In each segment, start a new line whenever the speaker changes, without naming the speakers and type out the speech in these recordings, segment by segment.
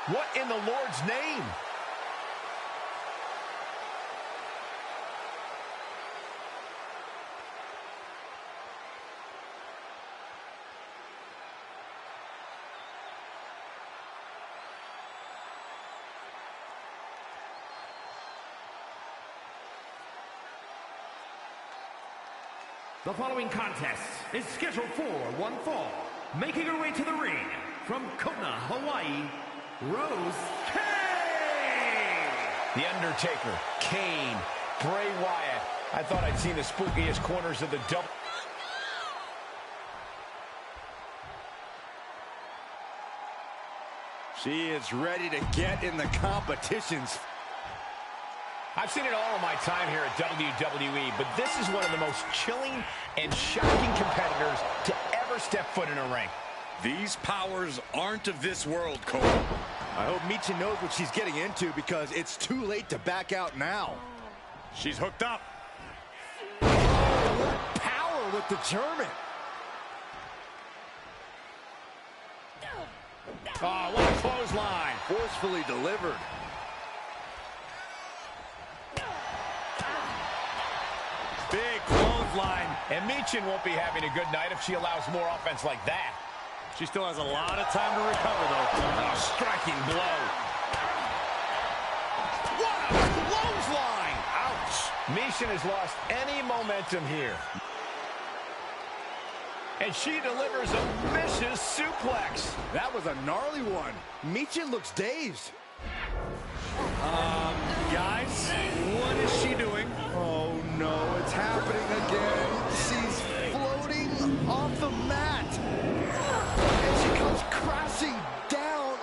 What in the Lord's name?
The following contest is scheduled for one fall. Making her way to the ring from Kona, Hawaii, Rose Kane!
The Undertaker, Kane, Bray Wyatt. I thought I'd seen the spookiest corners of the double.
She is ready to get in the competitions.
I've seen it all in my time here at WWE, but this is one of the most chilling and shocking competitors to ever step foot in a ring.
These powers aren't of this world, Cole.
I hope Michi knows what she's getting into because it's too late to back out now.
She's hooked up.
Oh, what power with the German.
Oh, what a clothesline.
Forcefully delivered.
Big clothesline. And Michin won't be having a good night if she allows more offense like that.
She still has a lot of time to recover, though.
A striking blow. What a clothesline! Ouch! Michin has lost any momentum here. And she delivers a vicious suplex.
That was a gnarly one. Michin looks dazed.
Guys, what is she doing?
Oh no, it's happening again. She's floating off the mat. And she comes crashing down.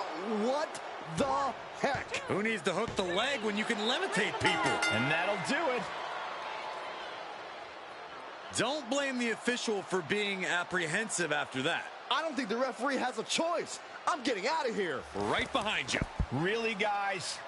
What the heck?
Who needs to hook the leg when you can levitate people?
And that'll do it.
Don't blame the official for being apprehensive after that.
I don't think the referee has a choice. I'm getting out of here.
Right behind you.
Really, guys?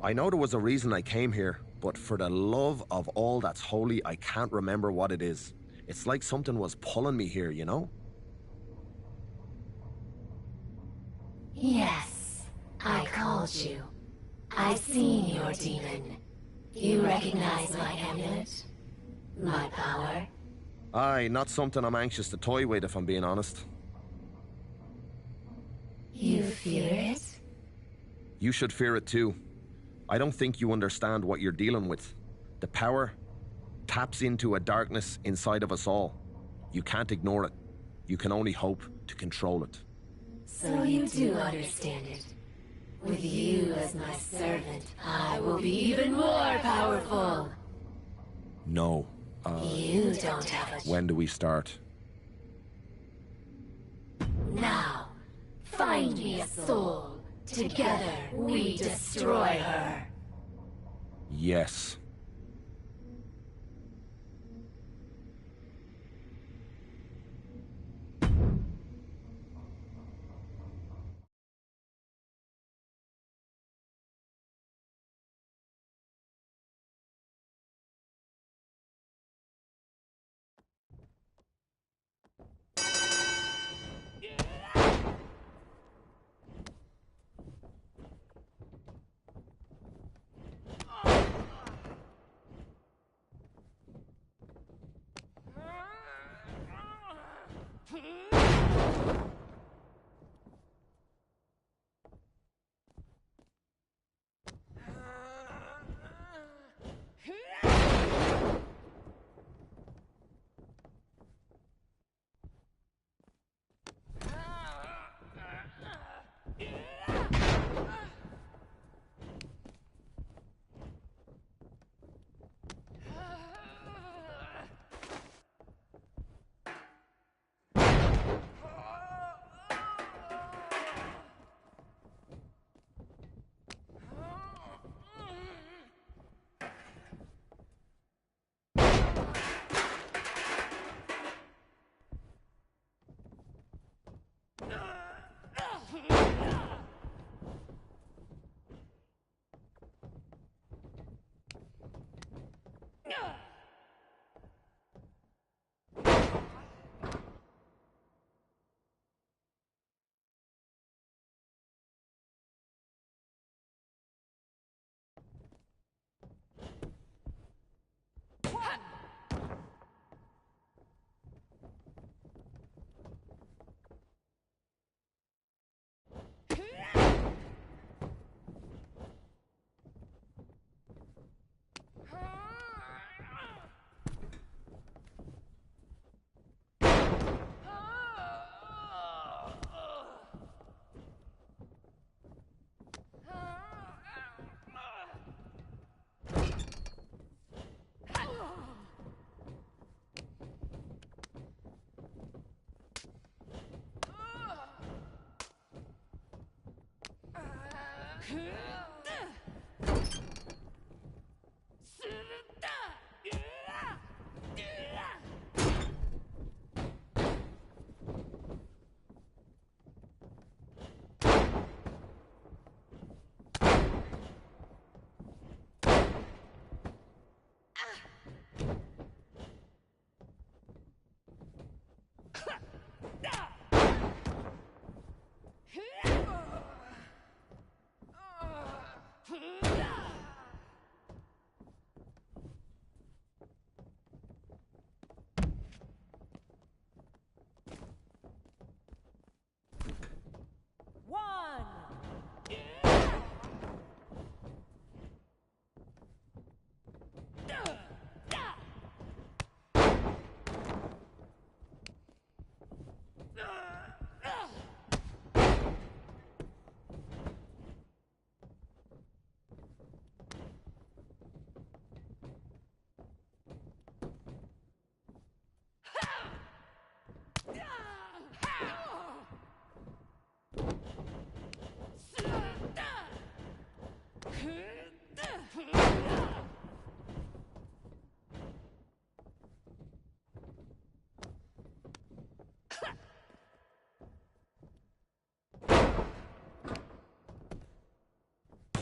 I know there was a reason I came here, but for the love of all that's holy, I can't remember what it is. It's like something was pulling me here, you know?
Yes, I called you. I've seen your demon. You recognize my amulet? My power?
Aye, not something I'm anxious to toy with, if I'm being honest.
You fear it?
You should fear it too. I don't think you understand what you're dealing with. The power taps into a darkness inside of us all. You can't ignore it. You can only hope to control it.
So you do understand it. With you as my servant, I will be even more powerful.
No.
You don't have a...
When do we start?
Now, find me a soul. Together, we destroy her.
Yes.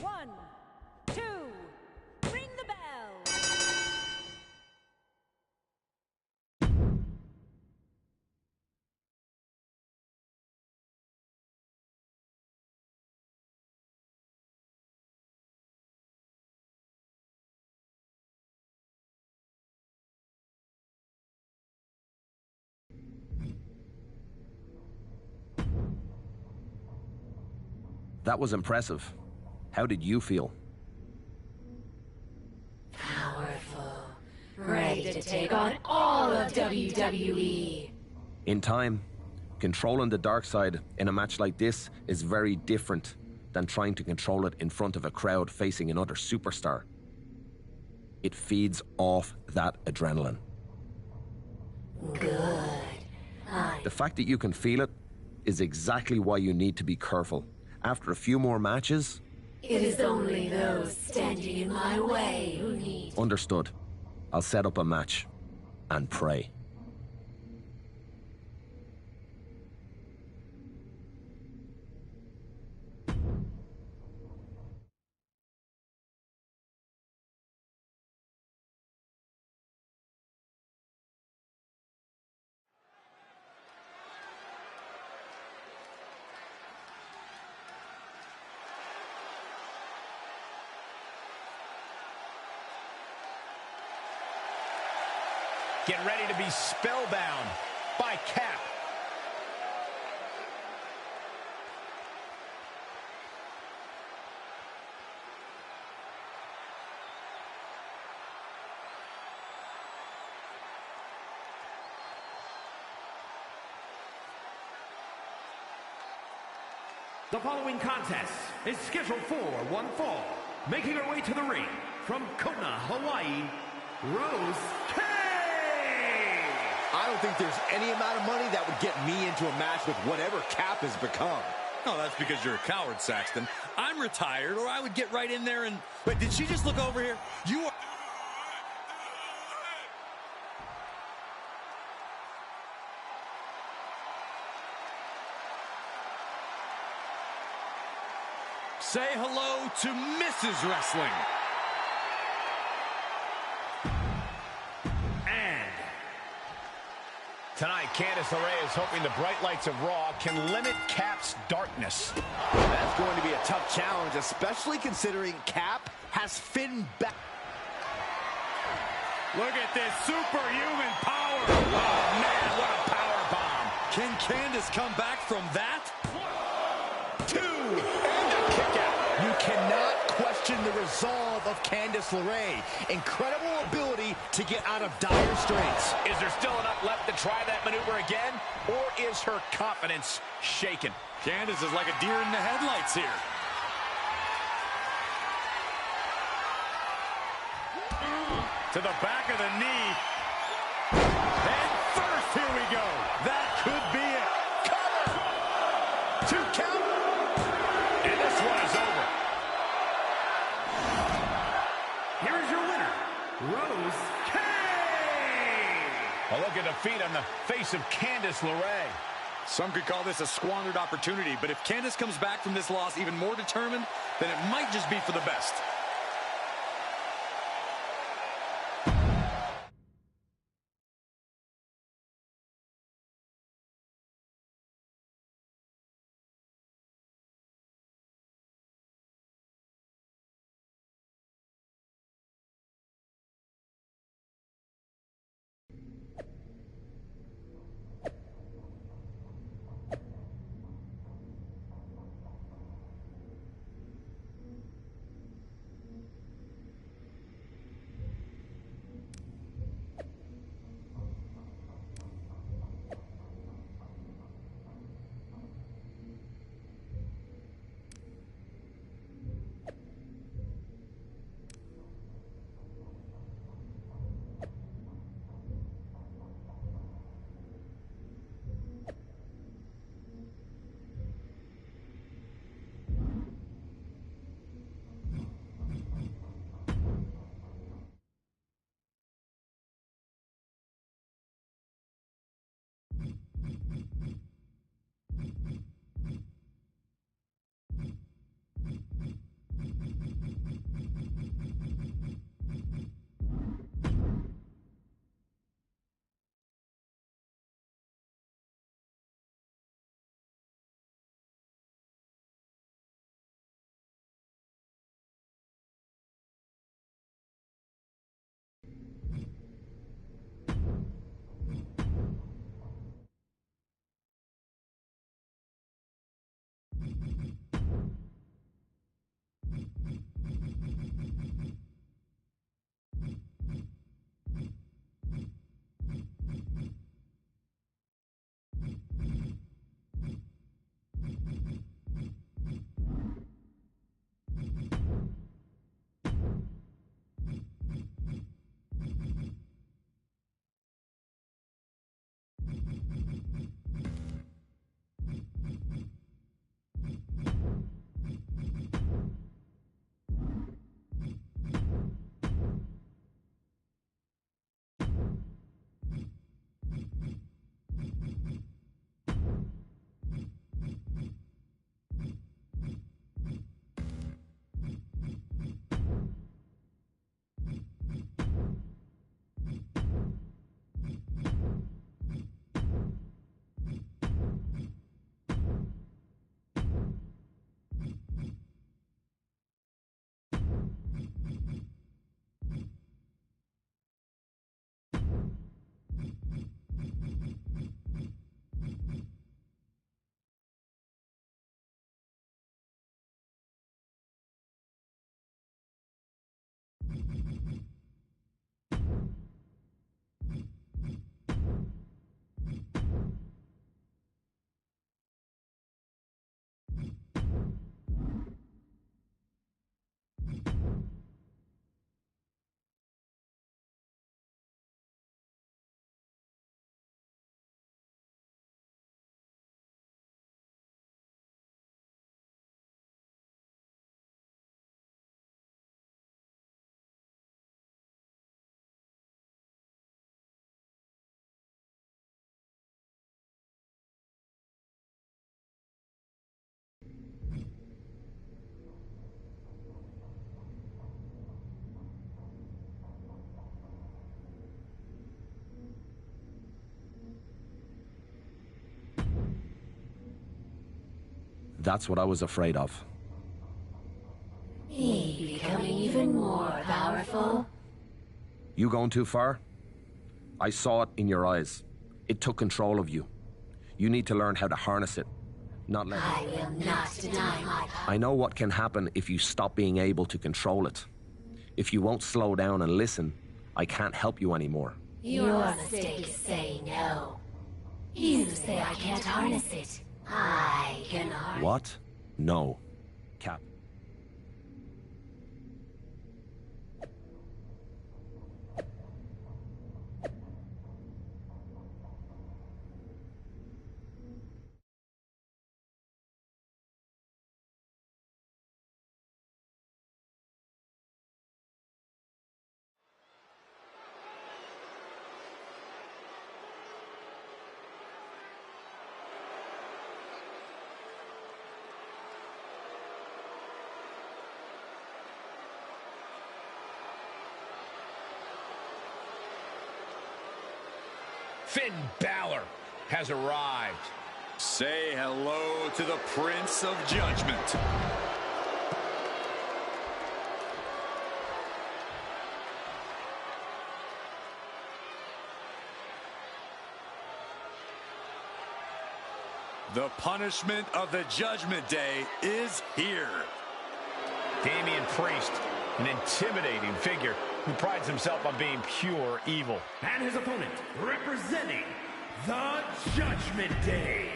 One, two, ring the bell.
That was impressive. How did you feel?
Powerful. Ready to take on all of WWE.
In time, controlling the dark side in a match like this is very different than trying to control it in front of a crowd facing another superstar. It feeds off that adrenaline.
Good.
The fact that you can feel it is exactly why you need to be careful. After a few more matches...
It is only those standing in my way who need...
Understood. I'll set up a match and pray.
Get ready to be spellbound by Cap.
The following contest is scheduled for one fall. Making her way to the ring from Kona, Hawaii, Rose K.
I don't think there's any amount of money that would get me into a match with whatever Cap has become.
Oh, that's because you're a coward, Saxton. I'm retired, or I would get right in there and... But did she just look over here? You are... Say hello to Mrs. Wrestling.
And
tonight, Candice LeRae is hoping the bright lights of Raw can limit Cap's darkness.
That's going to be a tough challenge, especially considering Cap has Finn back.
Look at this superhuman power.
Oh, man, what a power bomb.
Can Candice come back from that?
2, and a kick out.
You cannot question the resolve of Candice LeRae. Incredible ability to get out of dire straits.
Is there still enough left to try that maneuver again? Or is her confidence shaken?
Candice is like a deer in the headlights here. To the back of the knee. And first, here we go. That could be it.
Cover! 2 count. And this one is over. A look at defeat on the face of Candice LeRae.
Some could call this a squandered opportunity, but if Candice comes back from this loss even more determined, then it might just be for the best.
That's what I was afraid of.
Me becoming even more powerful?
You going too far? I saw it in your eyes. It took control of you. You need to learn how to harness it, not let
I will not deny my power.
I know what can happen if you stop being able to control it. If you won't slow down and listen, I can't help you anymore.
Your mistake is saying no. You say I can't harness it. I can harness.
What? No. Cap.
Finn Balor has arrived.
Say hello to the Prince of Judgment. The punishment of the Judgment Day is here.
Damian Priest, an intimidating figure who prides himself on being pure evil.
And his opponent, representing the Judgment Day.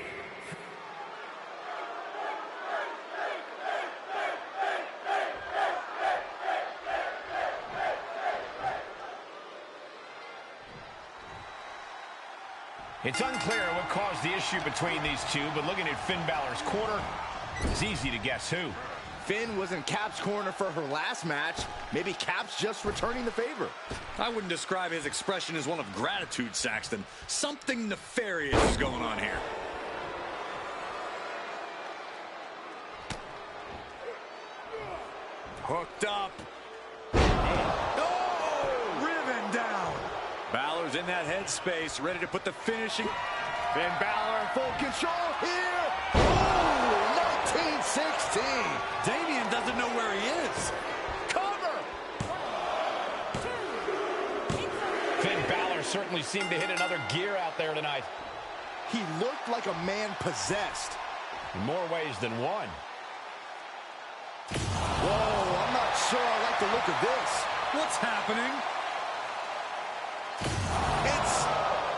It's unclear what caused the issue between these two, but looking at Finn Balor's corner, it's easy to guess who.
Finn was in Cap's corner for her last match. Maybe Cap's just returning the favor.
I wouldn't describe his expression as one of gratitude, Saxton. Something nefarious is going on here. Hooked up. Oh! Riven down. Balor's in that headspace, ready to put the finishing. Finn Balor,
Full control here. Oh, 1916.
Damian doesn't know where he is.
Cover.
Finn Balor certainly seemed to hit another gear out there tonight.
He looked like a man possessed.
In more ways than one.
Whoa, I'm not sure I like the look of this.
What's happening?
It's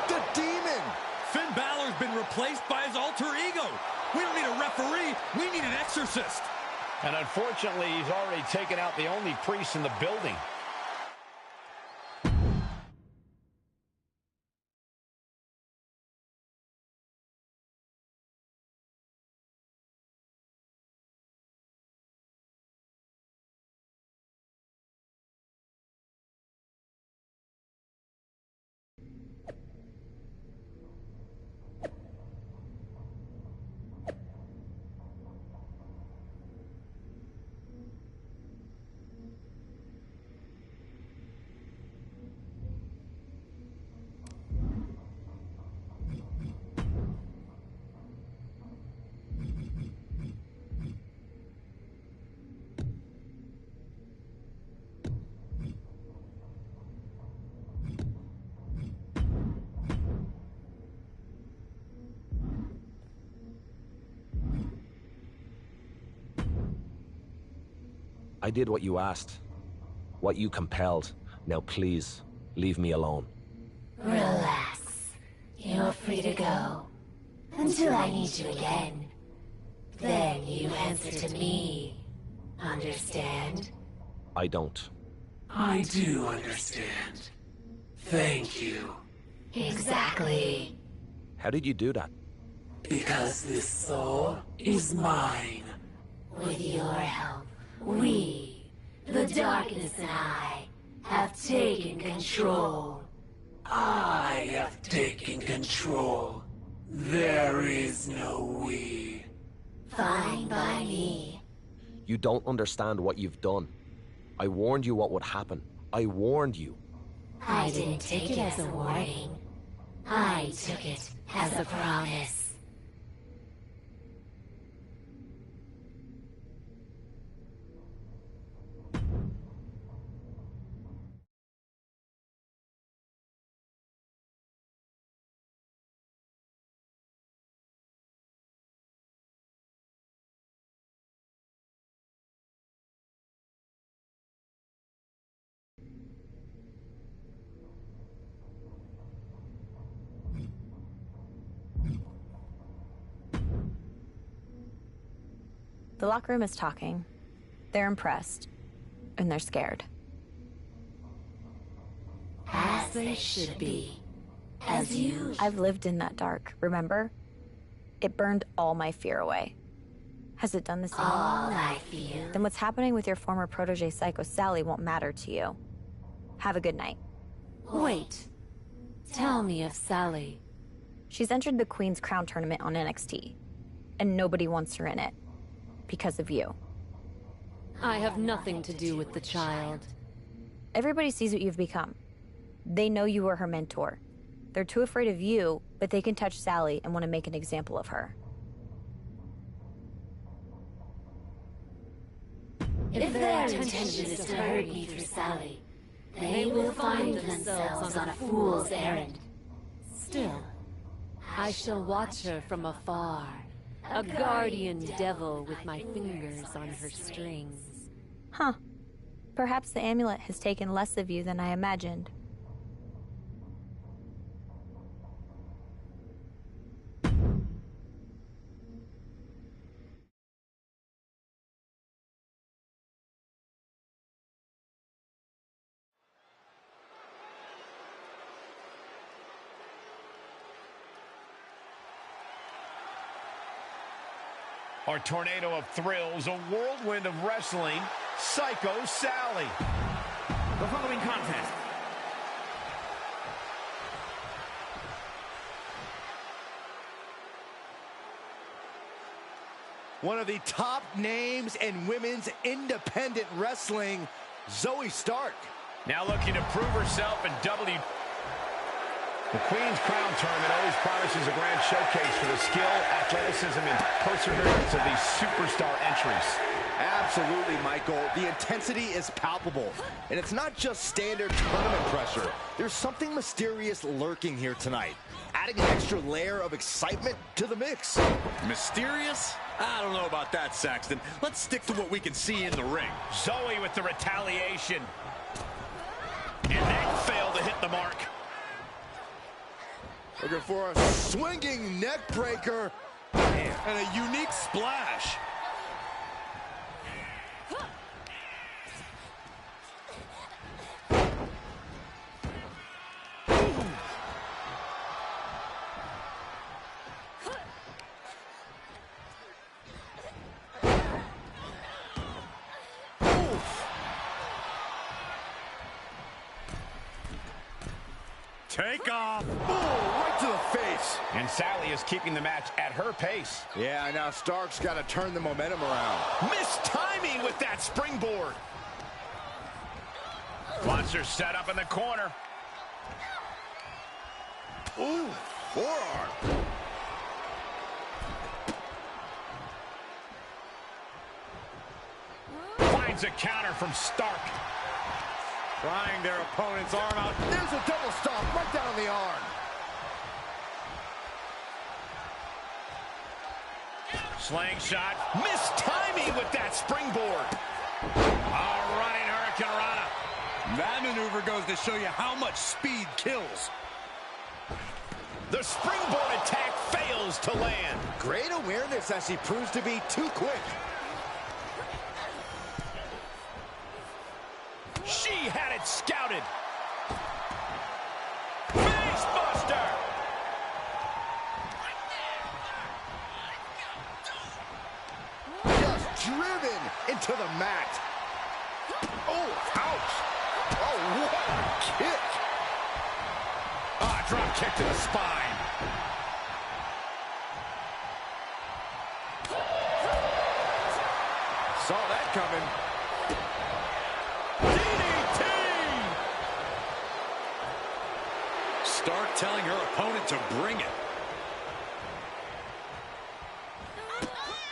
the Demon.
Finn Balor's been replaced by his alter ego. We don't need a referee. We need an exorcist.
And unfortunately, he's already taken out the only priest in the building.
I did what you asked, what you compelled. Now please, leave me alone.
Relax. You're free to go. Until I need you again. Then you answer to me. Understand?
I don't.
I do understand. Thank you.
Exactly.
How did you do that?
Because this soul is mine.
With your help, we, the darkness and I, have taken control.
I have taken control. There is no we.
Fine by me.
You don't understand what you've done. I warned you what would happen. I warned you.
I didn't take it as a warning. I took it as a promise.
The locker room is talking. They're impressed. And they're scared.
As they should be. As you.
I've lived in that dark, remember? It burned all my fear away. Has it done the same?
All I feel.
Then what's happening with your former protege Psycho Sally won't matter to you. Have a good night.
Wait. Tell me of Sally.
She's entered the Queen's Crown tournament on NXT. And nobody wants her in it. Because of you.
I have nothing to do with the child.
Everybody sees what you've become. They know you were her mentor. They're too afraid of you, but they can touch Sally and want to make an example of her.
If their intention is to hurt me through Sally, they will find themselves on a fool's errand. Still, I shall watch her from afar, a guardian devil with my fingers on her strings.
Huh. Perhaps the amulet has taken less of you than I imagined.
Our tornado of thrills, a whirlwind of wrestling, Psycho Sally.
The following contest.
One of the top names in women's independent wrestling, Zoey Stark.
Now looking to prove herself in The Queen's Crown Tournament always promises a grand showcase for the skill, athleticism, and perseverance of these superstar entries.
Absolutely, Michael. The intensity is palpable. And it's not just standard tournament pressure. There's something mysterious lurking here tonight, adding an extra layer of excitement to the mix.
Mysterious? I don't know about that, Saxton. Let's stick to what we can see in the ring.
Zoey with the retaliation. And that failed to hit the mark.
Looking for a swinging neck breaker.
And a unique splash. Take off.
Ooh, right to the face.
And Sally is keeping the match at her pace.
Yeah, now Stark's got to turn the momentum around.
Missed timing with that springboard. Monster set up in the corner.
Ooh, forearm.
Finds a counter from Stark.
Prying their opponent's arm out.
There's a double stomp right down the arm.
Slingshot. Missed timing with that springboard. A running Hurricane Rana.
That maneuver goes to show you how much speed kills.
The springboard attack fails to land.
Great awareness as he proves to be too quick.
She had it scouted. Face buster.
Just driven into the mat. Oh, ouch. Oh, what a kick.
Ah, drop kick to the spine.
Saw that coming.
Stark telling her opponent to bring it.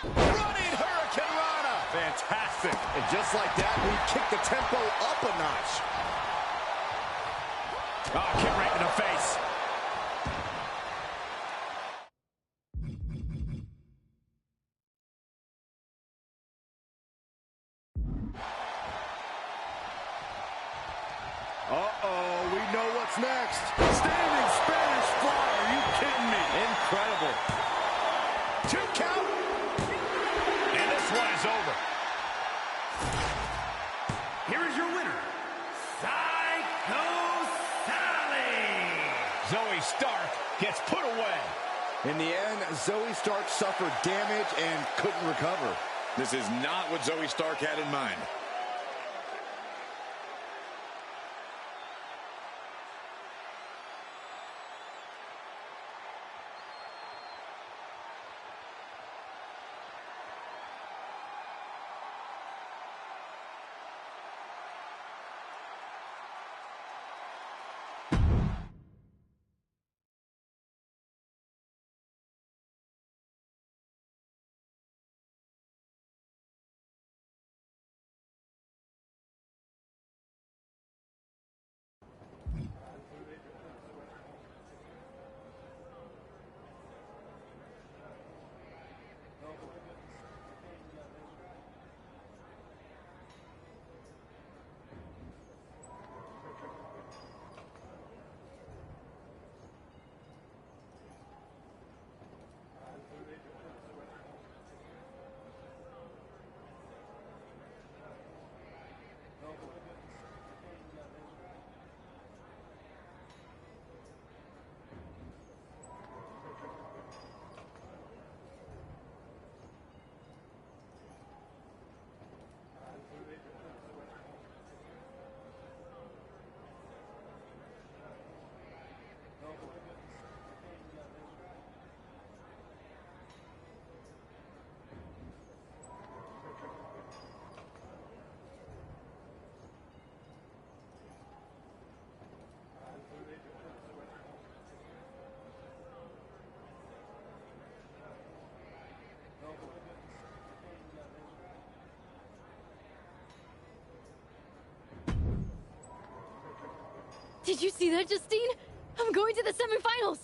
Running Hurricane Rana.
Fantastic.
And just like that, we kick the tempo up a notch.
Ah, kick right in the face.
Uh-oh, we know what's next.
Standing Spanish fly. Are you kidding me?
Incredible.
2 count. And this one is over.
Here is your winner, Psycho Sally.
Zoey Stark gets put away.
In the end, Zoey Stark suffered damage and couldn't recover.
This is not what Zoey Stark had in mind.
Did you see that, Justine? I'm going to the semifinals!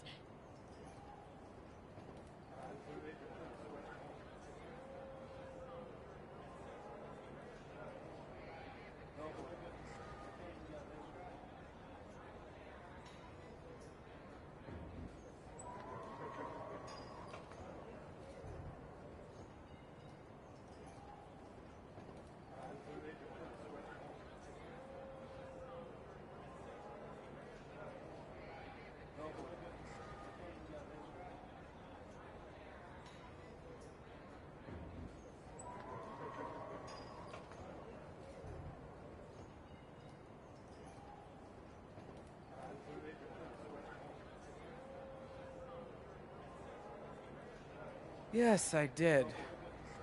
Yes, I did.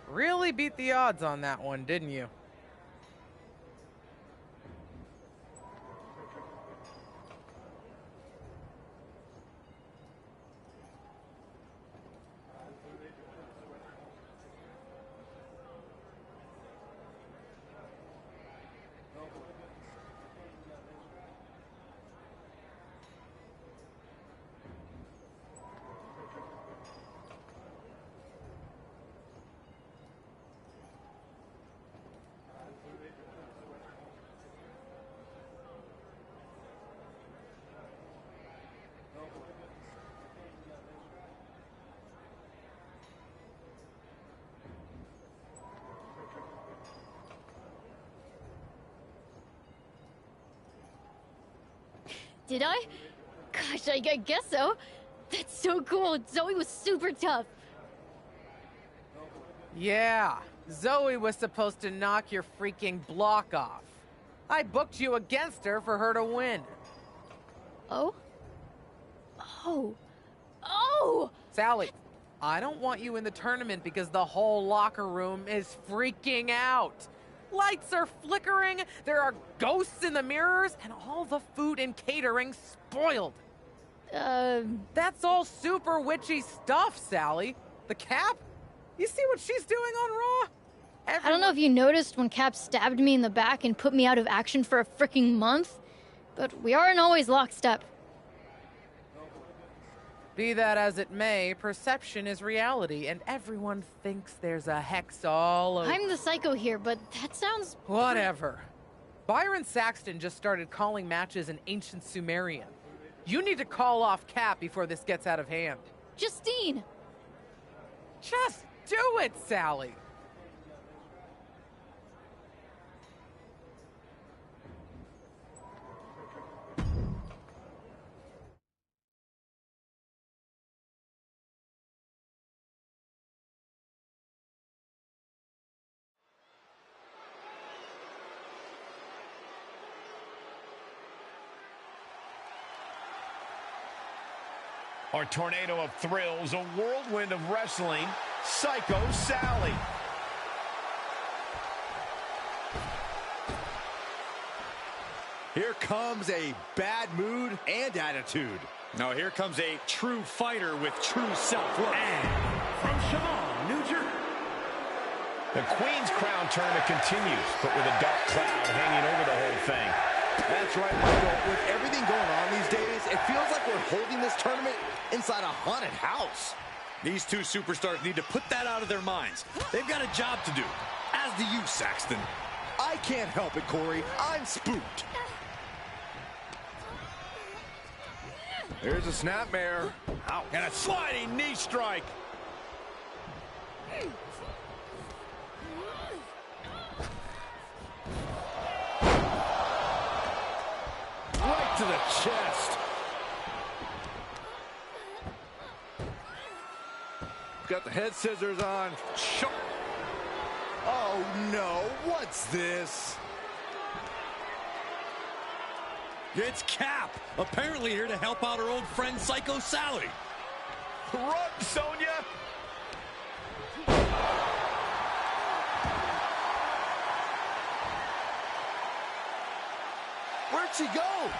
Really beat the odds on that one, didn't you?
Did I? Gosh, I guess so. That's so cool. Zoe was super tough.
Yeah, Zoe was supposed to knock your freaking block off. I booked you against her for her to win.
Oh? Oh!
Sally, I don't want you in the tournament because the whole locker room is freaking out. Lights are flickering, there are ghosts in the mirrors, and all the food and catering spoiled.
That's
all super witchy stuff, Sally. The Cap? You see what she's doing on Raw?
I don't know if you noticed when Cap stabbed me in the back and put me out of action for a freaking month, but we aren't always lockstep.
Be that as it may, perception is reality, and everyone thinks there's a hex all over.
I'm the psycho here, but that sounds...
Whatever. Byron Saxton just started calling matches in ancient Sumerian. You need to call off Cap before this gets out of hand.
Justine!
Just do it, Sally!
Our tornado of thrills, a whirlwind of wrestling, Psycho Sally.
Here comes a bad mood and attitude.
Now here comes a true fighter with true self-worth.
And from Chavon, New Jersey.
The Queen's Crown tournament continues, but with a dark cloud hanging over the whole thing.
That's right, Michael. With everything going on these days, it feels like we're holding this tournament inside a haunted house.
These two superstars need to put that out of their minds. They've got a job to do, as do you, Saxton.
I can't help it, Corey. I'm spooked. There's a snapmare.
Ow. And a sliding knee strike.
Right to the chest. Got the head scissors on. Oh no, what's this?
It's Cap, apparently here to help out her old friend Psycho Sally.
Run, Sonya!
Where'd she go?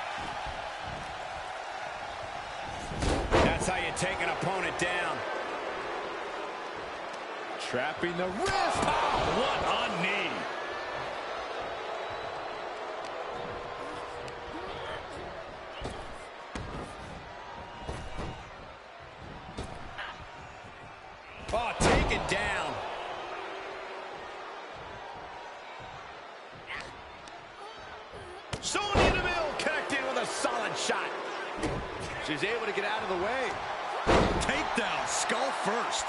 That's how you take an opponent down.
Trapping the wrist.
Oh, what a knee. down.
Sonya Deville connecting with a solid shot.
She's able to get out of the way.
Takedown, skull first.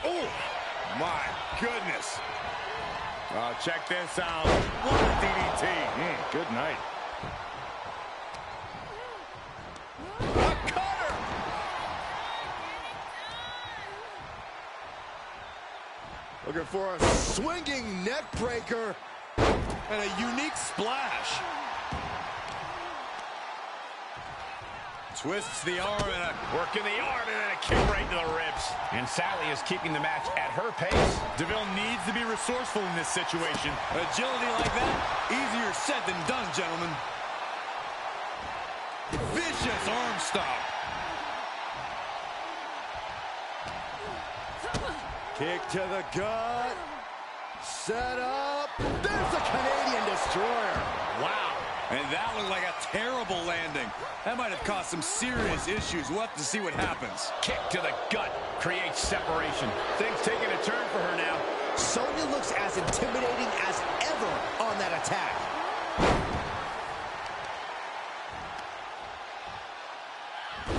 Oh, my goodness. Oh, check this out. What a DDT. Good night. A cutter.
Looking for a swinging neck breaker.
And a unique splash. Twists the arm and a
Working the arm and then a kick right to the ribs. And Sally is keeping the match at her pace.
Deville needs to be resourceful in this situation. Agility like that, easier said than done, gentlemen. Vicious arm stop.
Kick to the gut. Set up. There's a Canadian destroyer.
Wow. And that looked like a terrible landing. That might have caused some serious issues. We'll have to see what happens.
Kick to the gut creates separation. Things taking a turn for her now.
Sonya looks as intimidating as ever on that attack.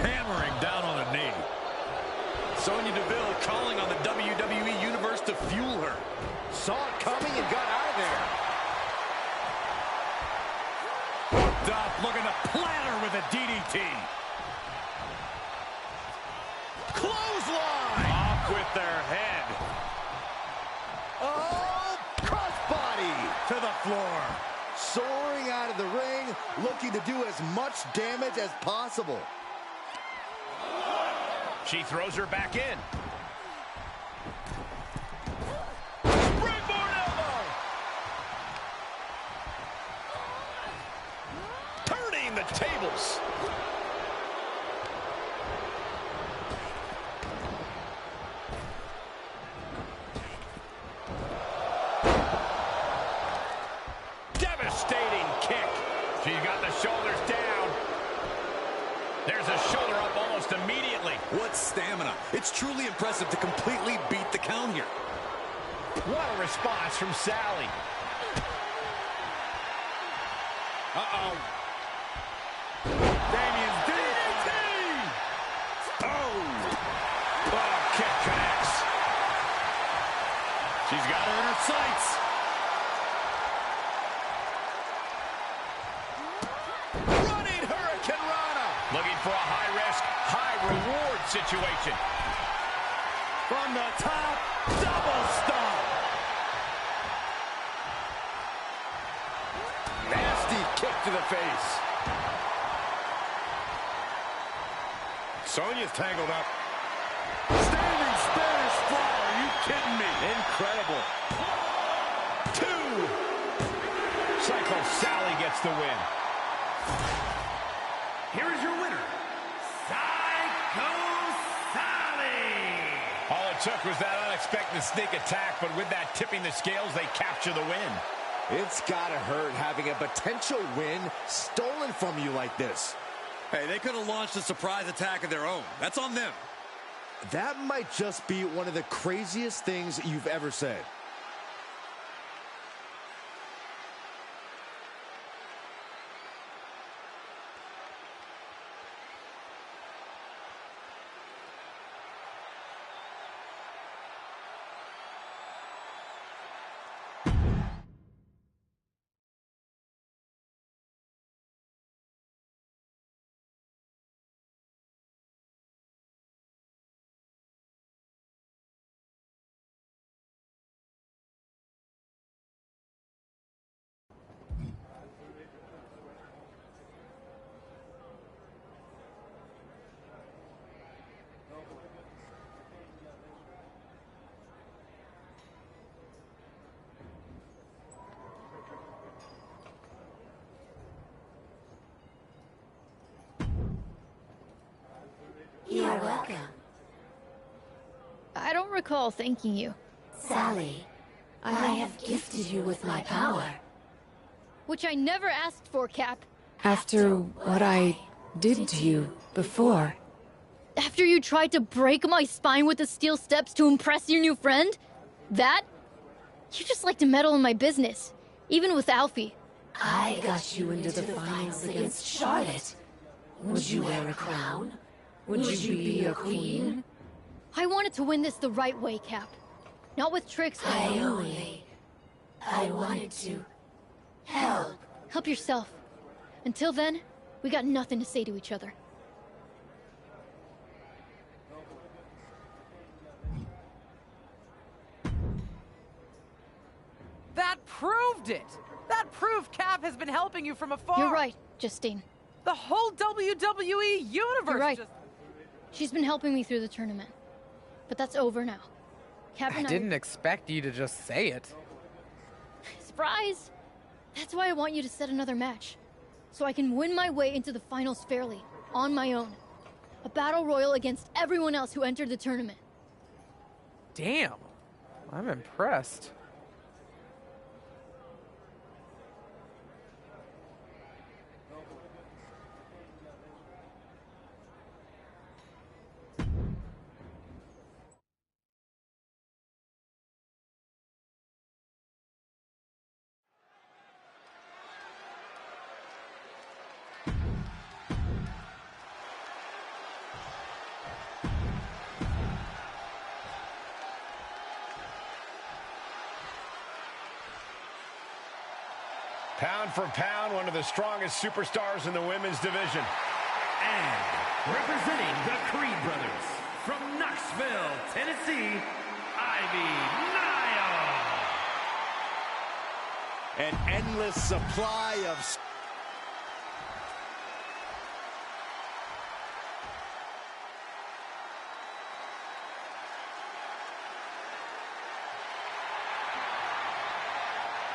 Hammering down on the knee. Sonya Deville calling on the WWE Universe to fuel her.
Saw it coming and got out of there.
Hooked up, looking to platter with a DDT.
Clothesline!
Off with their head.
Oh, crossbody!
To the floor.
Soaring out of the ring, looking to do as much damage as possible.
She throws her back in. The tables. Devastating kick. She's got the shoulders down. There's a shoulder up almost immediately.
What stamina. It's truly impressive to completely beat the count here.
What a response from Sally. Uh-oh.
Damien's DDT!
Oh, kick connects.
She's got her in her sights.
Running Hurricane Rana. Looking for a high-risk, high-reward situation.
From the top, double stomp.
Nasty kick to the face.
Sonya's tangled up. Standing Spanish fly. Are you kidding me?
Incredible. 2. Psycho Sally gets the win.
Here is your winner, Psycho Sally.
All it took was that unexpected sneak attack, but with that tipping the scales, they capture the win.
It's gotta hurt having a potential win stolen from you like this.
Hey, they could have launched a surprise attack of their own. That's on them.
That might just be one of the craziest things you've ever said.
You're welcome.
I don't recall thanking you.
Sally, I have gifted you with my power.
Which I never asked for, Cap.
After what I did to you before,
After you tried to break my spine with the steel steps to impress your new friend? That? You just like to meddle in my business, even with Alfie.
I got you into the finals against Charlotte. Would you wear a crown? Would you be a queen?
I wanted to win this the right way, Cap. Not with tricks.
I wanted to help.
Help yourself. Until then, we got nothing to say to each other.
That proved it! That proved Cap has been helping you from afar!
You're right, Justine.
The whole WWE universe
You're right. She's been helping me through the tournament. But that's over now. Cap and
I didn't expect you to just say it.
Surprise! That's why I want you to set another match. So I can win my way into the finals fairly, on my own. A battle royal against everyone else who entered the tournament.
Damn. I'm impressed.
Pound for pound, one of the strongest superstars in the women's division.
And representing the Creed brothers from Knoxville, Tennessee, Ivy Nile.
An endless supply of...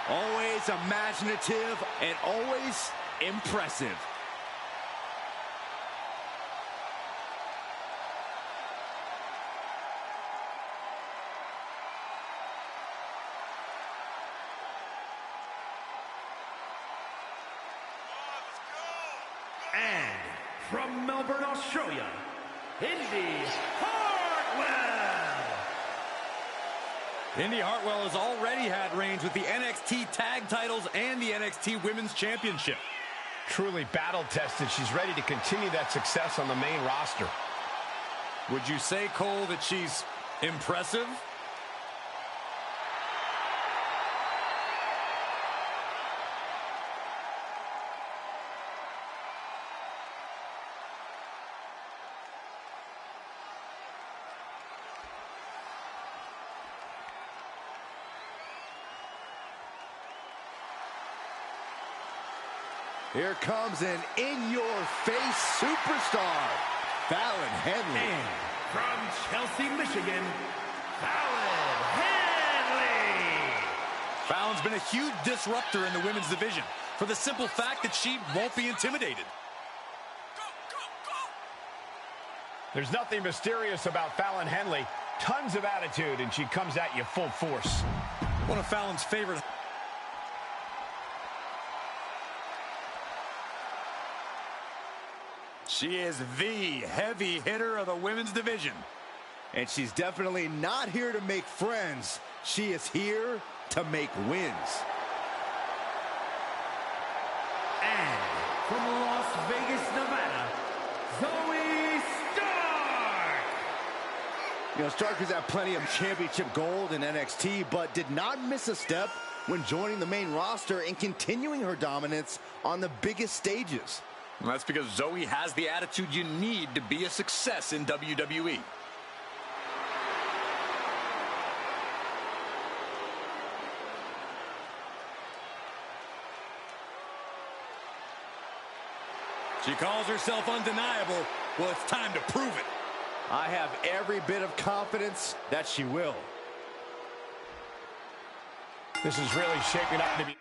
Always imaginative and always impressive.
And from Melbourne, Australia, Indy Hartwell.
Indy Hartwell has already had reigns with the NXT Tag Titles and the NXT Women's Championship.
Truly battle-tested. She's ready to continue that success on the main roster.
Would you say, Cole, that she's impressive?
Here comes an in-your-face superstar, Fallon Henley.
And from Chelsea, Michigan, Fallon Henley.
Fallon's been a huge disruptor in the women's division for the simple fact that she won't be intimidated.
There's nothing mysterious about Fallon Henley. Tons of attitude, and she comes at you full force.
One of Fallon's favorite... She is the heavy hitter of the women's division.
And she's definitely not here to make friends. She is here to make wins.
And from Las Vegas, Nevada, Zoe Stark.
You know, Stark has had plenty of championship gold in NXT, but did not miss a step when joining the main roster and continuing her dominance on the biggest stages.
And that's because Zoe has the attitude you need to be a success in WWE. She calls herself undeniable. Well, it's time to prove it.
I have every bit of confidence that she will.
This is really shaping up to be...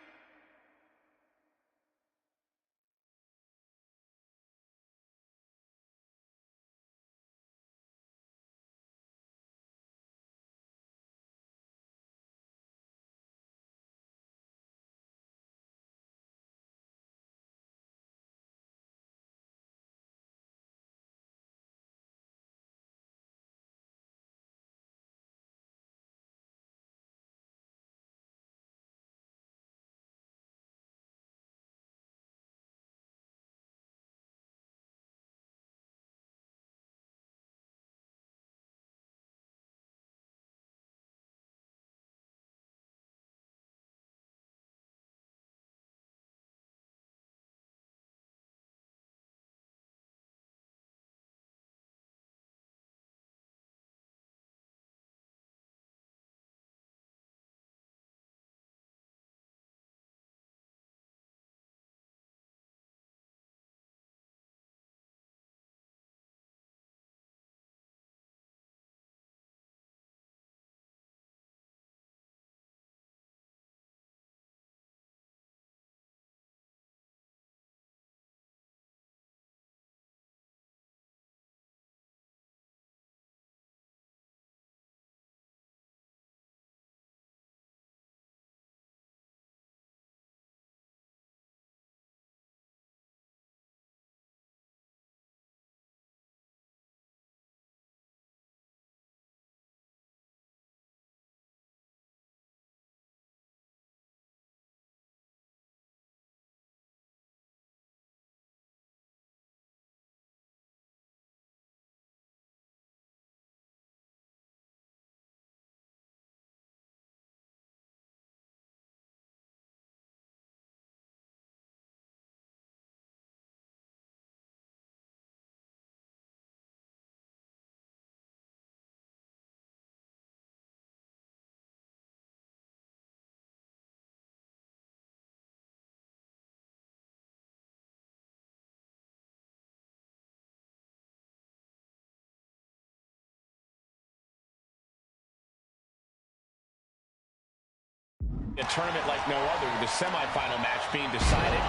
A tournament like no other, with the semifinal match being decided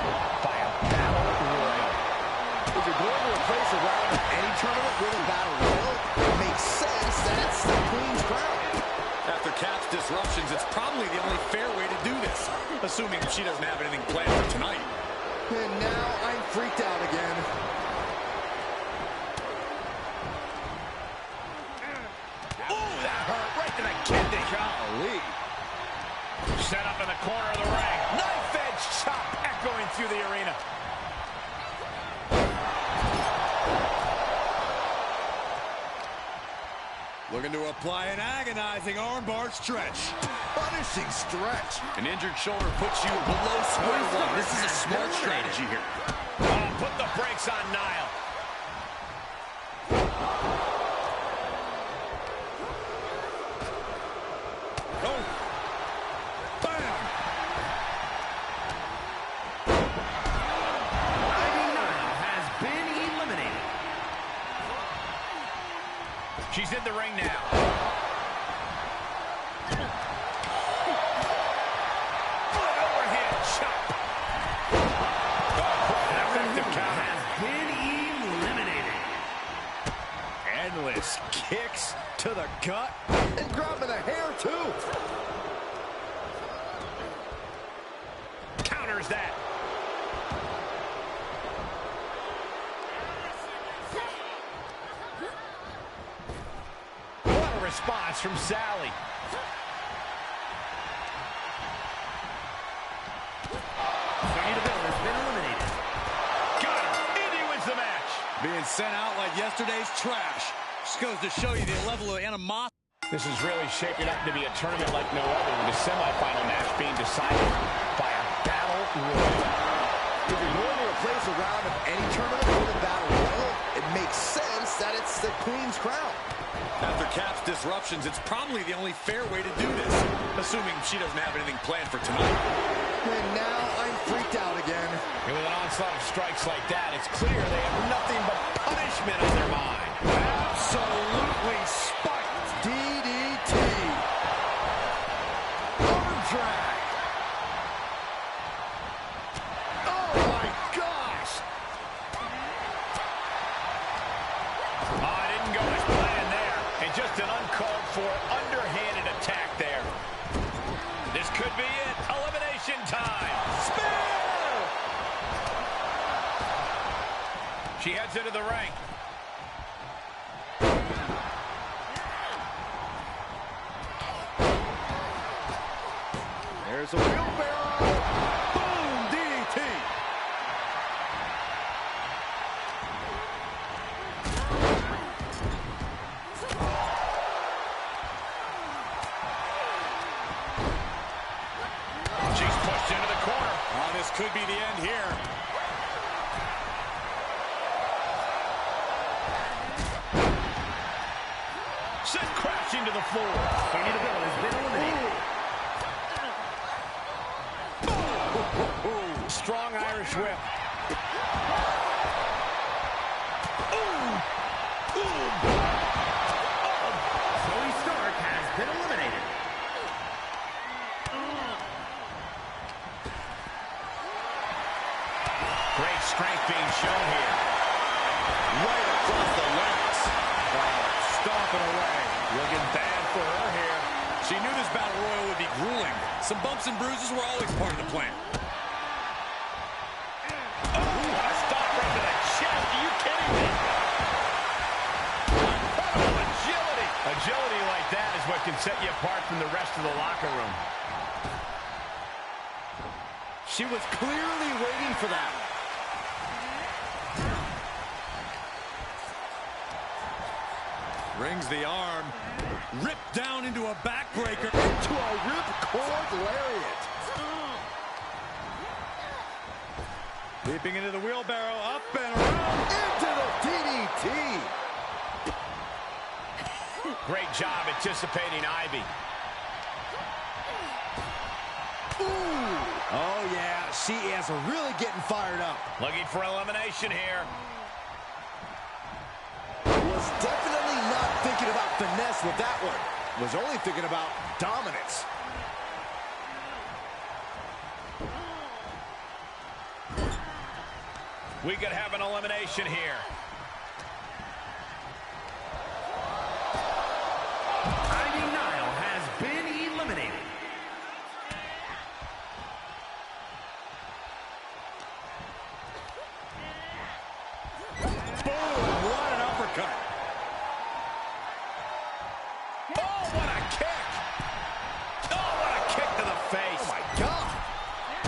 by a battle royal.
If you're going to replace a round of any tournament with a battle royal, it makes sense that it's the Queen's Crown.
After Cap's disruptions, it's probably the only fair way to do this, assuming she doesn't have anything planned for tonight.
And now I'm freaked out again.
Oh, that hurt right to the kidney.
Golly.
Set up in the corner of the ring. Knife edge chop echoing through the arena.
Looking to apply an agonizing armbar stretch.
Punishing stretch.
An injured shoulder puts you below square one. This is a smart strategy here.
Oh, put the brakes on Nile.
Oh. Bam.
Nile has been eliminated.
She's in the ring now. Overhead chop. Effective counter.
Has been eliminated.
Endless kicks to the gut. And grabbing the hair, too.
Counters that. What a response from Sally.
Sonya Deville has been eliminated.
Got her. Indy wins the match.
Being sent out like yesterday's trash. Just goes to show you the level of animosity.
This is really shaping up to be a tournament like no other, with the semifinal match being decided by a battle royal.
If you're going to replace a round of any tournament with a battle royal, it makes sense that it's the Queen's Crown.
After Cap's disruptions, it's probably the only fair way to do this, assuming she doesn't have anything planned for tonight.
And now I'm freaked out again.
And with an onslaught of strikes like that, it's clear they have nothing but punishment on their mind.
Absolutely spiked DDT. Arm drag. Oh my gosh.
Oh, it didn't go as planned there. And just an uncalled for, underhanded attack there. This could be it. Elimination time. Spear! She heads into the ring.
There's a wheelbarrow. Boom, DDT.
She's pushed into the corner.
Oh, this could be the end here.
Sent crashing to the floor.
Sonya Deville has been eliminated.
Strong Irish whip.
Zoe Stark has been eliminated.
Great strength being shown here.
Right across the legs.
Stomping away. Looking bad for her here.
She knew this battle royal would be grueling. Some bumps and bruises were always part of the plan.
Oh, what a stop right to the chest. Are you kidding me? Incredible agility. Agility like that is what can set you apart from the rest of the locker room.
She was clearly waiting for that.
Rings the arm. Ripped down into a backbreaker.
Into a ripcord lariat.
Leaping into the wheelbarrow. Up and around.
Into the DDT.
Great job anticipating Ivy.
Ooh. Oh, yeah. She is really getting fired up.
Looking for elimination here.
Was definitely not thinking about finesse with that one. Was only thinking about dominance.
We could have an elimination here.
Ivy Nile has been eliminated.
Boom! What an uppercut.
Oh, what a kick! Oh, what a kick to the face!
Oh, my God!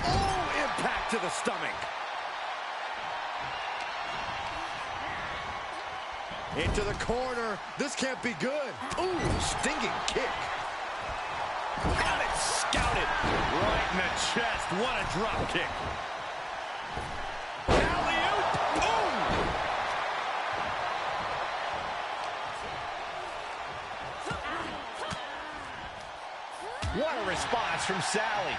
Oh, impact to the stomach. Into the corner. This can't be good. Ooh, stinging kick.
Got it scouted.
Right in the chest. What a drop kick.
Alley-oop. Boom! What a response from Sally.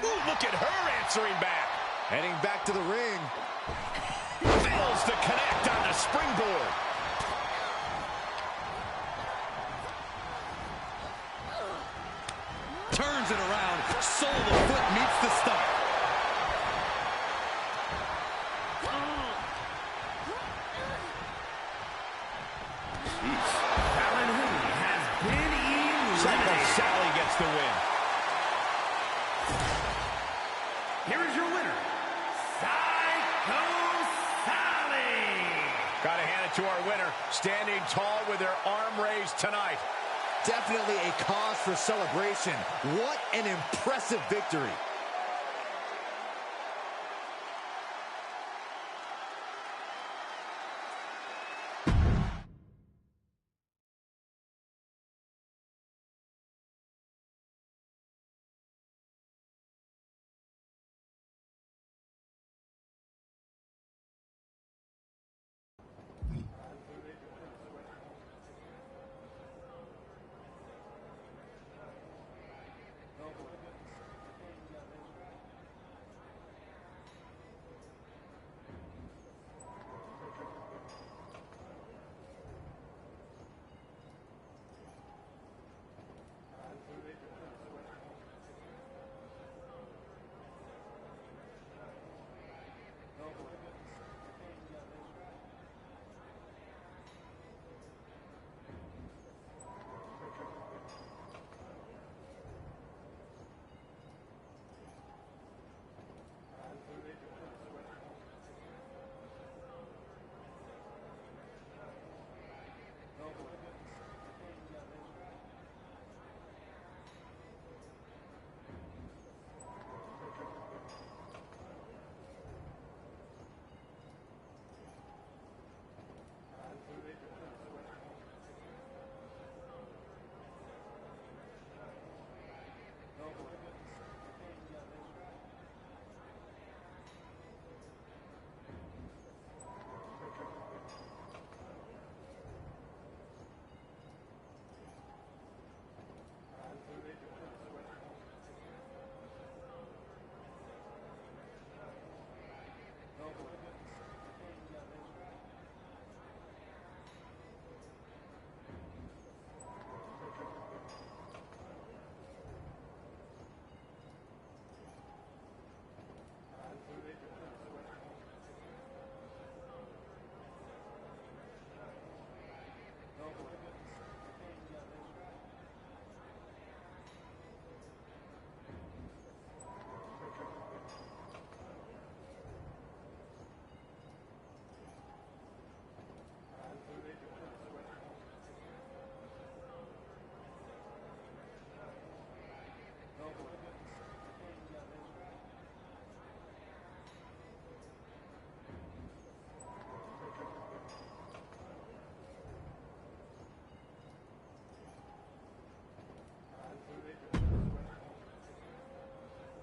Ooh, look at her answering back.
Heading back to the ring.
Fails to connect on the springboard.
Turns it around. Sole of the foot meets the stomach.
Alan Hooley has been eliminated.
Sally gets the win.
Here is your winner, Psycho Sally.
Gotta hand it to our winner, standing tall with her arm raised tonight.
Definitely a cause for celebration. What an impressive victory.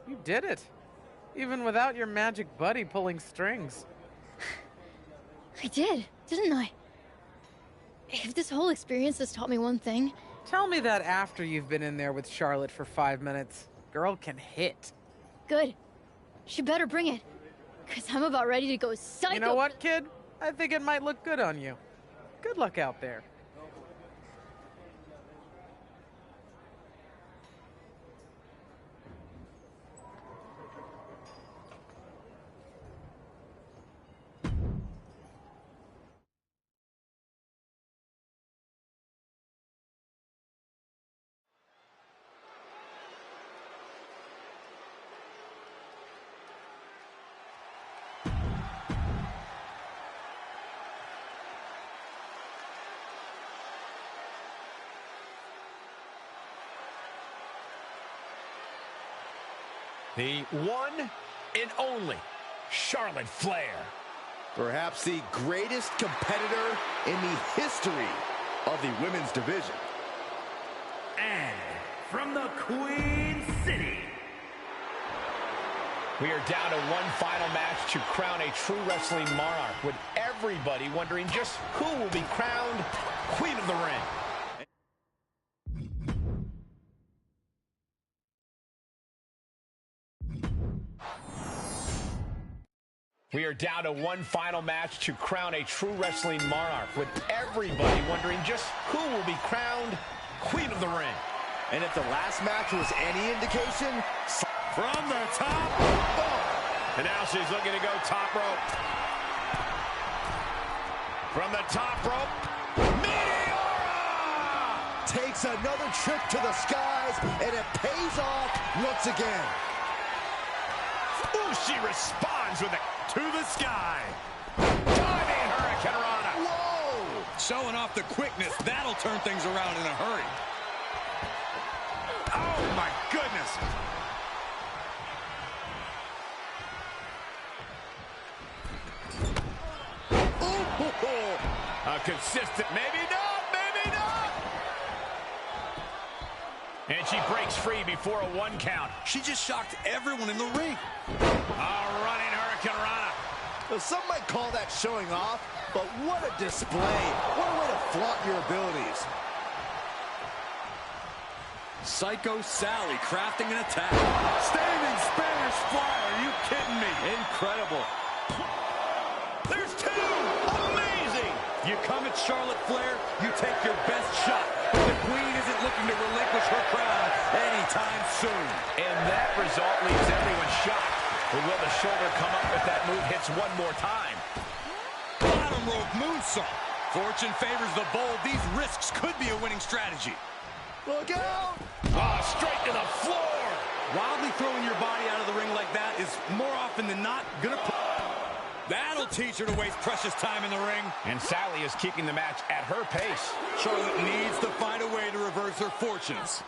You did it. Even without your magic buddy pulling strings.
I did, didn't I? If this whole experience has taught me one thing...
Tell me that after you've been in there with Charlotte for 5 minutes. Girl can hit.
Good. She better bring it. Because I'm about ready to go psycho.
You know what, kid? I think it might look good on you. Good luck out there.
The one and only Charlotte Flair.
Perhaps the greatest competitor in the history of the women's division.
And from the Queen City,
we are down to one final match to crown a true wrestling monarch, with everybody wondering just who will be crowned Queen of the Ring. We are down to one final match to crown a true wrestling monarch, with everybody wondering just who will be crowned Queen of the Ring.
And if the last match was any indication,
from the top.
And now she's looking to go top rope. From the top rope, Meteora!
Takes another trip to the skies, and it pays off once again.
Ooh, she responds with it to the sky. Diving Hurricane Rana.
Whoa!
Showing off the quickness. That'll turn things around in a hurry. Oh, my goodness.
A consistent, maybe not, maybe not. And she breaks free before a 1 count.
She just shocked everyone in the ring.
Running Hurricane Rana.
Well, some might call that showing off, but what a display. What a way to flaunt your abilities.
Psycho Sally crafting an attack. Standing Spanish Fly. Are you kidding me?
Incredible.
There's 2. Amazing.
You come at Charlotte Flair, you take your best shot. But the Queen isn't looking to relinquish her crown anytime soon.
And that result leaves everyone shocked. But will the shoulder come up if that move hits one more time?
Bottom rope moonsault. Fortune favors the bold. These risks could be a winning strategy.
Look out!
Straight to the floor.
Wildly throwing your body out of the ring like that is more often than not gonna... That'll teach her to waste precious time in the ring.
And Sally is keeping the match at her pace.
Charlotte needs to find a way to reverse her fortunes.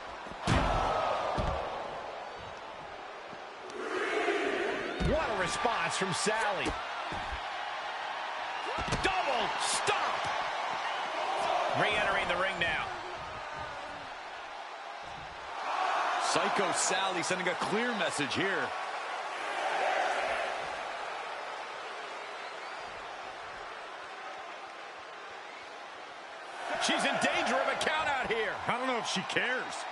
What a response from Sally. Double stomp. Re-entering the ring now.
Psycho Sally sending a clear message here.
She's in danger of a count out here.
I don't know if she cares.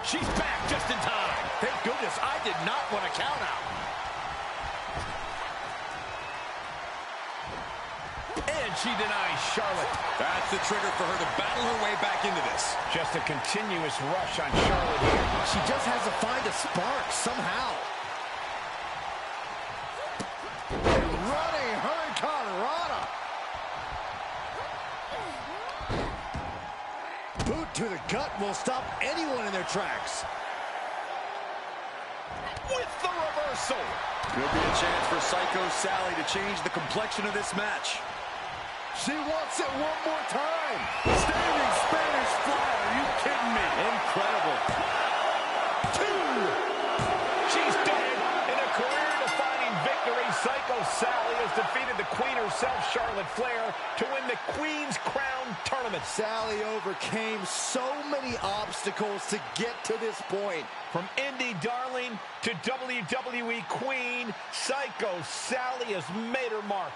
She's back just in time.
Thank goodness I did not want a count out.
And she denies Charlotte.
That's the trigger for her to battle her way back into this.
Just a continuous rush on Charlotte here.
She just has to find a spark somehow. Running Hurricane Rana. Boot to the gut will stop anyone in their tracks.
With the reversal.
Could be a chance for Psycho Sally to change the complexion of this match.
She wants it one more time.
Standing Spanish Fly. Are you kidding me?
Incredible.
2. She's done it. In a career-defining victory, Psycho Sally has defeated the Queen herself, Charlotte Flair, to win the Queen's Crown Tournament.
Sally overcame so many obstacles to get to this point.
From indie darling to WWE Queen, Psycho Sally has made her mark.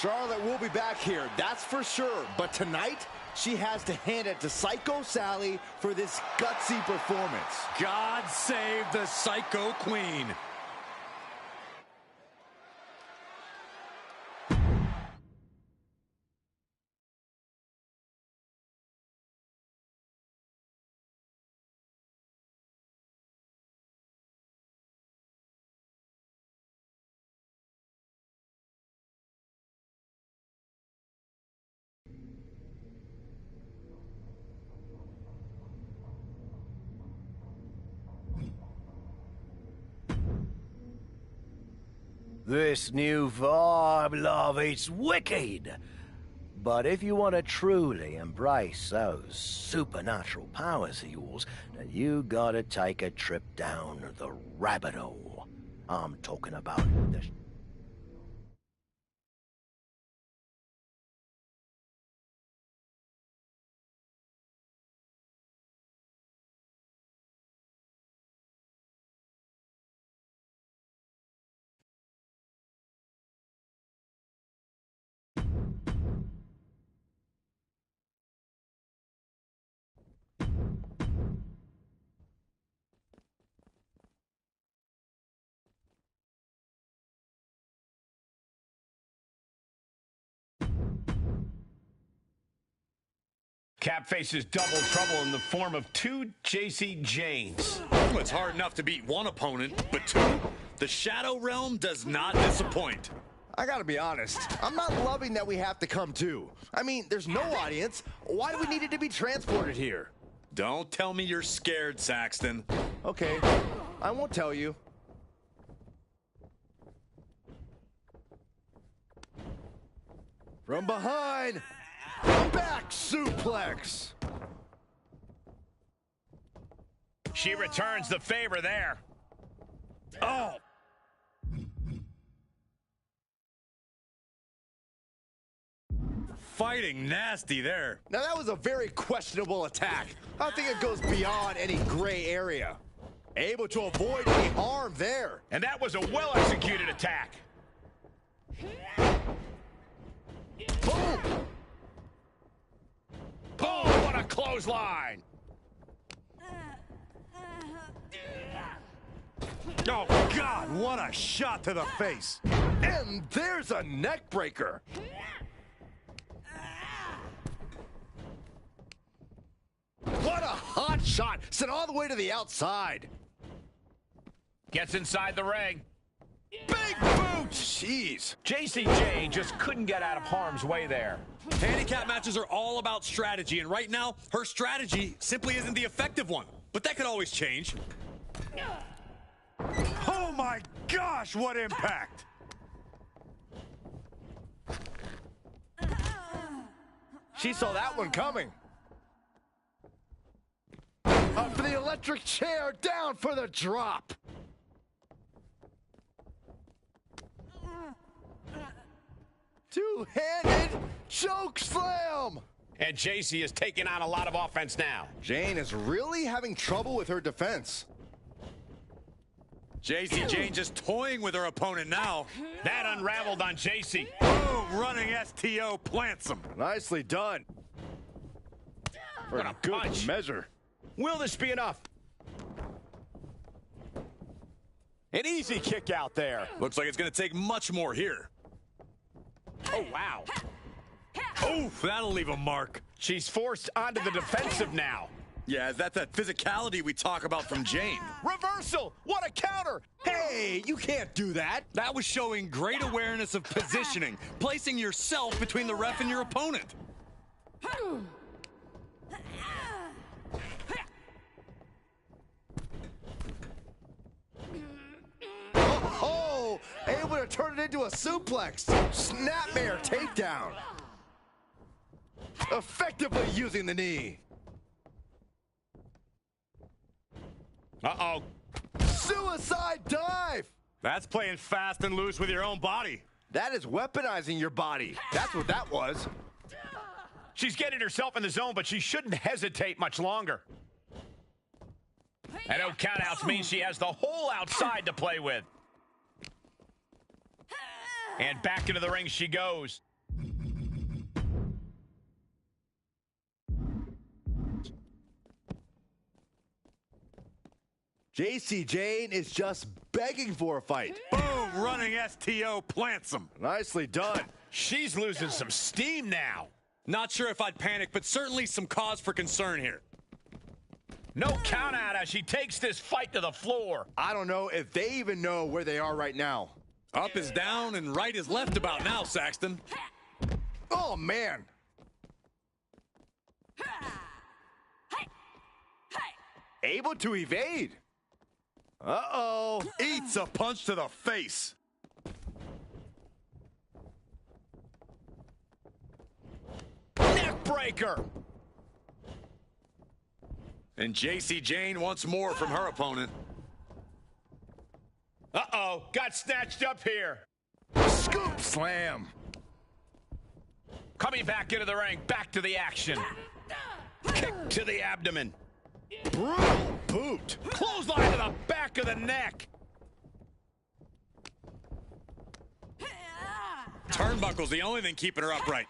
Charlotte will be back here, that's for sure. But tonight, she has to hand it to Psycho Sally for this gutsy performance.
God save the Psycho Queen.
This new vibe, love, it's wicked. But if you want to truly embrace those supernatural powers of yours, then you gotta take a trip down the rabbit hole. I'm talking about the...
Cap faces double trouble in the form of two JC Janes.
Well, it's hard enough to beat one opponent, but two? The Shadow Realm does not disappoint.
I gotta be honest, I'm not loving that we have to come too. I mean, there's no audience. Why do we need it to be transported here?
Don't tell me you're scared, Saxton.
Okay, I won't tell you. From behind, back suplex.
She returns the favor there.
Oh! Fighting nasty there.
Now that was a very questionable attack. I think it goes beyond any gray area. Able to avoid any harm there.
And that was a well-executed attack.
Boom!
Boom, what a clothesline.
Oh, God, what a shot to the face.
And there's a neck breaker. What a hot shot, sent all the way to the outside.
Gets inside the ring.
Big boot! Jeez.
JC Jane just couldn't get out of harm's way there.
Handicap matches are all about strategy, and right now, her strategy simply isn't the effective one. But that could always change. Oh my gosh, what impact!
She saw that one coming. Up for the electric chair, down for the drop. Two-handed choke slam.
And JC is taking on a lot of offense now.
Jane is really having trouble with her defense.
JC Jane just toying with her opponent now.
That unraveled on JC.
Boom, running STO plants him.
Nicely done. For
What a
good
punch.
measure.
Will this be enough?
An easy kick out there.
Looks like it's going to take much more here.
Oh, wow.
Oh, that'll leave a mark.
She's forced onto the defensive now.
Yeah, that's that physicality we talk about from Jane.
Reversal! What a counter!
Hey, you can't do that.
That was showing great awareness of positioning, placing yourself between the ref and your opponent.
Oh, able to turn it into a suplex. Snapmare takedown. Effectively using the knee.
Uh-oh.
Suicide dive.
That's playing fast and loose with your own body.
That is weaponizing your body. That's what that was.
She's getting herself in the zone, but she shouldn't hesitate much longer. And no countouts means she has the whole outside to play with. And back into the ring she goes.
JC Jane is just begging for a fight.
Boom, running STO plants him.
Nicely done.
She's losing some steam now.
Not sure if I'd panic, but certainly some cause for concern here.
No count out as she takes this fight to the floor.
I don't know if they even know where they are right now.
Up is down and right is left about now, Saxton.
Oh, man. Able to evade. Uh-oh.
Eats a punch to the face.
Neckbreaker.
And JC Jane wants more from her opponent.
Uh-oh, got snatched up here.
Scoop slam.
Coming back into the ring, back to the action. Kick to the abdomen.
Brutal boot.
Clothesline to the back of the neck.
Turnbuckle's the only thing keeping her upright.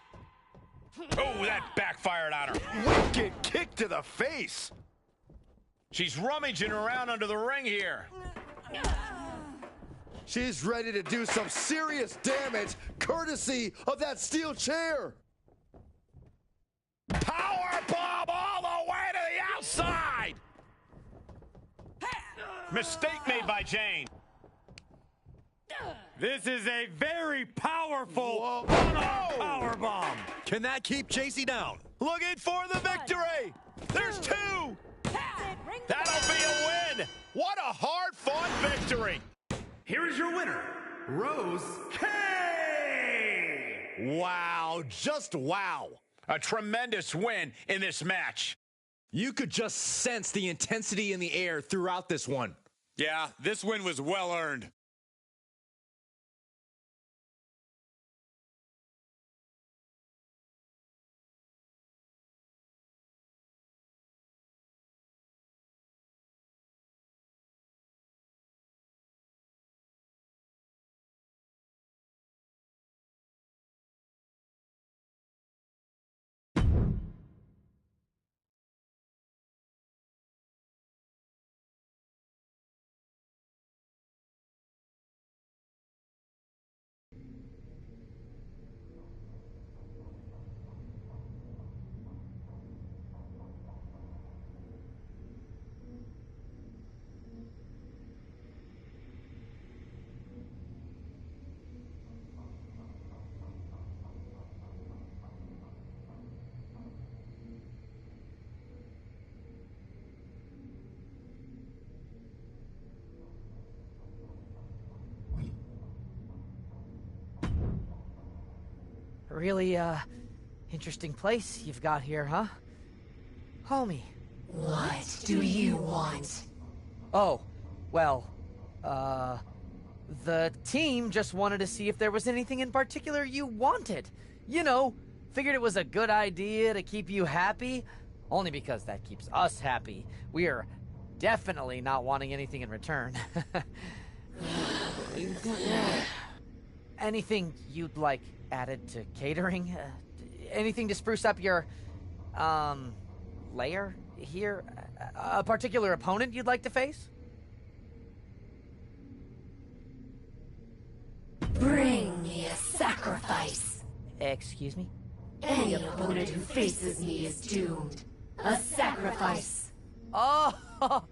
Oh, that backfired on her.
Wicked kick to the face.
She's rummaging around under the ring here.
She's ready to do some serious damage, courtesy of that steel chair.
Power bomb all the way to the outside. Mistake made by Jane.
This is a very powerful power bomb.
Can that keep JC down?
Looking for the victory. There's two. That'll be a win. What a hard-fought victory.
Here is your winner, Rose K.
Wow, just wow.
A tremendous win in this match.
You could just sense the intensity in the air throughout this one.
Yeah, this win was well earned.
Really, interesting place you've got here, huh? Homie.
What do you want?
Oh, well, the team just wanted to see if there was anything in particular you wanted. You know, figured it was a good idea to keep you happy, only because that keeps us happy. We are definitely not wanting anything in return. Anything you'd like added to catering? Anything to spruce up your, lair here? A particular opponent you'd like to face?
Bring me a sacrifice.
Excuse me?
Any opponent who faces me is doomed. A sacrifice.
Oh,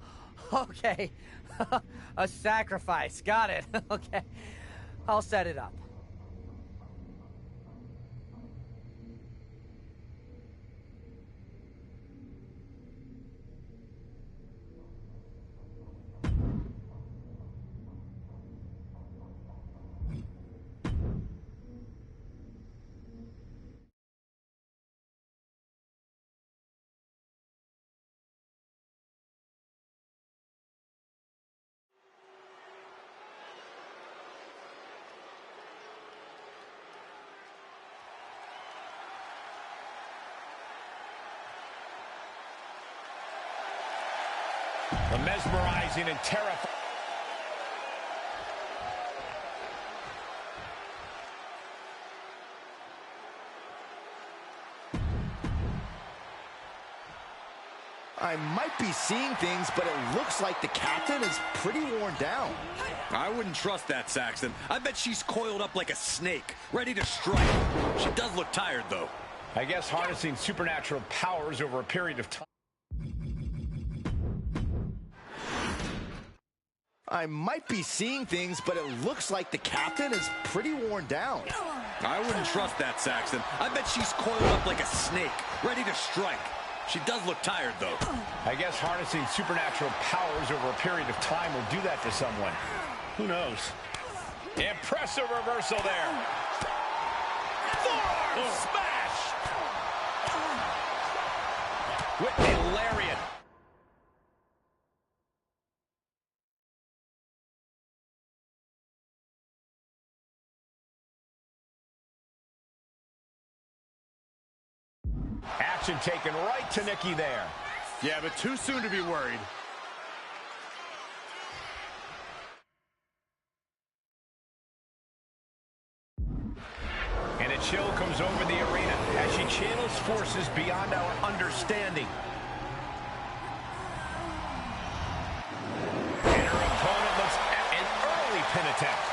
okay. A sacrifice. Got it. Okay. I'll set it up.
The mesmerizing and terrifying.
I might be seeing things, but it looks like the captain is pretty worn down.
I wouldn't trust that, Saxton. I bet she's coiled up like a snake, ready to strike. She does look tired, though.
I guess harnessing supernatural powers over a period of time.
I might be seeing things, but it looks like the captain is pretty worn down.
I wouldn't trust that, Saxton. I bet she's coiled up like a snake, ready to strike. She does look tired, though.
I guess harnessing supernatural powers over a period of time will do that to someone. Who knows? Impressive reversal there. Forearm smash! with a lariat. Action taken right to Nikki there.
Yeah, but too soon to be worried.
And a chill comes over the arena as she channels forces beyond our understanding. And her opponent looks at an early pin attempt.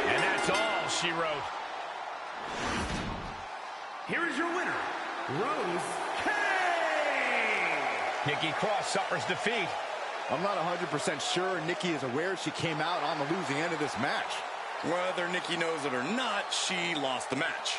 And that's all she wrote.
Here is your winner, Rose K.
Nikki Cross suffers defeat.
I'm not 100% sure Nikki is aware she came out on the losing end of this match.
Whether Nikki knows it or not, she lost the match.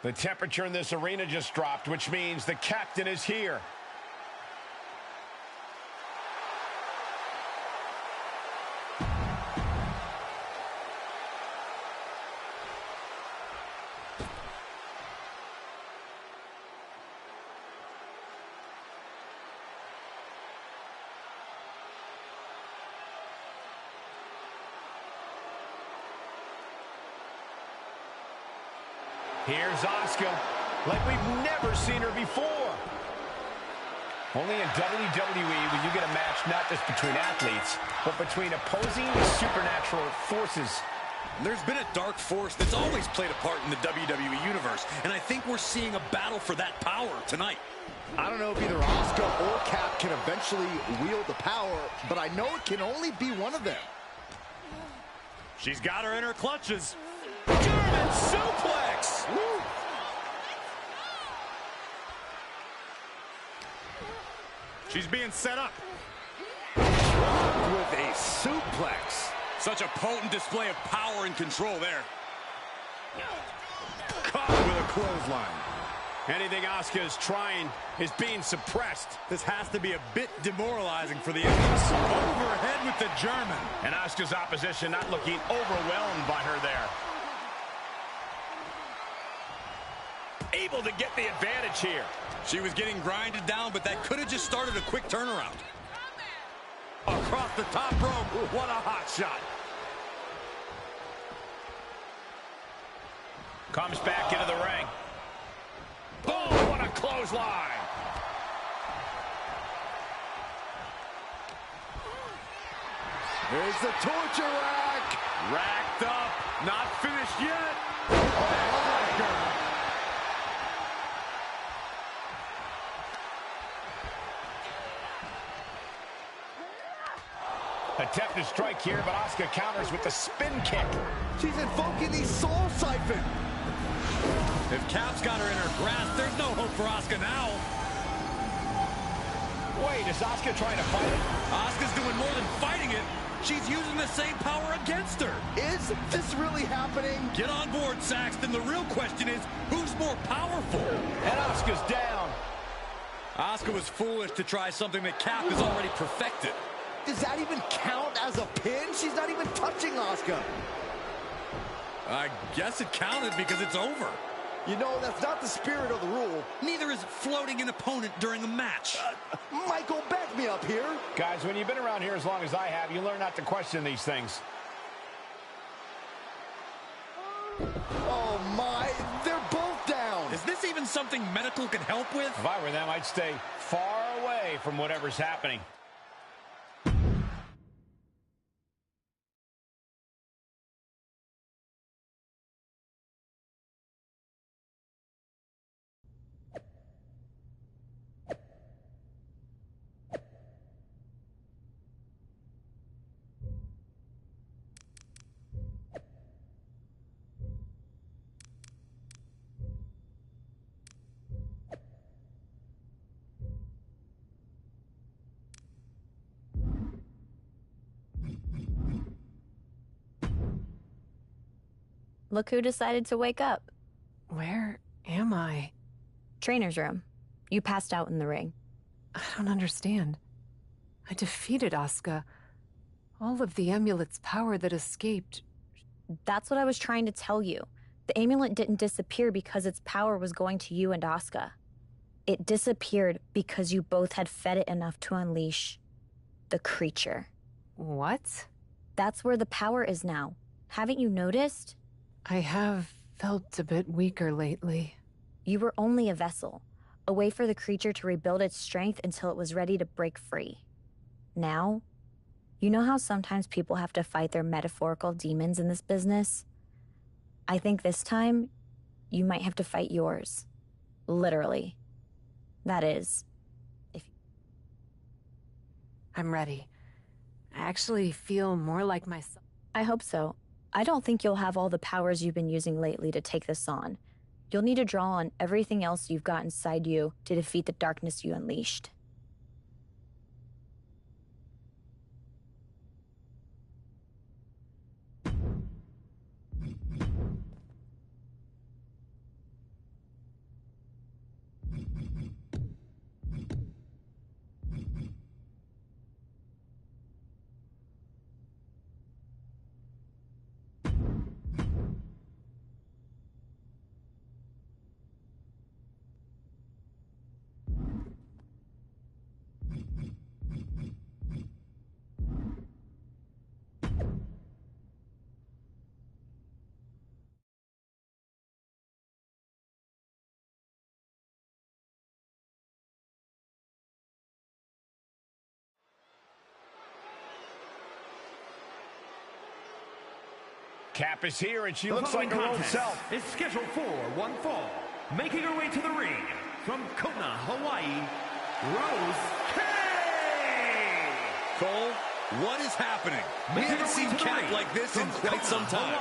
The temperature in this arena just dropped, which means the captain is here. Here's Asuka, like we've never seen her before. Only in WWE will you get a match not just between athletes, but between opposing supernatural forces.
There's been a dark force that's always played a part in the WWE Universe, and I think we're seeing a battle for that power tonight.
I don't know if either Asuka or Cap can eventually wield the power, but I know it can only be one of them.
She's got her in her clutches. German suplex! Woo. She's being set up.
With a suplex.
Such a potent display of power and control there. Caught with a clothesline.
Anything Asuka is trying is being suppressed.
This has to be a bit demoralizing for the Empress. Overhead with the German.
And Asuka's opposition not looking overwhelmed by her there. Able to get the advantage here.
She was getting grinded down, but that could have just started a quick turnaround. Across the top rope. What a hot shot.
Comes back into the ring. Boom, what a clothesline.
Here's the torture rack.
Racked up. Not finished yet.
Attempted strike here, but Asuka counters with the spin kick.
She's invoking the soul siphon.
If Cap's got her in her grasp, there's no hope for Asuka now.
Wait, is Asuka trying to fight it?
Asuka's doing more than fighting it. She's using the same power against her.
Is this really happening?
Get on board, Saxton. The real question is, who's more powerful?
And Asuka's down.
Asuka was foolish to try something that Cap has already perfected.
Does that even count as a pin? She's not even touching Asuka.
I guess it counted because it's over.
You know, that's not the spirit of the rule.
Neither is floating an opponent during a match.
Michael, back me up here.
Guys, when you've been around here as long as I have, you learn not to question these things.
Oh, my. They're both down.
Is this even something medical can help with?
If I were them, I'd stay far away from whatever's happening.
Look who decided to wake up.
Where am I?
Trainer's room. You passed out in the ring.
I don't understand. I defeated Asuka. All of the amulet's power that escaped.
That's what I was trying to tell you. The amulet didn't disappear because its power was going to you and Asuka. It disappeared because you both had fed it enough to unleash the creature.
What?
That's where the power is now. Haven't you noticed?
I have felt a bit weaker lately.
You were only a vessel, a way for the creature to rebuild its strength until it was ready to break free. Now, you know how sometimes people have to fight their metaphorical demons in this business? I think this time, you might have to fight yours. Literally. That is, if...
I'm ready. I actually feel more like myself.
I hope so. I don't think you'll have all the powers you've been using lately to take this on. You'll need to draw on everything else you've got inside you to defeat the darkness you unleashed.
Cap is here, and she
The
looks like her own
contest
self.
is scheduled for one fall. Making her way to the ring from Kona, Hawaii, Rose K.
Cole, what is happening? We haven't seen Cap like this in quite some time.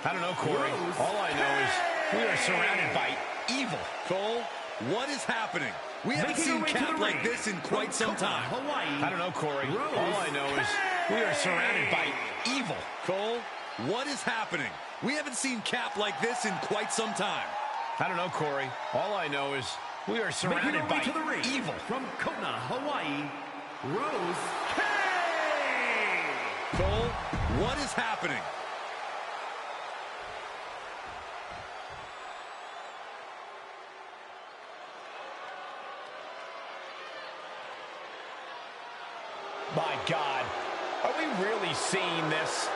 I don't know, Corey. All I know is we are surrounded by evil.
Cole, what is happening? We haven't seen Cap like this in quite some time.
I don't know, Corey. All I know is we are surrounded by evil.
Cole, what is happening? We haven't seen Cap like this in quite some time.
I don't know, Corey. All I know is we are surrounded by evil.
From Kona, Hawaii, Rose K.
Cole, what is happening?
My God, are we really seeing this?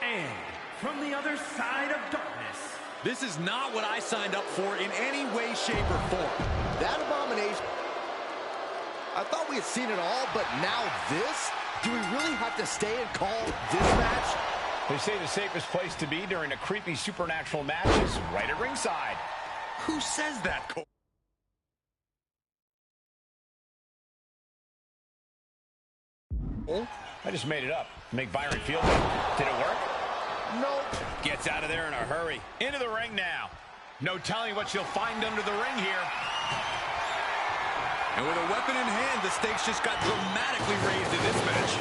And from the other side of darkness,
this is not what I signed up for in any way, shape, or form.
That abomination. I thought we had seen it all, but now this? Do we really have to stay and call this match?
They say the safest place to be during a creepy supernatural match is right at ringside.
Who says that, Cole?
I just made it up. Make Byron feel good. Did it work?
Nope.
Gets out of there in a hurry. Into the ring now. No telling what she'll find under the ring here.
And with a weapon in hand, the stakes just got dramatically raised in this match.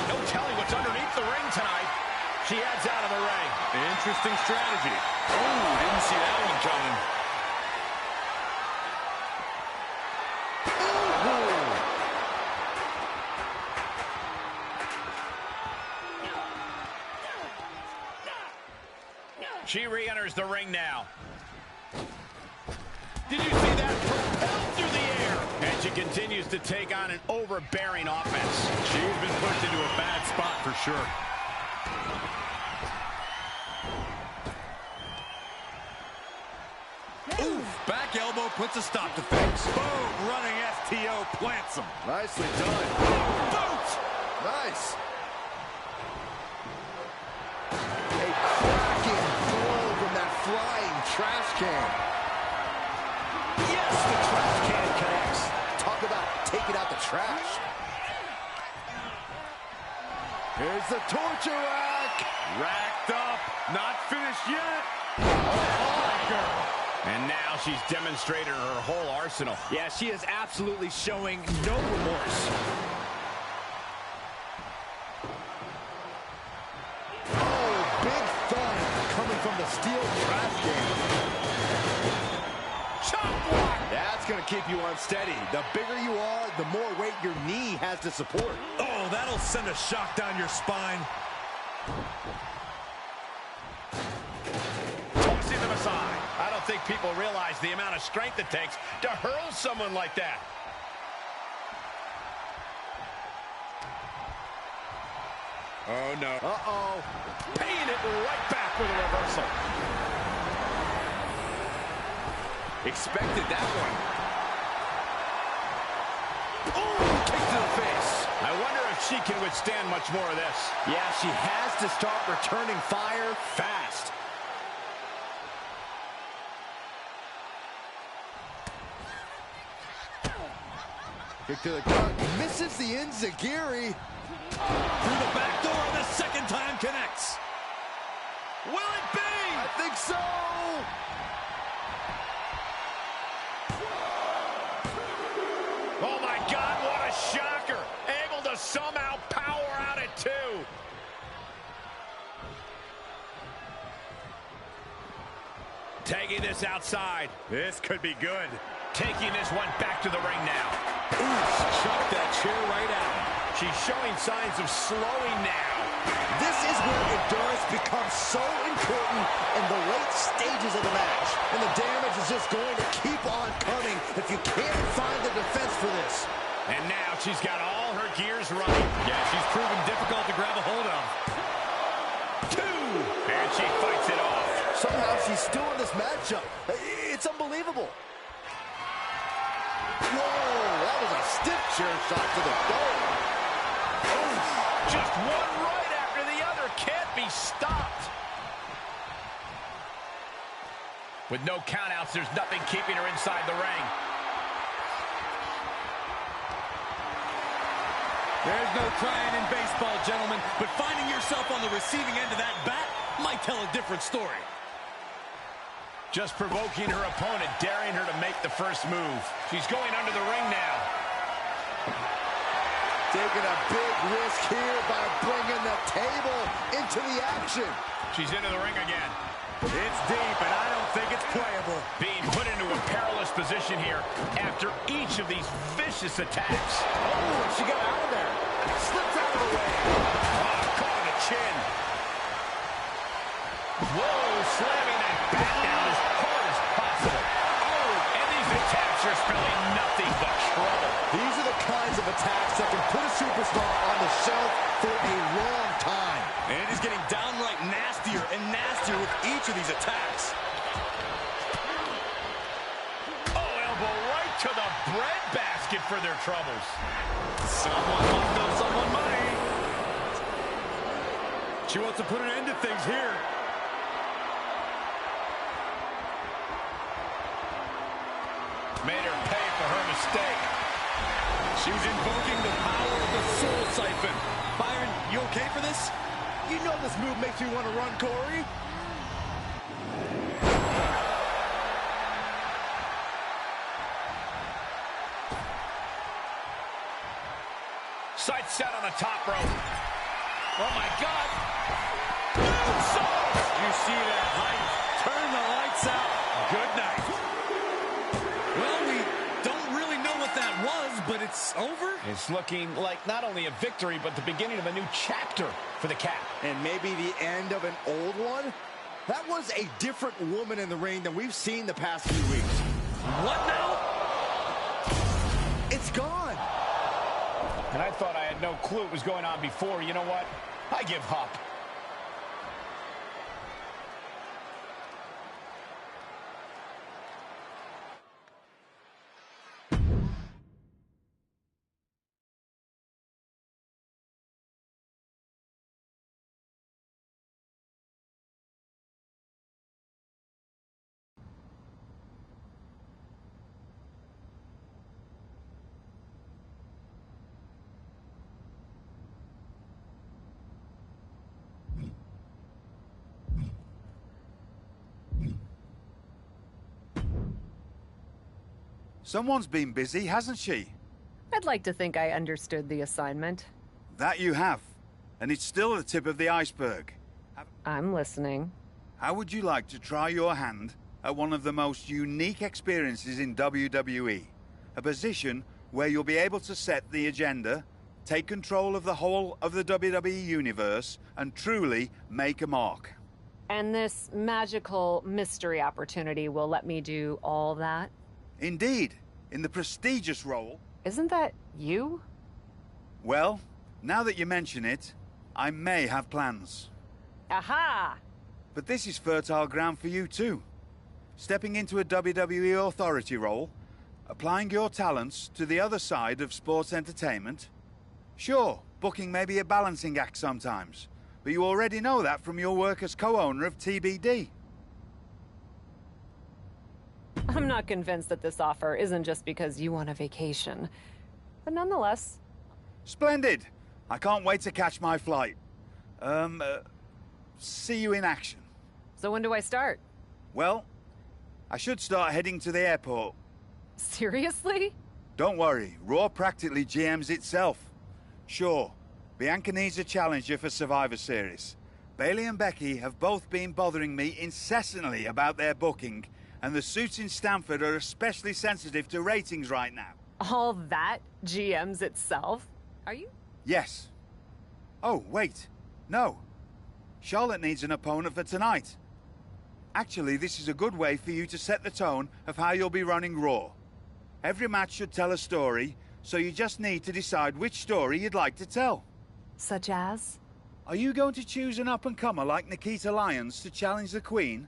No telling what's underneath the ring tonight. She heads out of the ring.
Interesting strategy. Oh, didn't see that one coming.
She re-enters the ring now. Did you see that? Propelled through the air. And she continues to take on an overbearing offense.
She's been pushed into a bad spot for sure. Oof, back elbow puts a stop to things. Boom, running STO plants him.
Nicely done.
Boot!
Nice. A cracking blow from that flying trash can.
Yes, the trash can connects.
Talk about taking out the trash. Here's the torture rack.
Racked up, not finished yet.
And now she's demonstrated her whole arsenal.
Yeah, she is absolutely showing no remorse. Oh, big thud coming from the steel trash can.
Chop block!
That's going to keep you unsteady. The bigger you are, the more weight your knee has to support.
Oh, that'll send a shock down your spine.
Tossing them aside. I don't think people realize the amount of strength it takes to hurl someone like that.
Oh, no.
Uh-oh.
Paying it right back with a reversal.
Expected that one. Oh, kick to the face.
I wonder if she can withstand much more of this.
Yeah, she has to start returning fire fast. Kick to the gut. Misses the enziguri.
Through the back door, the second time connects. Will it be?
I think so.
Oh, my God, what a shocker. Able to somehow power out at two. Taking this outside.
This could be good.
Taking this one back to the ring now.
Ooh, chucked that chair right out.
She's showing signs of slowing now.
This is where endurance becomes so important in the late stages of the match. And the damage is just going to keep on coming if you can't find the defense for this.
And now she's got all her gears running. Yeah, she's proven difficult to grab a hold of. 2! And she fights it off.
Somehow she's still in this matchup. It's unbelievable. Whoa, that was a stiff chair shot to the dome.
Just one right after the other. Can't be stopped. With no countouts, there's nothing keeping her inside the ring.
There's no crying in baseball, gentlemen, but finding yourself on the receiving end of that bat might tell a different story.
Just provoking her opponent, daring her to make the first move. She's going under the ring now.
Taking a big risk here by bringing the table into the action.
She's into the ring again.
It's deep, and I don't think it's playable.
Being put into a perilous position here after each of these vicious attacks.
Oh, she got out of there. Slipped out of the way.
Oh, caught in the chin. Whoa, slamming that back down as hard as possible. Oh, and these attacks are spelling nothing but trouble.
These are the kinds of attacks that can put a superstar on the shelf for a long time.
And it is getting downright nastier and nastier with each of these attacks.
Oh, elbow right to the breadbasket for their troubles.
Someone must owe someone money. She wants to put an end to things here.
Made her pay for her mistake.
She's invoking the power of the soul siphon. Byron, you okay for this?
You know this move makes me want to run, Corey.
Sights set on the top rope. Oh, my God.
You see that height? Turn the lights out. Good night. Well, we don't really know what that was, but it's over.
It's looking like not only a victory, but the beginning of a new chapter for the Cat.
And maybe the end of an old one? That was a different woman in the ring than we've seen the past few weeks.
What now?
It's gone.
And I thought I had no clue what was going on before. You know what? I give up.
Someone's been busy, hasn't she?
I'd like to think I understood the assignment.
That you have. And it's still the tip of the iceberg.
I'm listening.
How would you like to try your hand at one of the most unique experiences in WWE? A position where you'll be able to set the agenda, take control of the whole of the WWE universe, and truly make a mark.
And this magical mystery opportunity will let me do all that?
Indeed, in the prestigious role...
Isn't that you?
Well, now that you mention it, I may have plans.
Aha!
But this is fertile ground for you too. Stepping into a WWE authority role, applying your talents to the other side of sports entertainment. Sure, booking may be a balancing act sometimes, but you already know that from your work as co-owner of TBD.
I'm not convinced that this offer isn't just because you want a vacation. But nonetheless...
Splendid! I can't wait to catch my flight. See you in action.
So when do I start?
Well, I should start heading to the airport.
Seriously?
Don't worry, Raw practically GMs itself. Sure, Bianca needs a challenger for Survivor Series. Bayley and Becky have both been bothering me incessantly about their booking, and the suits in Stamford are especially sensitive to ratings right now.
All that GMs itself? Are you?
Yes. Oh, wait. No. Charlotte needs an opponent for tonight. Actually, this is a good way for you to set the tone of how you'll be running Raw. Every match should tell a story, so you just need to decide which story you'd like to tell.
Such as?
Are you going to choose an up-and-comer like Nikita Lyons to challenge the Queen?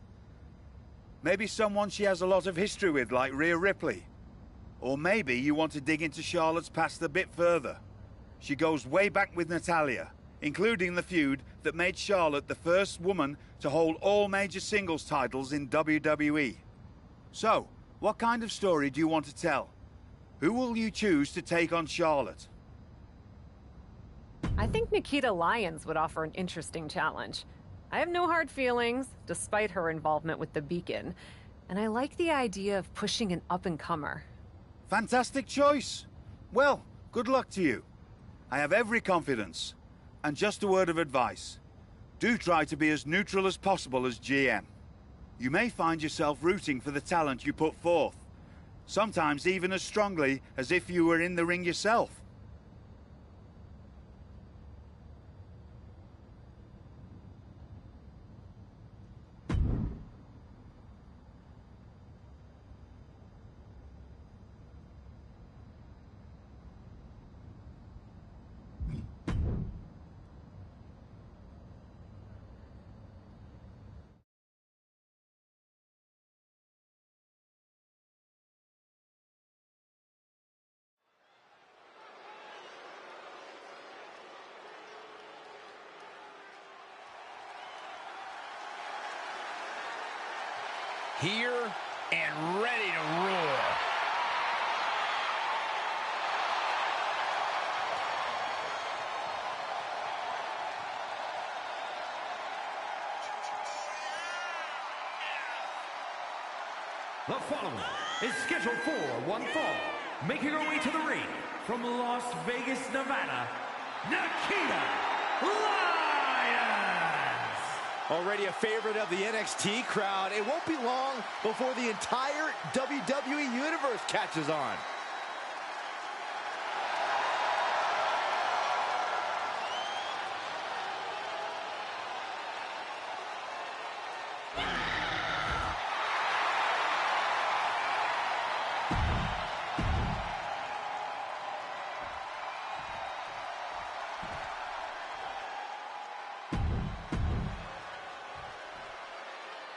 Maybe someone she has a lot of history with, like Rhea Ripley. Or maybe you want to dig into Charlotte's past a bit further. She goes way back with Natalya, including the feud that made Charlotte the first woman to hold all major singles titles in WWE. So, what kind of story do you want to tell? Who will you choose to take on Charlotte?
I think Nikita Lyons would offer an interesting challenge. I have no hard feelings, despite her involvement with the Beacon, and I like the idea of pushing an up-and-comer.
Fantastic choice. Well, good luck to you. I have every confidence. And just a word of advice. Do try to be as neutral as possible as GM. You may find yourself rooting for the talent you put forth. Sometimes even as strongly as if you were in the ring yourself.
Here and ready to roar.
The following is scheduled for one fall, making her way to the ring from Las Vegas, Nevada, Nikita Lyons!
Already a favorite of the NXT crowd, it won't be long before the entire WWE Universe catches on.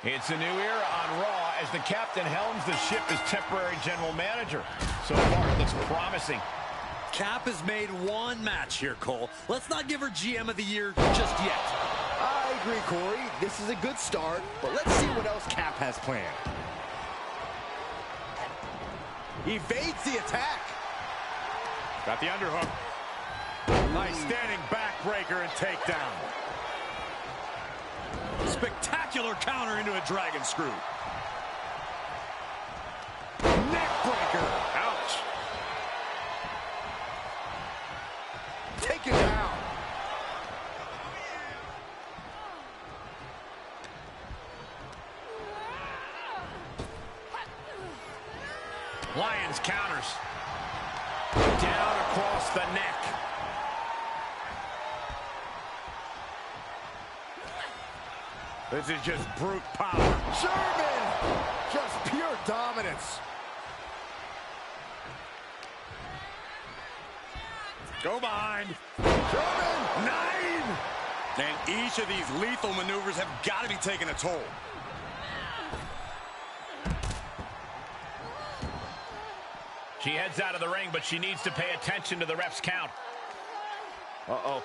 It's a new era on Raw as the captain helms the ship as temporary general manager. So far, it looks promising.
Cap has made one match here, Cole. Let's not give her GM of the Year just yet.
I agree, Corey. This is a good start, but let's see what else Cap has planned. Evades the attack.
Got the underhook. Nice standing backbreaker and takedown.
Spectacular counter into a dragon screw.
Neckbreaker. Ouch.
Take it down.
Lyons counters. Down across the neck.
This is just brute power.
German! Just pure dominance.
Go behind.
German!
9! And each of these lethal maneuvers have got to be taking a toll.
She heads out of the ring, but she needs to pay attention to the ref's count. Uh-oh.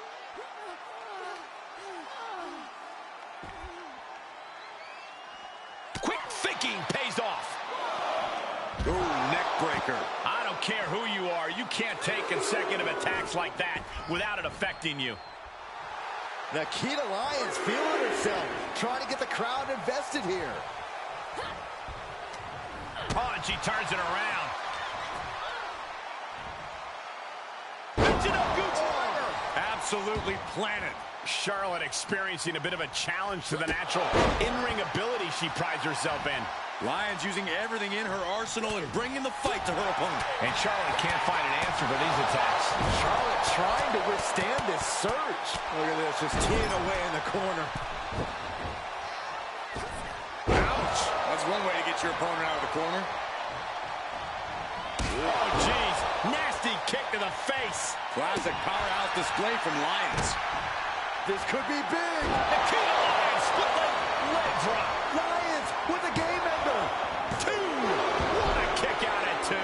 Quick thinking pays off.
Ooh, neck breaker.
I don't care who you are. You can't take consecutive attacks like that without it affecting you.
Nikita Lyons feeling herself, trying to get the crowd invested here.
Oh, and she turns it around.
Absolutely planted.
Charlotte experiencing a bit of a challenge to the natural in-ring ability she prides herself in.
Lyons using everything in her arsenal and bringing the fight to her opponent.
And Charlotte can't find an answer for these attacks.
Charlotte trying to withstand this surge. Look at this, just teeing away in the corner.
Ouch. That's one way to get your opponent out of the corner.
Oh, jeez. Nasty kick to the face.
Classic powerhouse display from Lyons.
This could be big.
Nikita Lyons, split leg drop.
Lyons with a game ender.
2. What a kick out at 2.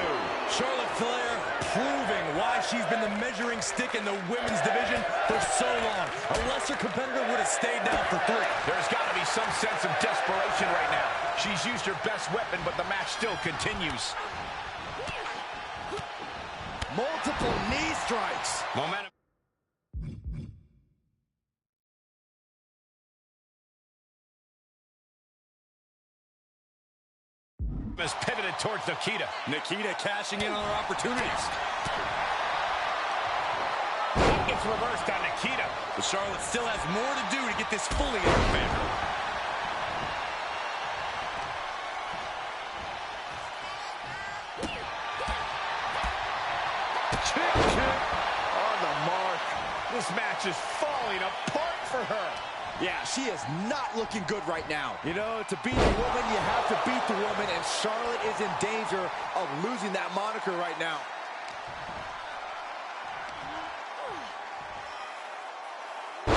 Charlotte Flair proving why she's been the measuring stick in the women's division for so long. A lesser competitor would have stayed down for 3.
There's got to be some sense of desperation right now. She's used her best weapon, but the match still continues.
Multiple knee strikes.
Momentum. Has pivoted towards Nikita.
Nikita cashing in on her opportunities.
It's reversed on Nikita.
But Charlotte still has more to do to get this fully in her favor.
Kick on the mark. This match is falling apart for her.
Yeah, she is not looking good right now. You know, to beat a woman, you have to beat the woman, and Charlotte is in danger of losing that moniker right now.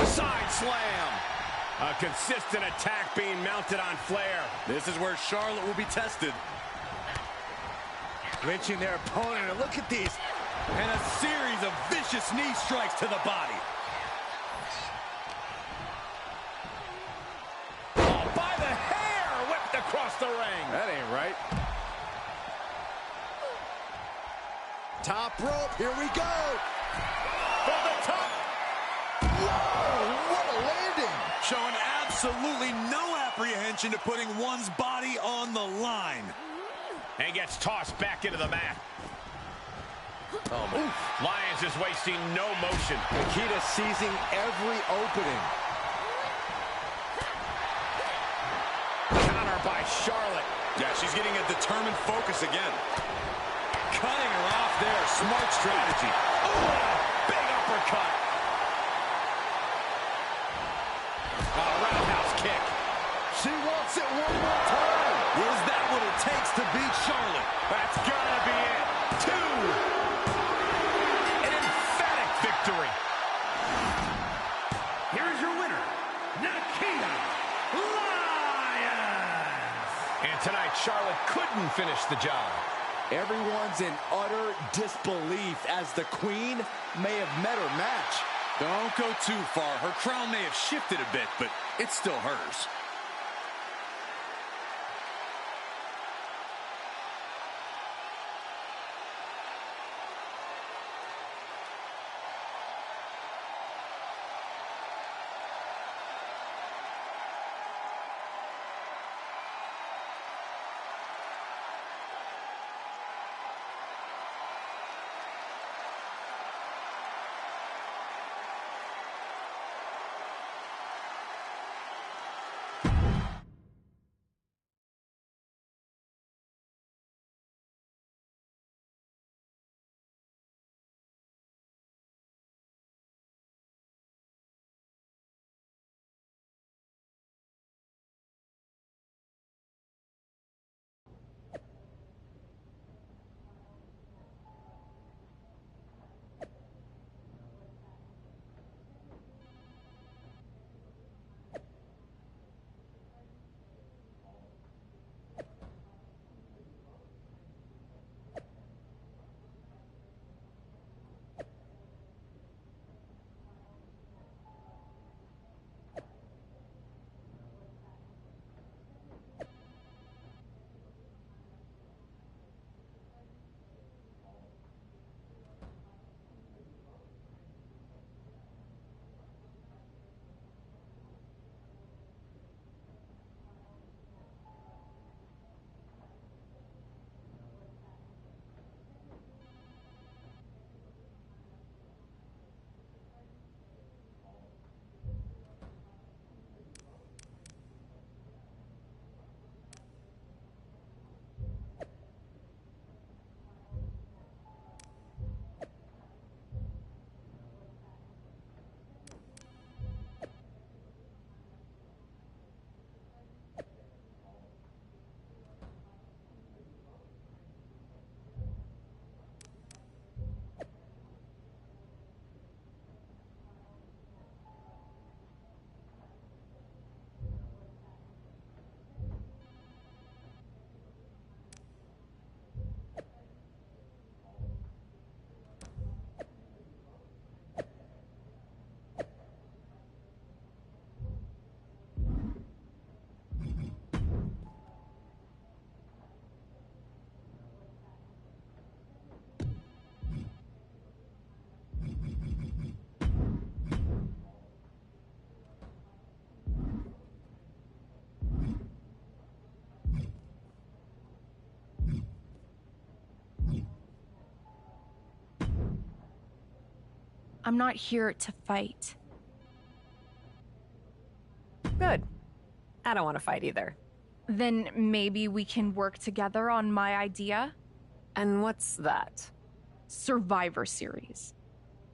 Side slam. A consistent attack being mounted on Flair.
This is where Charlotte will be tested.
Clinching their opponent, and look at these.
And a series of vicious knee strikes to the body.
Across the ring.
That ain't right. Top rope, here we go.
From the top.
Whoa, what a landing.
Showing absolutely no apprehension to putting one's body on the line.
And gets tossed back into the mat.
Oh,
Lyons is wasting no motion.
Nikita seizing every opening.
By Charlotte.
Yeah, she's getting a determined focus again. Cutting her off there. Smart strategy.
Oh, big uppercut. Roundhouse kick.
She wants it one more time.
Is that what it takes to beat Charlotte?
That's gotta be it. 2. An emphatic victory.
Here's your winner, Nikita Lyons.
And tonight, Charlotte couldn't finish the job.
Everyone's in utter disbelief as the queen may have met her match.
Don't go too far. Her crown may have shifted a bit, but it's still hers.
I'm not here to fight.
Good. I don't want to fight either.
Then maybe we can work together on my idea?
And what's that?
Survivor Series.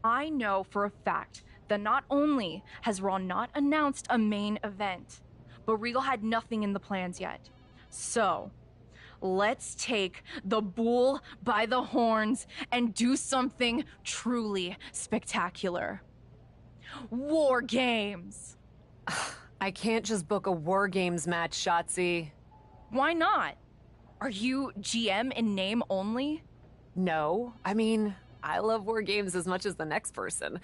I know for a fact that not only has Raw not announced a main event, but Regal had nothing in the plans yet. So, let's take the bull by the horns and do something truly spectacular. War Games!
I can't just book a War Games match, Shotzi.
Why not? Are you GM in name only?
No. I mean, I love War Games as much as the next person.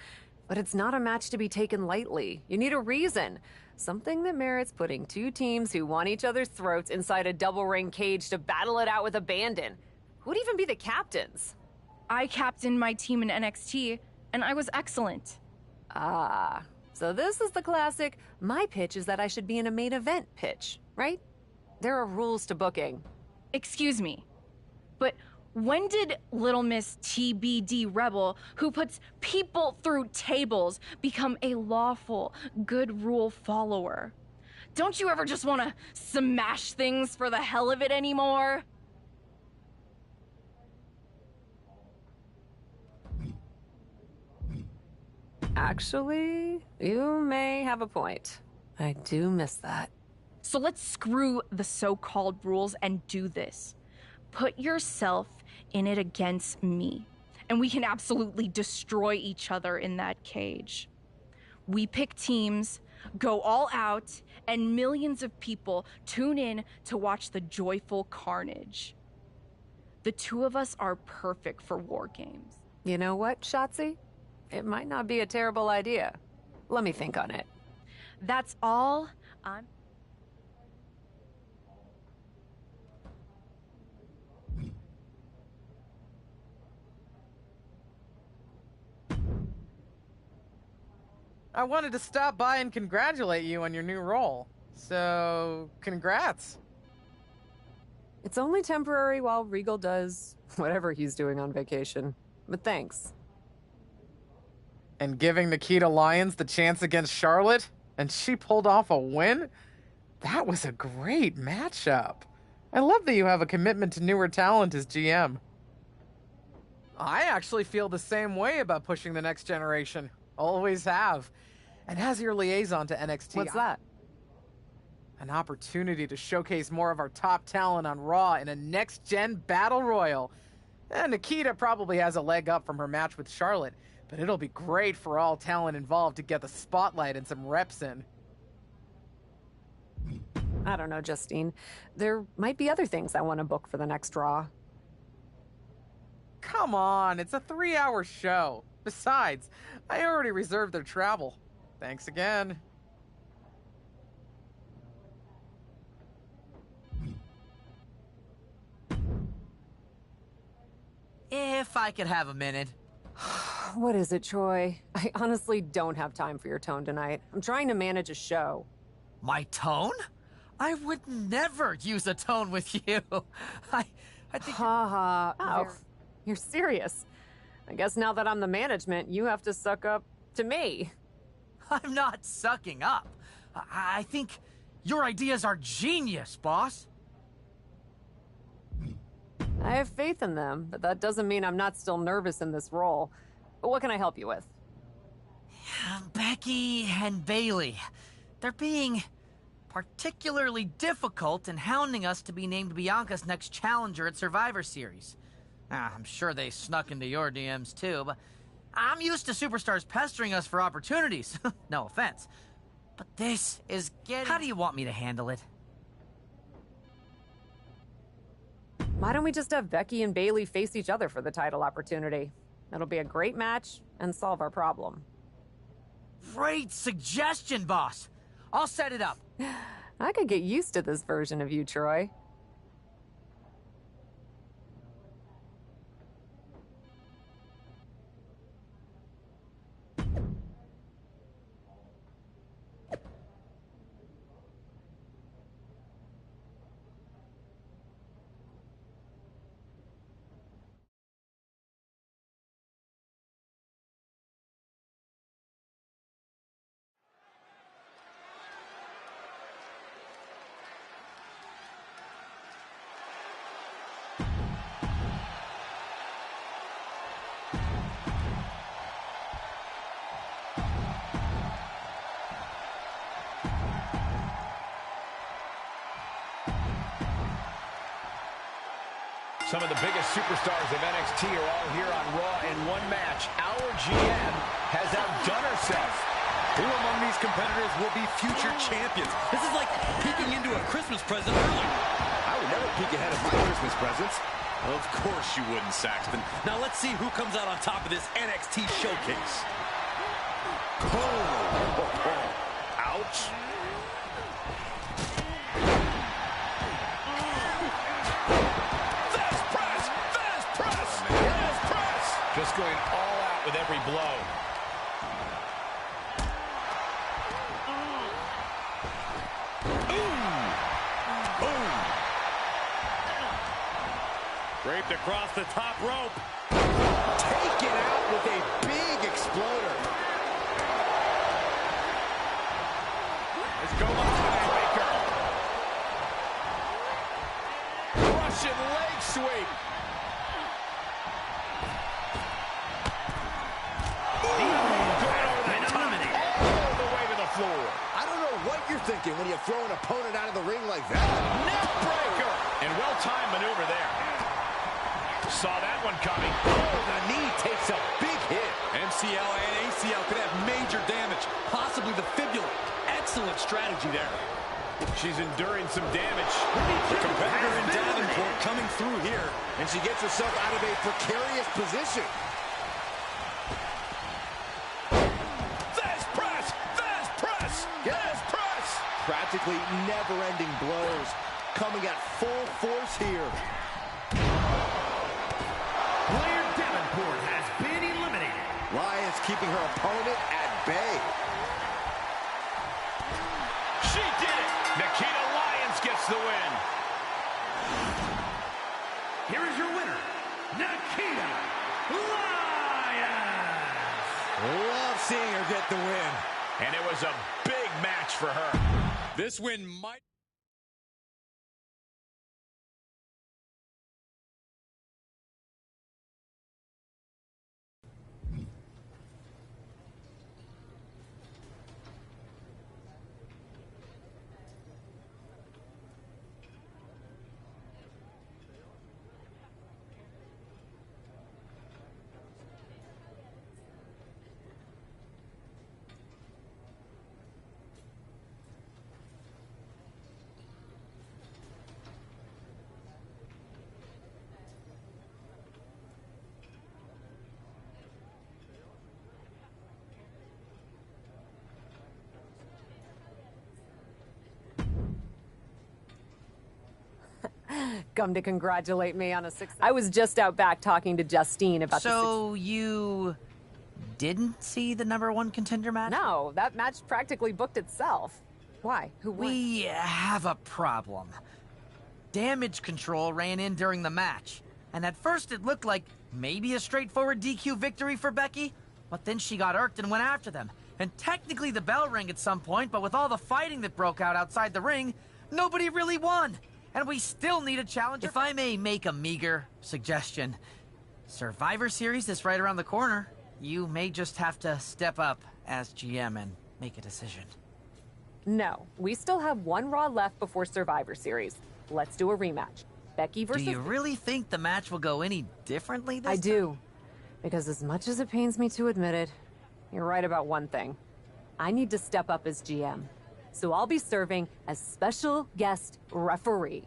But it's not a match to be taken lightly. You need a reason. Something that merits putting two teams who want each other's throats inside a double ring cage to battle it out with abandon. Who'd even be the captains?
I captained my team in NXT, and I was excellent.
Ah. So this is the classic, my pitch is that I should be in a main event pitch, right? There are rules to booking.
Excuse me, but when did Little Miss TBD Rebel, who puts people through tables, become a lawful, good rule follower? Don't you ever just want to smash things for the hell of it anymore?
Actually, you may have a point. I do miss that.
So let's screw the so-called rules and do this. Put yourself in it against me, and we can absolutely destroy each other in that cage. We pick teams, go all out, and millions of people tune in to watch the joyful carnage. The two of us are perfect for War Games.
You know what, Shotzi? It might not be a terrible idea. Let me think on it.
That's all I'm...
I wanted to stop by and congratulate you on your new role. So, congrats.
It's only temporary while Regal does whatever he's doing on vacation. But thanks.
And giving Nikita Lyons the chance against Charlotte, and she pulled off a win? That was a great matchup. I love that you have a commitment to newer talent as GM. I actually feel the same way about pushing the next generation. Always have. And as your liaison to NXT...
What's that?
An opportunity to showcase more of our top talent on Raw in a next-gen battle royal. And Nikita probably has a leg up from her match with Charlotte, but it'll be great for all talent involved to get the spotlight and some reps in.
I don't know, Justine. There might be other things I want to book for the next Raw.
Come on, it's a 3-hour show. Besides, I already reserved their travel. Thanks again.
If I could have a minute.
What is it, Troy? I honestly don't have time for your tone tonight. I'm trying to manage a show.
My tone? I would never use a tone with you. I think...
Ha ha. Oh, you're serious. I guess now that I'm the management, you have to suck up to me.
I'm not sucking up. I think your ideas are genius, boss.
I have faith in them, but that doesn't mean I'm not still nervous in this role. But what can I help you with?
Becky and Bailey. They're being particularly difficult in hounding us to be named Bianca's next challenger at Survivor Series. I'm sure they snuck into your DMs too, but I'm used to superstars pestering us for opportunities. No offense. But this is getting... How do you want me to handle it?
Why don't we just have Becky and Bailey face each other for the title opportunity? It'll be a great match and solve our problem.
Great suggestion, boss. I'll set it up.
I could get used to this version of you, Troy.
Some of the biggest superstars of NXT are all here on Raw in one match. Our GM has outdone herself.
Who among these competitors will be future champions? This is like peeking into a Christmas present early.
I would never peek ahead of my Christmas presents.
Of course you wouldn't, Saxton. Now let's see who comes out on top of this NXT showcase.
Ouch.
Just going all out with every blow.
Boom. Draped across the top rope.
Taken out with a big exploder.
Let's go on Baker. Russian leg sweep.
I don't know what you're thinking when you throw an opponent out of the ring like that.
Neck breaker. And well-timed maneuver there. Saw that one coming. Oh,
The knee takes a big hit.
MCL and ACL could have major damage, possibly the fibula. Excellent strategy there.
She's enduring some damage.
The competitor in Davenport coming through here.
And she gets herself out of a precarious position. Practically never-ending blows coming at full force here.
Blair Davenport has been eliminated.
Lyons keeping her opponent at bay.
She did it! Nikita Lyons gets the win.
Here is your winner, Nikita Lyons.
Love seeing her get the win.
And it was a big match for her.
This win might...
Come to congratulate me on a success. I was just out back talking to Justine about
So you didn't see the #1 contender match?
No, that match practically booked itself. Why? Who won?
We have a problem. Damage control ran in during the match. And at first it looked like maybe a straightforward DQ victory for Becky, but then she got irked and went after them. And technically the bell rang at some point, but with all the fighting that broke out outside the ring, nobody really won. And we still need a challenger. If I may make a meager suggestion, Survivor Series is right around the corner. You may just have to step up as GM and make a decision.
No, we still have one Raw left before Survivor Series. Let's do a rematch. Becky versus...
Do you really think the match will go any differently this time?
I do. Because as much as it pains me to admit it, you're right about one thing. I need to step up as GM. So I'll be serving as special guest referee.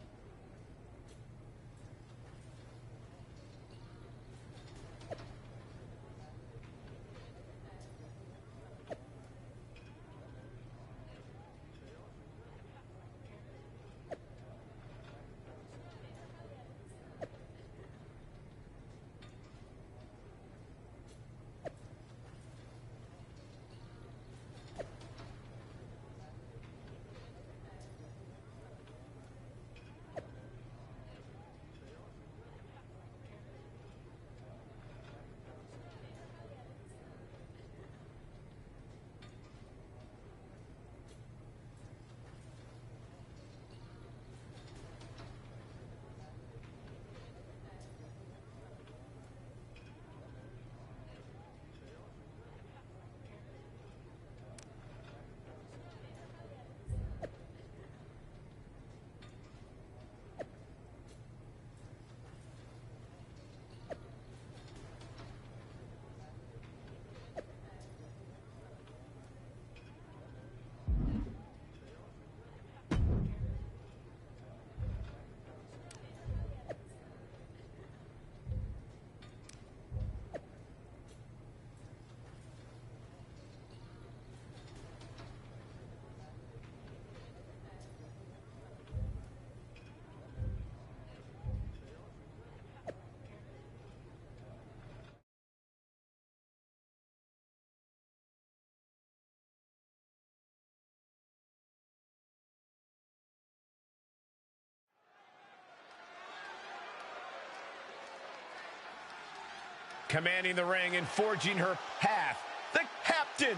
Commanding the ring and forging her path, the captain.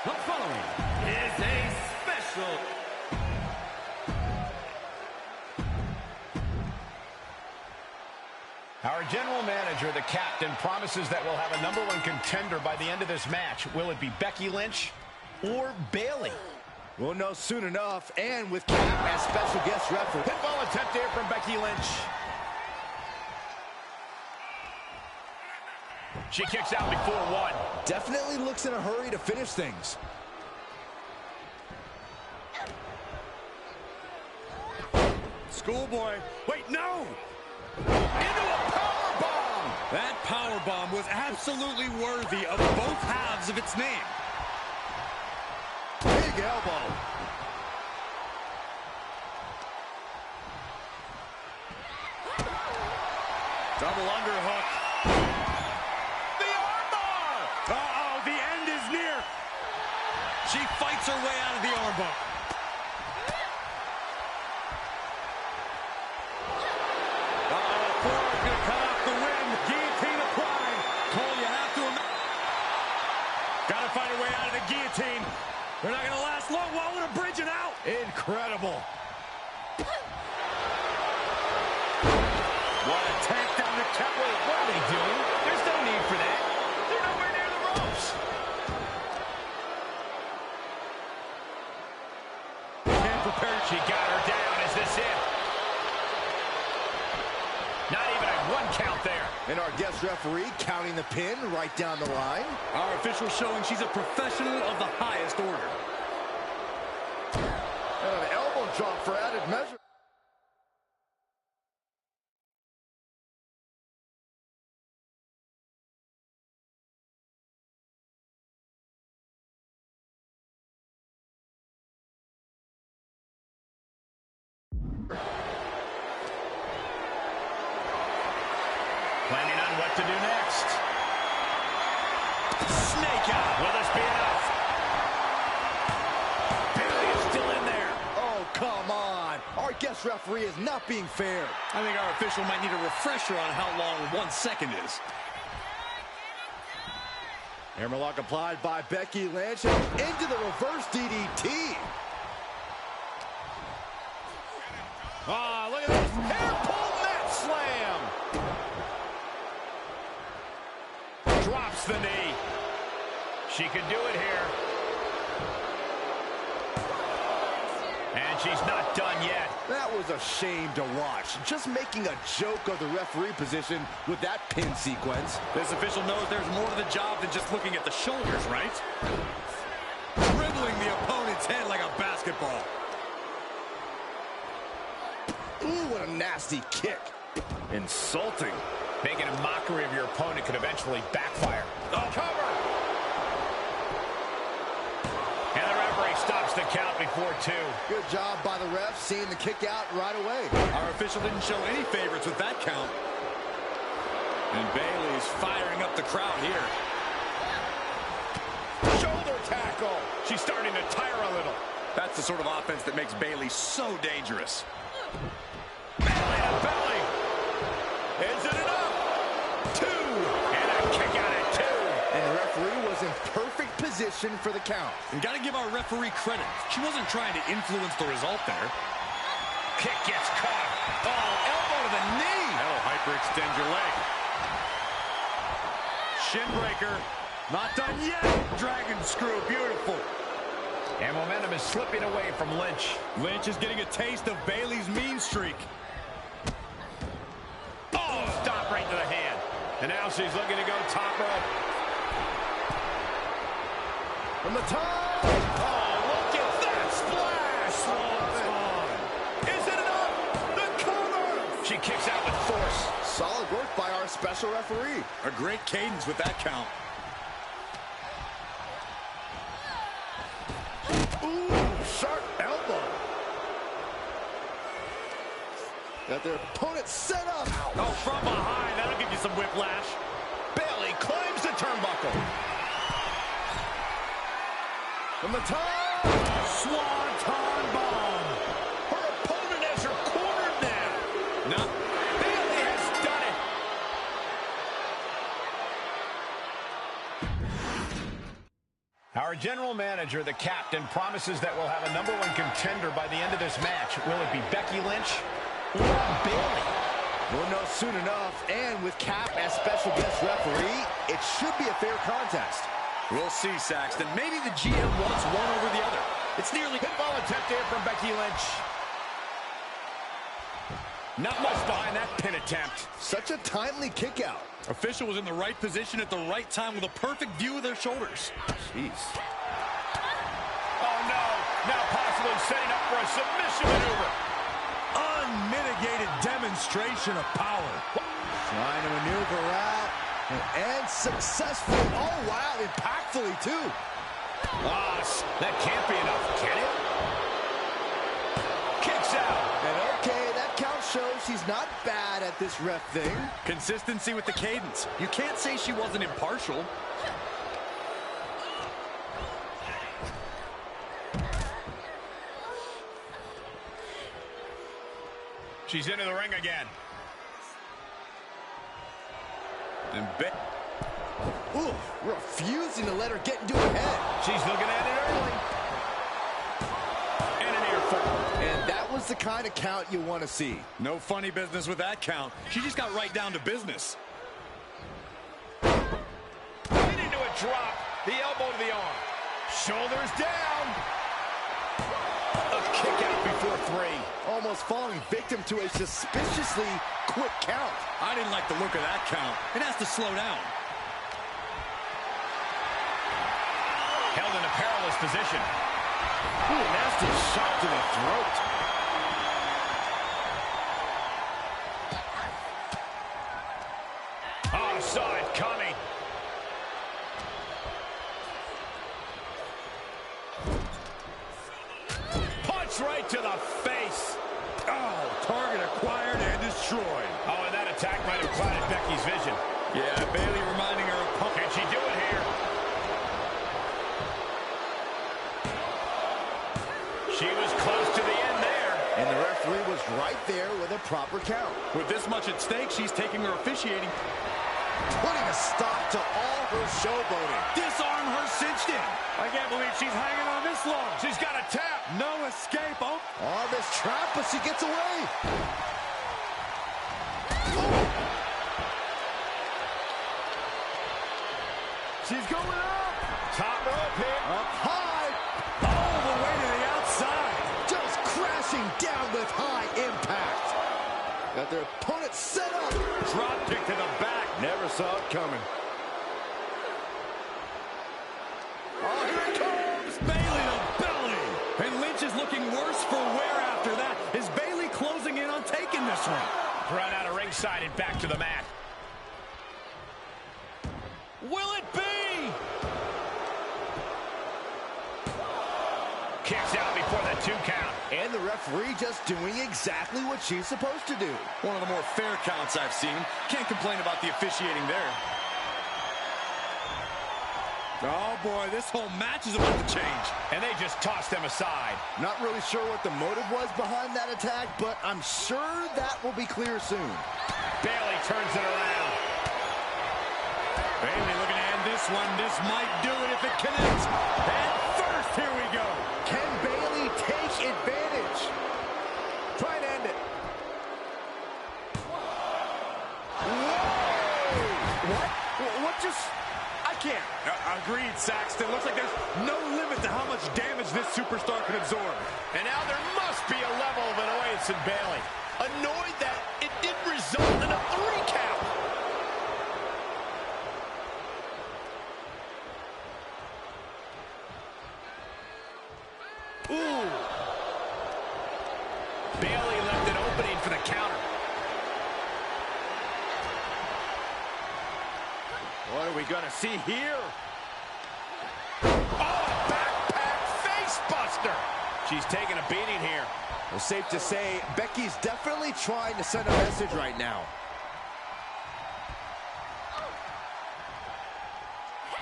The following is a special...
Our general manager, the captain, promises that we'll have a #1 contender by the end of this match. Will it be Becky Lynch or Bayley?
We'll know soon enough, and with Cap as special guest referee.
Pinball attempt here from Becky Lynch. She kicks out before one.
Definitely looks in a hurry to finish things.
Schoolboy. Wait, no! Into a powerbomb! That powerbomb was absolutely worthy of both halves of its name.
Big elbow.
Double underhook. The armbar! Uh-oh, the end is near. She fights her way out of the armbar. Find her way out of the guillotine. They're not going to last long. While with a bridge and out.
Incredible.
What a takedown to Cap.
Wait, what are they doing? There's no need for that. They're nowhere near the ropes.
Can't prepare.
She got her down. Is this it? Not even a 1 count there.
And our guest referee counting the pin right down the line.
Our official showing she's a professional of the highest order.
And an elbow drop for added measure.
Planning on what to do next. Snake out. Will this be enough? Bayley is still in there.
Oh, come on. Our guest referee is not being fair.
I think our official might need a refresher on how long 1 second is.
Hammerlock applied by Becky Lynch into the reverse DDT.
Ah, look at this. Hair pull mat slam. Drops the knee. She could do it here. And she's not done yet.
That was a shame to watch. Just making a joke of the referee position with that pin sequence.
This official knows there's more to the job than just looking at the shoulders, right? Dribbling the opponent's head like a basketball.
Ooh, what a nasty kick. Insulting.
Making a mockery of your opponent could eventually backfire. Oh, cover! And the referee stops the count before 2.
Good job by the ref seeing the kick out right away.
Our official didn't show any favorites with that count. And Bayley's firing up the crowd here.
Shoulder tackle. She's starting to tire a little.
That's the sort of offense that makes Bayley so dangerous.
Belly to belly. Is it enough? 2. And a kick out at 2.
And the referee was in perfect position for the count.
And got to give our referee credit. She wasn't trying to influence the result there.
Kick gets caught. Oh, elbow to the knee.
That'll hyperextend your leg. Shin breaker. Not done yet. Dragon screw. Beautiful.
And momentum is slipping away from Lynch.
Lynch is getting a taste of Bayley's mean streak.
Oh, stop right to the hand. And now she's looking to go top rope.
From the top.
Oh, look at that splash. Is it enough? The cover. She kicks out with force.
Solid work by our special referee.
A great cadence with that count.
Ooh, sharp elbow. Got their opponent set up.
Oh, from behind. That'll give you some whiplash.
Bayley climbs the turnbuckle.
From the top.
Swanton bomb.
Her opponent has her cornered now. Our general manager, the captain, promises that we'll have a #1 contender by the end of this match. Will it be Becky Lynch or Bayley?
We'll know soon enough, and with Cap as special guest referee, it should be a fair contest.
We'll see, Saxton. Maybe the GM wants one over the other. It's nearly
pinfall attempt here from Becky Lynch. Not much behind that pin attempt.
Such a timely kick out.
Official was in the right position at the right time with a perfect view of their shoulders.
Jeez.
Oh, no. Now possibly setting up for a submission maneuver.
Unmitigated demonstration of power.
Trying to maneuver out. And successful. Oh, wow. Impactfully, too.
Ah, that can't be enough, can it? Kicks out.
And okay, that count shows she's not bad at this ref thing.
Consistency with the cadence. You can't say she wasn't impartial.
She's into the ring again.
And
ooh, refusing to let her get into her head.
She's looking at it early. And an earful.
And that was the kind of count you want to see.
No funny business with that count. She just got right down to business.
Right into a drop. The elbow to the arm. Shoulders down. A kick out before 3.
Almost falling victim to a suspiciously quick count.
I didn't like the look of that count. It has to slow down.
Held in a perilous position.
Ooh, a nasty shot to the throat.
Oh, saw it coming. Punch right to the face.
Oh, target acquired and destroyed.
Oh, and that attack might have clouded Becky's vision.
Yeah, Bayley reminding her of
Can she do it here? She was close to the end there.
And the referee was right there with a proper count.
With this much at stake, she's taking her officiating.
Putting a stop to all her showboating.
Disarm her cinched in. I can't believe she's hanging on this long.
She's got a tap.
No escape. Oh,
this trap, but she gets away.
She's going up. Top rope here.
Up high.
all the way to the outside.
Just crashing down with high impact. Got their opponent set up.
Drop kick to the back.
Never saw it coming.
Oh, here it comes. Bayley to belly. And Lynch is looking worse for wear after that. Is Bayley closing in on taking this one?
Run out of ringside and back to the mat. Will it be? Kicks out before the 2 count.
And the referee just doing exactly what she's supposed to do.
One of the more fair counts I've seen. Can't complain about the officiating there. Oh, boy, this whole match is about to change.
And they just tossed them aside.
Not really sure what the motive was behind that attack, but I'm sure that will be clear soon.
Bayley turns it around.
Bayley looking to end this one. This might do it if it connects. And first, here we go.
Can Bayley take advantage? Try and end it. Whoa! What? What just... I can't.
Agreed, Saxton. Looks like there's no limit to how much damage this superstar can absorb.
And now there must be a level of annoyance in Bayley. Annoyed that it didn't result in a 3 count. Ooh. Bayley left an opening for the counter.
What are we going to see here?
Oh, backpack face buster. She's taking a beating here.
Well, safe to say, Becky's definitely trying to send a message right now.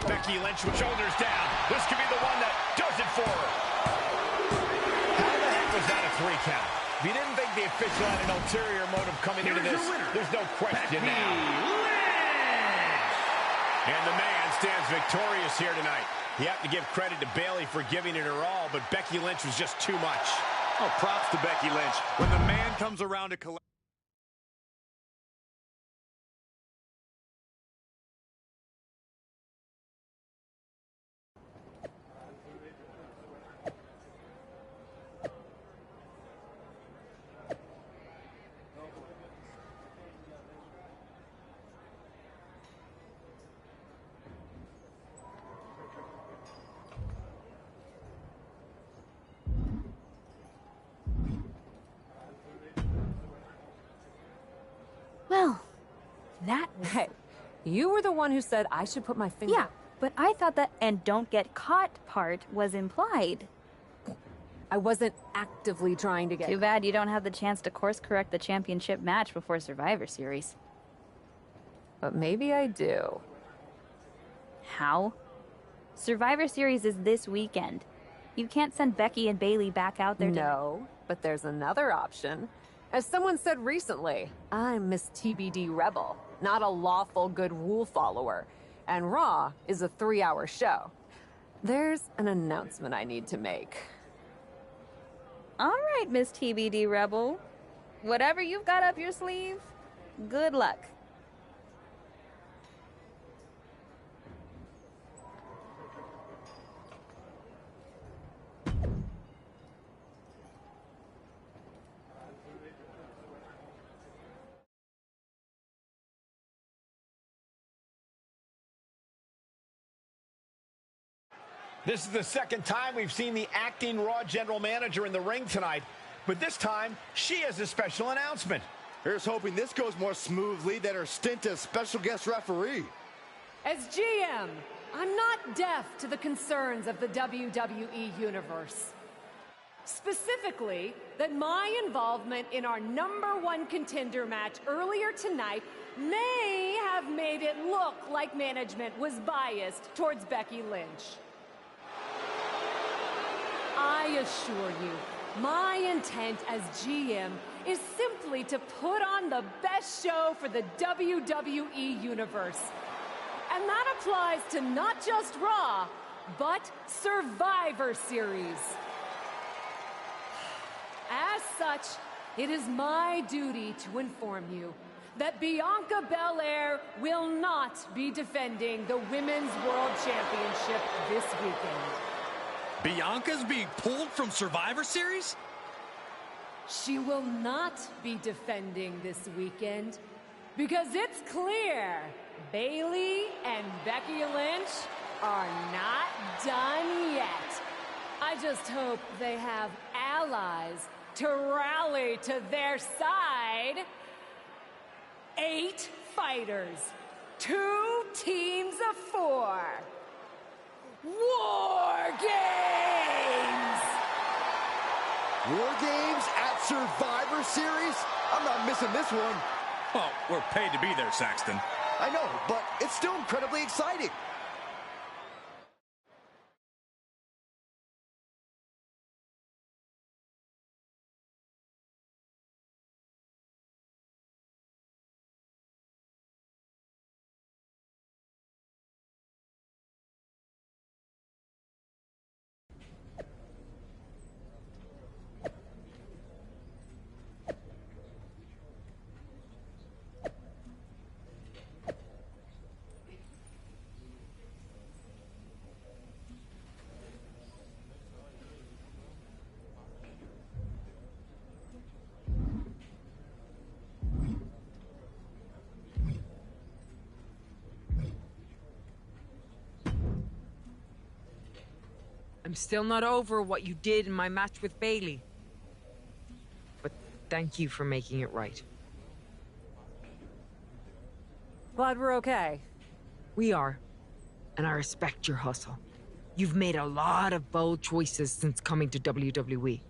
Becky Lynch with shoulders down. This could be the one that does it for her. How the heck was that a 3 count? If you didn't think the official had an ulterior motive coming into this, there's no question now. And the man's stands victorious here tonight. You have to give credit to Bayley for giving it her all, but Becky Lynch was just too much.
Oh, props to Becky Lynch. When the man comes around to collect...
Well, that was... Hey, you were the one who said I should put my finger...
Yeah, but I thought that "and don't get caught" part was implied.
I wasn't actively trying to get...
Too bad you don't have the chance to course correct the championship match before Survivor Series.
But maybe I do.
How? Survivor Series is this weekend. You can't send Becky and Bayley back out there to...
No, but there's another option. As someone said recently, I'm Miss TBD Rebel, not a lawful good rule follower. And Raw is a 3-hour show. There's an announcement I need to make.
All right, Miss TBD Rebel. Whatever you've got up your sleeve, good luck.
This is the second time we've seen the acting Raw general manager in the ring tonight, but this time she has a special announcement.
Here's hoping this goes more smoothly than her stint as special guest referee.
As GM, I'm not deaf to the concerns of the WWE Universe. Specifically, that my involvement in our #1 contender match earlier tonight may have made it look like management was biased towards Becky Lynch. I assure you, my intent as GM is simply to put on the best show for the WWE Universe. And that applies to not just Raw, but Survivor Series. As such, it is my duty to inform you that Bianca Belair will not be defending the Women's World Championship this weekend.
Bianca's being pulled from Survivor Series?
She will not be defending this weekend because it's clear Bayley and Becky Lynch are not done yet. I just hope they have allies to rally to their side. 8 fighters, 2 teams of 4. War Games!
War Games at Survivor Series? I'm not missing this one.
Oh, we're paid to be there, Saxton.
I know, but it's still incredibly exciting.
I'm still not over what you did in my match with Bayley. But thank you for making it right.
Glad we're okay.
We are. And I respect your hustle. You've made a lot of bold choices since coming to WWE.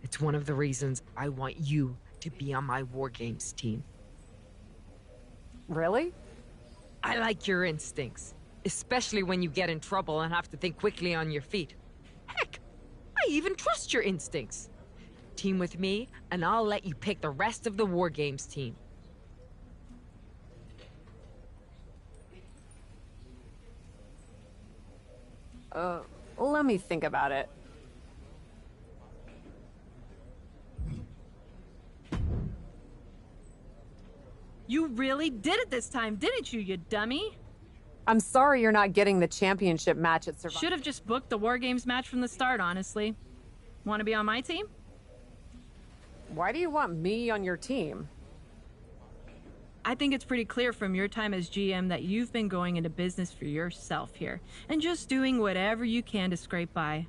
It's one of the reasons I want you to be on my War Games team.
Really?
I like your instincts. Especially when you get in trouble and have to think quickly on your feet. Heck, I even trust your instincts. Team with me, and I'll let you pick the rest of the War Games team.
Let me think about it.
You really did it this time, didn't you, you dummy?
I'm sorry you're not getting the championship match at Survivor.
Should have just booked the War Games match from the start, honestly. Want to be on my team?
Why do you want me on your team?
I think it's pretty clear from your time as GM that you've been going into business for yourself here, and just doing whatever you can to scrape by.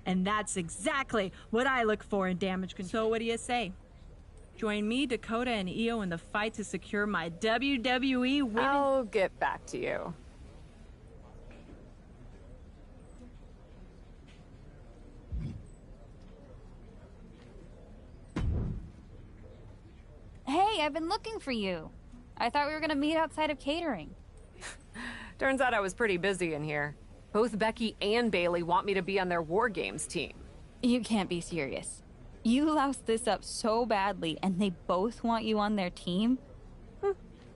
And that's exactly what I look for in damage control. So what do you say? Join me, Dakota, and Io in the fight to secure my WWE Women...
I'll get back to you.
Hey, I've been looking for you. I thought we were gonna meet outside of catering.
Turns out I was pretty busy in here. Both Becky and Bailey want me to be on their War Games team.
You can't be serious. You loused this up so badly, and they both want you on their team?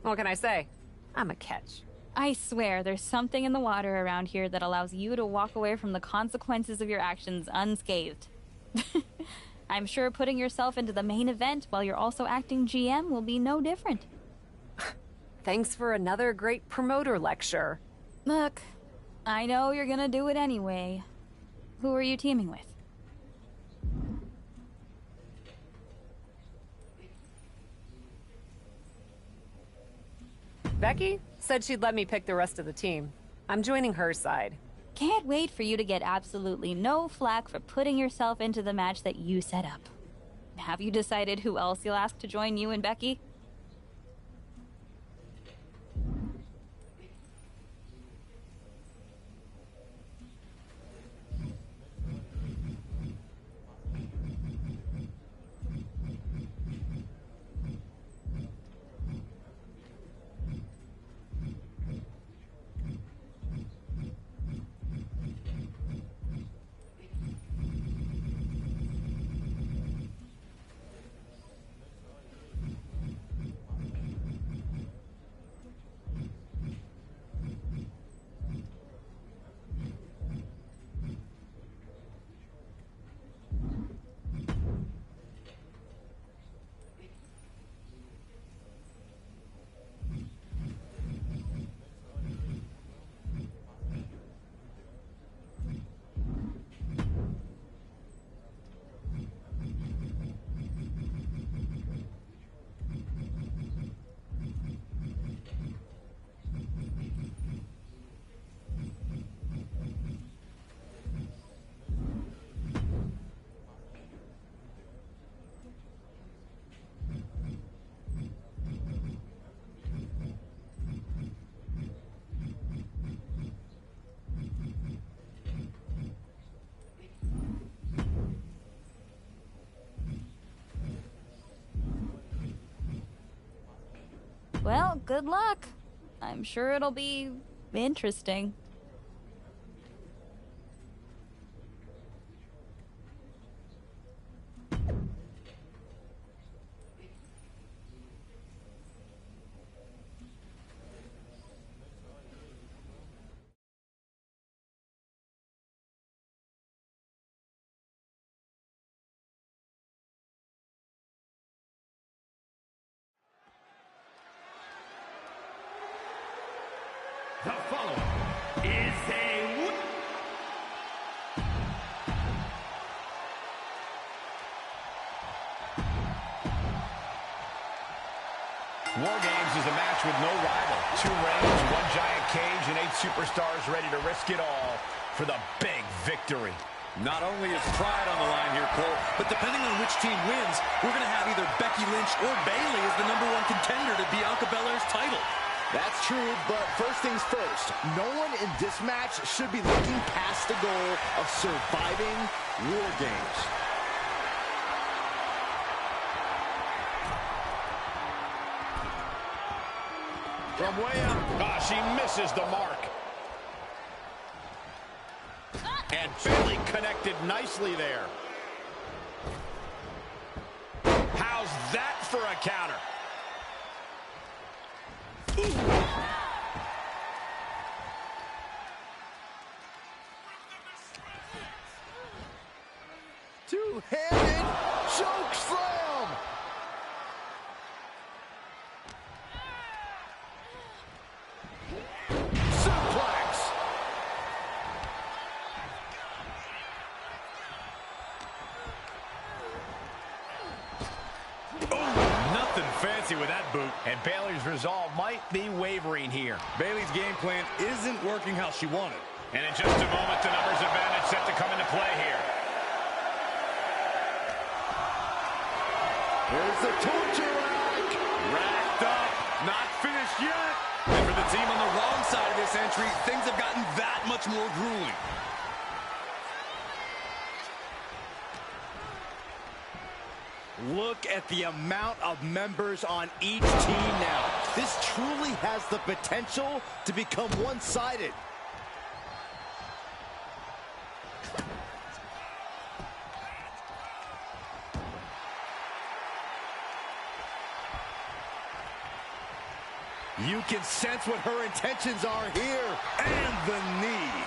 What can I say? I'm a catch.
I swear, there's something in the water around here that allows you to walk away from the consequences of your actions unscathed. I'm sure putting yourself into the main event while you're also acting GM will be no different.
Thanks for another great promoter lecture.
Look, I know you're gonna do it anyway. Who are you teaming with?
Becky said she'd let me pick the rest of the team. I'm joining her side.
Can't wait for you to get absolutely no flack for putting yourself into the match that you set up. Have you decided who else you'll ask to join you and Becky? Well, good luck. I'm sure it'll be interesting.
The following is a...
War Games is a match with no rival. 2 rings, 1 giant cage, and 8 superstars ready to risk it all for the big victory.
Not only is pride on the line here, Cole, but depending on which team wins, we're going to have either Becky Lynch or Bailey as the #1 contender to Bianca Belair's title.
That's true, but first things first, no one in this match should be looking past the goal of surviving War Games.
From way up, she misses the mark. And Bailey connected nicely there. How's that for a counter?
Two-handed choke slam. Suplex.
Nothing fancy with that boot.
And Bayley's resolve might be wavering here.
Bayley's game plan isn't working how she wanted.
And in just a moment, the numbers advantage set to come into play here.
Here's the torture rack.
Racked up, not finished yet. And for the team on the wrong side of this entry, things have gotten that much more grueling.
Look at the amount of members on each team now. This truly has the potential to become one-sided. You can sense what her intentions are here.
And the knee.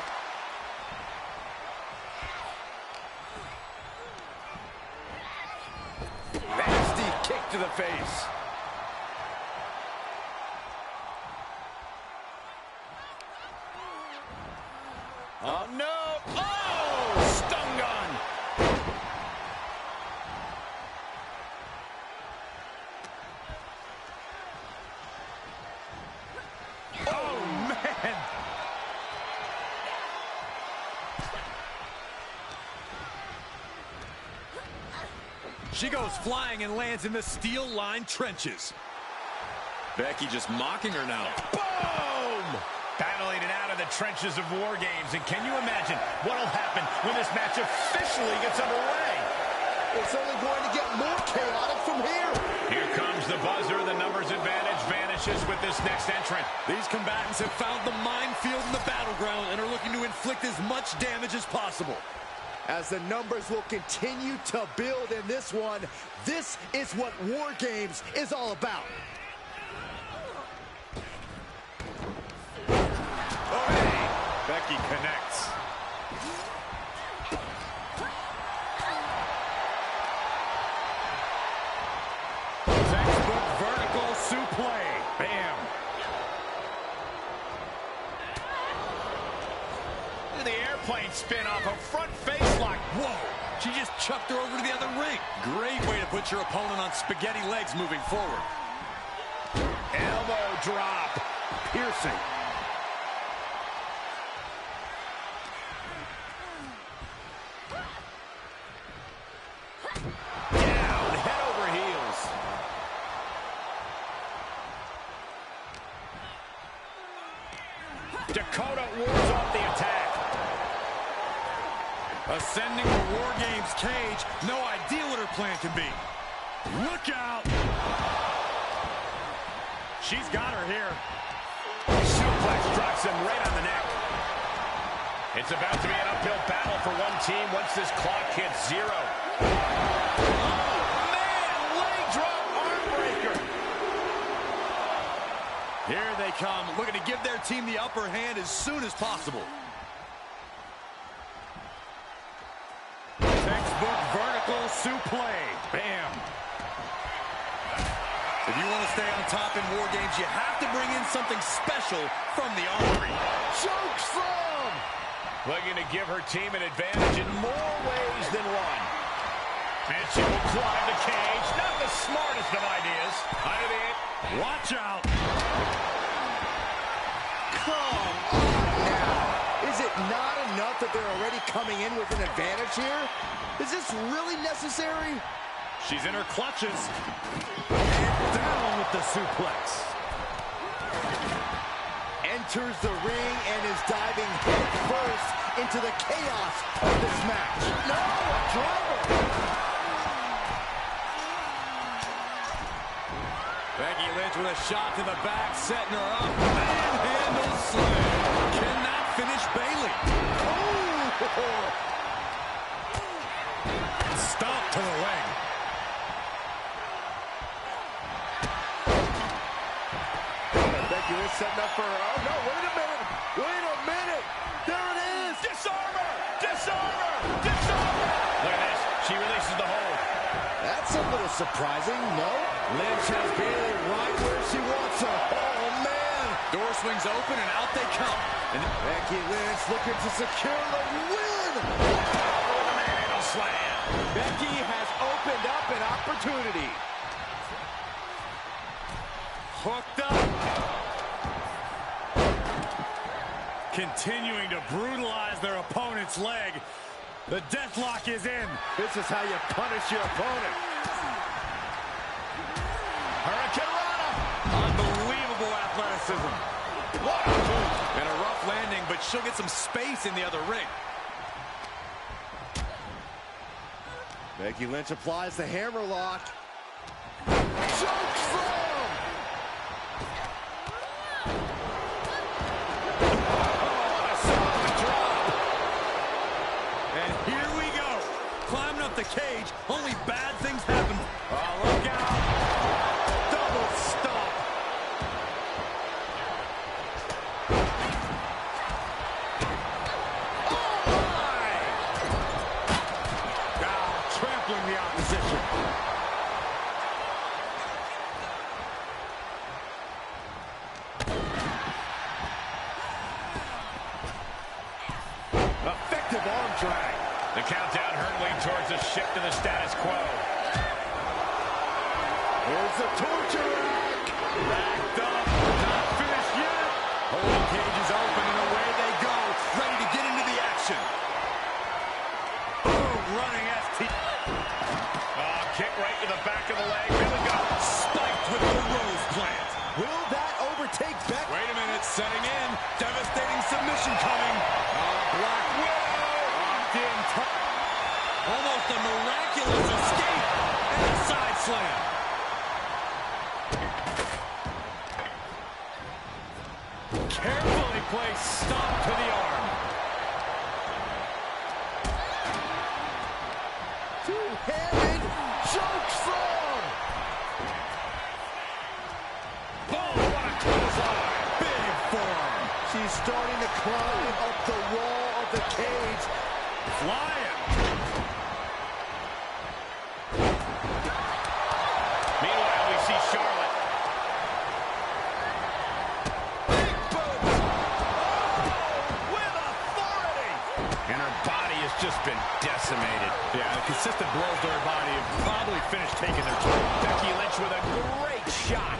Nasty kick to the face.
Oh, no. Oh, stun gun. Oh, man. She goes flying and lands in the steel-lined trenches. Becky just mocking her now.
Boom! Battling it out of the trenches of War Games. And can you imagine what'll happen when this match officially gets underway?
It's only going to get more chaotic from here.
Here comes the buzzer. The numbers advantage vanishes with this next entrant.
These combatants have found the minefield in the battleground and are looking to inflict as much damage as possible.
As the numbers will continue to build in this one, this is what War Games is all about.
Becky connects. Textbook vertical suplex. Bam.
Look at the airplane spin off a front face lock.
Whoa. She just chucked her over to the other ring. Great way to put your opponent on spaghetti legs moving forward.
Elbow drop.
Piercing.
Down, head over heels. Dakota wards off the attack.
Ascending the War Games cage. No idea what her plan can be. Look out. She's got her here.
Suplex drops him right on the neck. It's about to be an uphill battle for one team once this clock hits 0. Oh, man! Leg drop arm breaker.
Here they come, looking to give their team the upper hand as soon as possible. Textbook vertical suplex. Bam. If you want to stay on top in War Games, you have to bring in something special from the armory.
Choke slam.
Looking to give her team an advantage in more ways than one. And she will climb the cage. Not the smartest of ideas. Under the eight.
Watch out.
Come on now. Is it not enough that they're already coming in with an advantage here? Is this really necessary?
She's in her clutches. And down with the suplex.
Enters the ring and is diving head first into the chaos of this match.
No, a driver.
Becky Lynch with a shot to the back, setting her up. Manhandle slam. Cannot finish Bayley.
Oh.
Stomp to the leg.
Becky Lynch setting up for her. Oh, no, wait a minute. Wait a minute. There it is.
Disarm her! Disarm her! Disarm her! Look at this. She really
little surprising, no? Lynch has Bayley right where she wants her. Oh, man.
Door swings open, and out they come.
And Becky Lynch looking to secure the win.
With a manhandle slam.
Becky has opened up an opportunity.
Hooked up. Continuing to brutalize their opponent's leg. The deathlock is in.
This is how you punish your opponent.
Hurricane Rana.
Unbelievable athleticism. What a move. And a rough landing, but she'll get some space in the other ring.
Becky Lynch applies the hammerlock. Choke slam!
Oh, a solid drop. And here we go. Climbing up the cage. Only bad things happen. Oh, look out. Double stop. Trampling the opposition.
Effective arm drag.
The countdown hurtling towards a shift in the status quo.
Here's the torture rack.
Backed up. Not finished yet. Holding cage is open and away they go. Ready to get into the action. Boom. Running ST.
Kick right to the back of the leg. Here we go.
Spiked with the rose plant.
Will that overtake Beck?
Wait a minute. Setting in. Devastating submission coming. Black Widow. Locked in. Almost a miraculous escape. And a side slam. Carefully placed stop to the arm.
Two-handed choke slam.
Oh, what a clothesline. Big form.
She's starting to climb up the wall of the cage.
Flying.
Meanwhile, we see Charlotte.
Big boot. Oh, with authority.
And her body has just been decimated.
Yeah, the consistent blows to her body have probably finished taking their toll.
Becky Lynch with a great shot.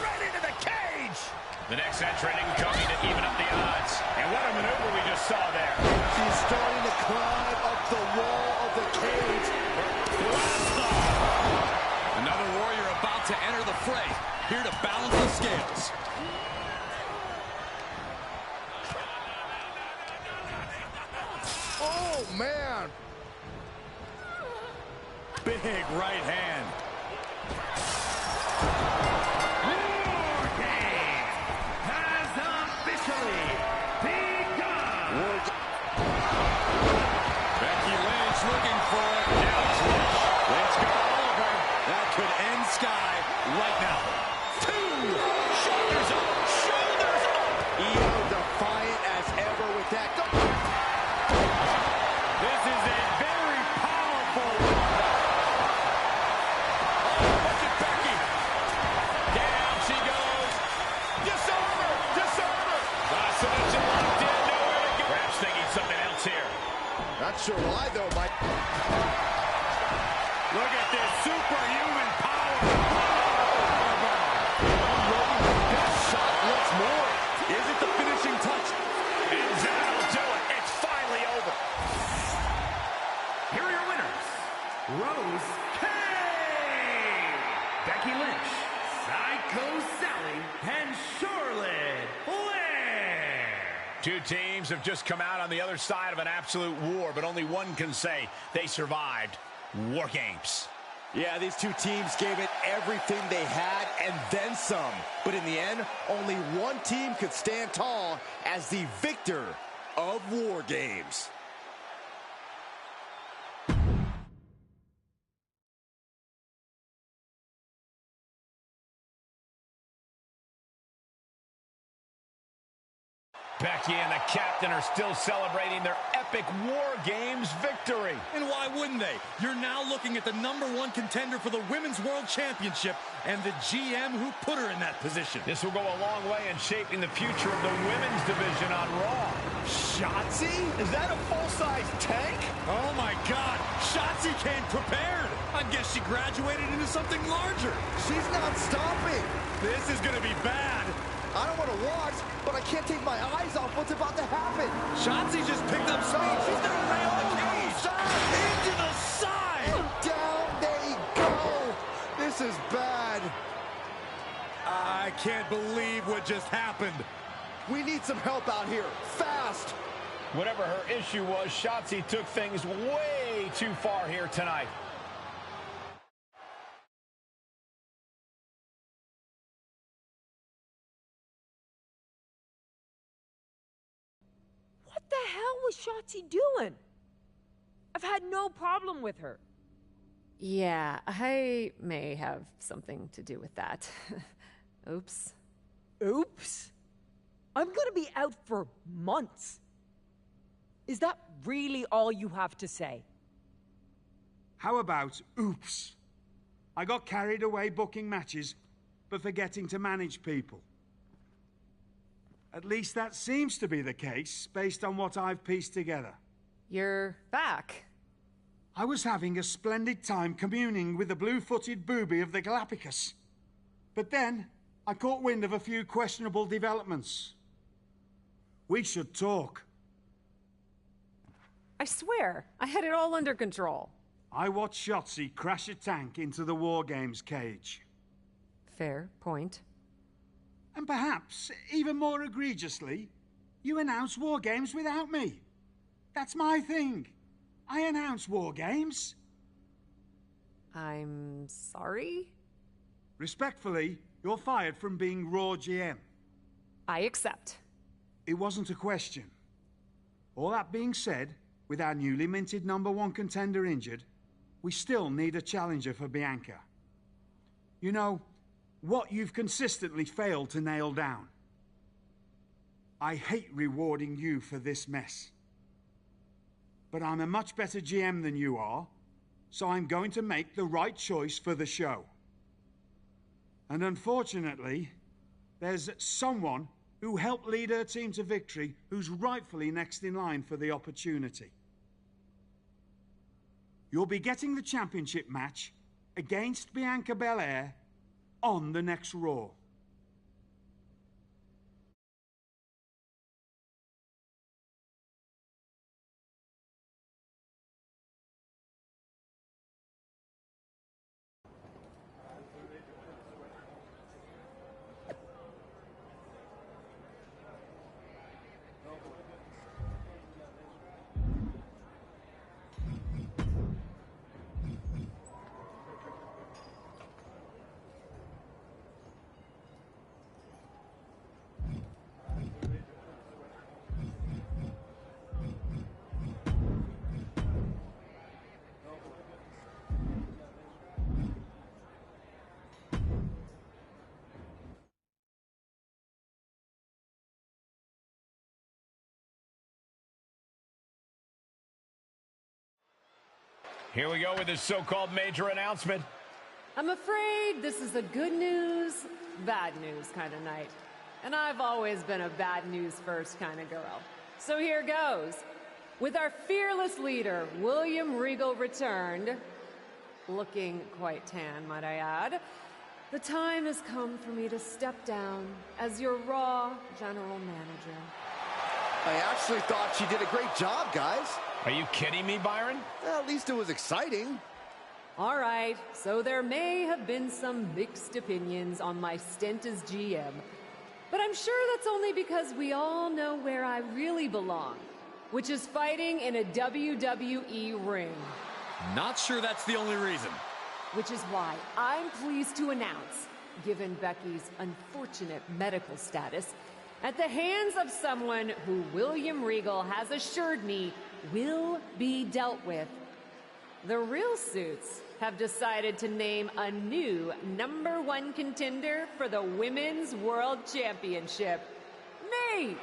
Right into the cage.
The next entrant incoming to even up the odds. And what a maneuver we just saw there.
She's starting to climb up the wall of the cage.
Blast off. Another warrior about to enter the fray. Here to balance the scales.
Oh, man.
Big right hand.
Has officially begun.
Becky Lynch looking for it. Now it's Lynch. Lynch got all of her. That could end Sky right now.
Shoulders up. Shoulders up.
Io defiant as ever with that.
This is a very powerful.
Oh, look at Becky. Down she goes. Disarmer. Disarmer. Submission locked in. Nowhere to go. Perhaps thinking something else here.
Not sure why, though, Mike.
Look at this superhuman power.
Shot once more.
Is it the finishing touch?
And that'll do it. It's finally over.
Here are your winners. Rose K. Becky Lynch, Psycho Sally, and Charlotte Flair.
Two teams have just come out on the other side of an absolute war, but only one can say they survived War Games.
Yeah, these two teams gave it everything they had and then some. But in the end, only one team could stand tall as the victor of War Games.
Becky and the captain are still celebrating their epic War Games victory.
And why wouldn't they? You're now looking at the #1 contender for the Women's World Championship and the GM who put her in that position.
This will go a long way in shaping the future of the women's division on Raw.
Shotzi? Is that a full-size tank?
Oh my God, Shotzi came prepared. I guess she graduated into something larger.
She's not stopping.
This is gonna be bad.
I don't want to watch, but I can't take my eyes off what's about to happen.
Shotzi just picked up speed. She's gonna rail the cage. Into the side.
And down they go. This is bad.
I can't believe what just happened.
We need some help out here, fast.
Whatever her issue was, Shotzi took things way too far here tonight.
What the hell was Shotzi doing? I've had no problem with her.
Yeah, I may have something to do with that. Oops.
Oops? I'm gonna be out for months. Is that really all you have to say?
How about oops? I got carried away booking matches, but forgetting to manage people. At least that seems to be the case, based on what I've pieced together.
You're back.
I was having a splendid time communing with the blue-footed booby of the Galapagos. But then, I caught wind of a few questionable developments. We should talk.
I swear, I had it all under control.
I watched Shotzi crash a tank into the War Games cage.
Fair point.
And perhaps, even more egregiously, you announce War Games without me. That's my thing. I announce War Games.
I'm sorry?
Respectfully, you're fired from being Raw GM.
I accept.
It wasn't a question. All that being said, with our newly minted #1 contender injured, we still need a challenger for Bianca. You know, what you've consistently failed to nail down. I hate rewarding you for this mess. But I'm a much better GM than you are, so I'm going to make the right choice for the show. And unfortunately, there's someone who helped lead her team to victory who's rightfully next in line for the opportunity. You'll be getting the championship match against Bianca Belair on the next Raw.
Here we go with this so-called major announcement.
I'm afraid this is a good news, bad news kind of night. And I've always been a bad news first kind of girl. So here goes. With our fearless leader, William Regal returned, looking quite tan, might I add, the time has come for me to step down as your Raw General Manager.
I actually thought she did a great job, guys.
Are you kidding me, Byron?
Well, at least it was exciting.
All right, so there may have been some mixed opinions on my stint as GM, but I'm sure that's only because we all know where I really belong, which is fighting in a WWE ring.
Not sure that's the only reason.
Which is why I'm pleased to announce, given Becky's unfortunate medical status, at the hands of someone who William Regal has assured me will be dealt with, the Real Suits have decided to name a new #1 contender for the Women's World Championship. Me!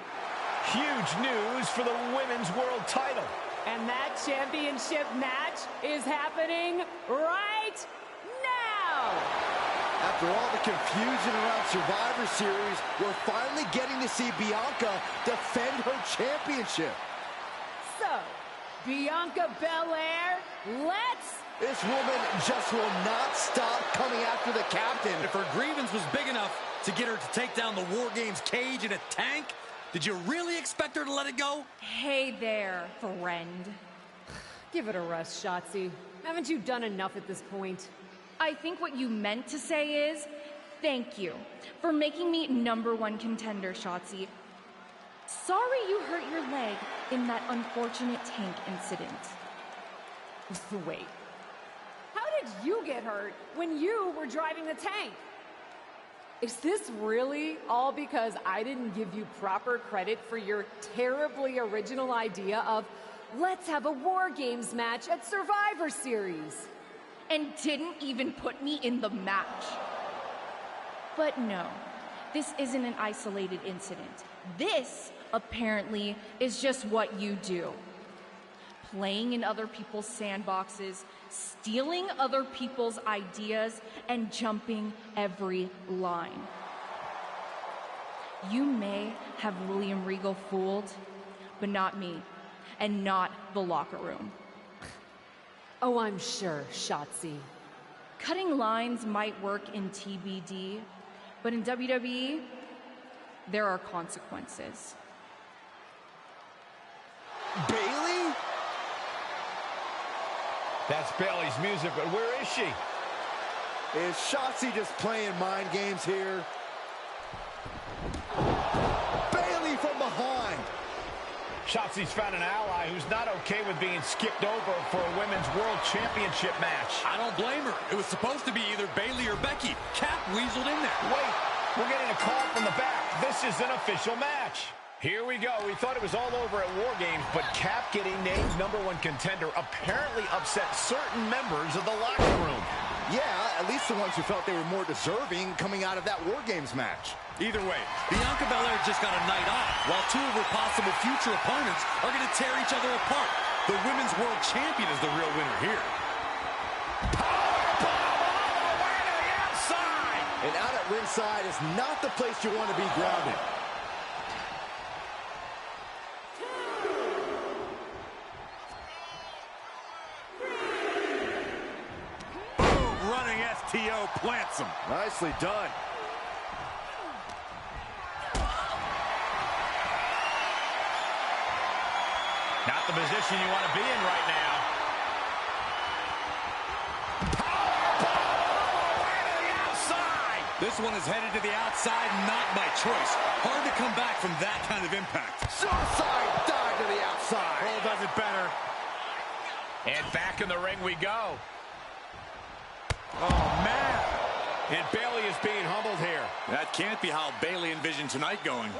Huge news for the Women's World title.
And that championship match is happening right now.
After all the confusion around Survivor Series, we're finally getting to see Bianca defend her championship.
So, Bianca Belair, let's...
This woman just will not stop coming after the captain.
If her grievance was big enough to get her to take down the War Games cage in a tank, did you really expect her to let it go?
Hey there, friend.
Give it a rest, Shotzi. Haven't you done enough at this point?
I think what you meant to say is, thank you for making me #1 contender, Shotzi. Sorry you hurt your leg in that unfortunate tank incident.
Wait. How did you get hurt when you were driving the tank? Is this really all because I didn't give you proper credit for your terribly original idea of let's have a War Games match at Survivor Series?
And didn't even put me in the match. But no, this isn't an isolated incident. This, apparently, is just what you do. Playing in other people's sandboxes, stealing other people's ideas, and jumping every line. You may have William Regal fooled, but not me, and not the locker room.
Oh, I'm sure, Shotzi.
Cutting lines might work in TBD, but in WWE, there are consequences.
Bayley?
That's Bayley's music, but where is she?
Is Shotzi just playing mind games here? Bayley from behind.
Shotzi's found an ally who's not okay with being skipped over for a Women's World Championship match.
I don't blame her. It was supposed to be either Bayley or Becky. Cap weaseled in there.
Wait, we're getting a call from the back. This is an official match. Here we go. We thought it was all over at War Games, but Cap getting named #1 contender apparently upset certain members of the locker room.
Yeah, at least the ones who felt they were more deserving coming out of that War Games match.
Either way, Bianca Belair just got a night off, while two of her possible future opponents are going to tear each other apart. The Women's World Champion is the real winner here.
Powerbomb all the way to the outside!
And out at ringside is not the place you want to be grounded.
Boom! Running STO plants him.
Nicely done.
Not the position you want to be in right now. Powerbomb all the way to the outside!
This one is headed to the outside, not by choice. Hard to come back from that kind of impact.
Suicide dive to the outside.
Cole does it better.
And back in the ring we go.
Oh, man.
And Bayley is being humbled here.
That can't be how Bayley envisioned tonight going.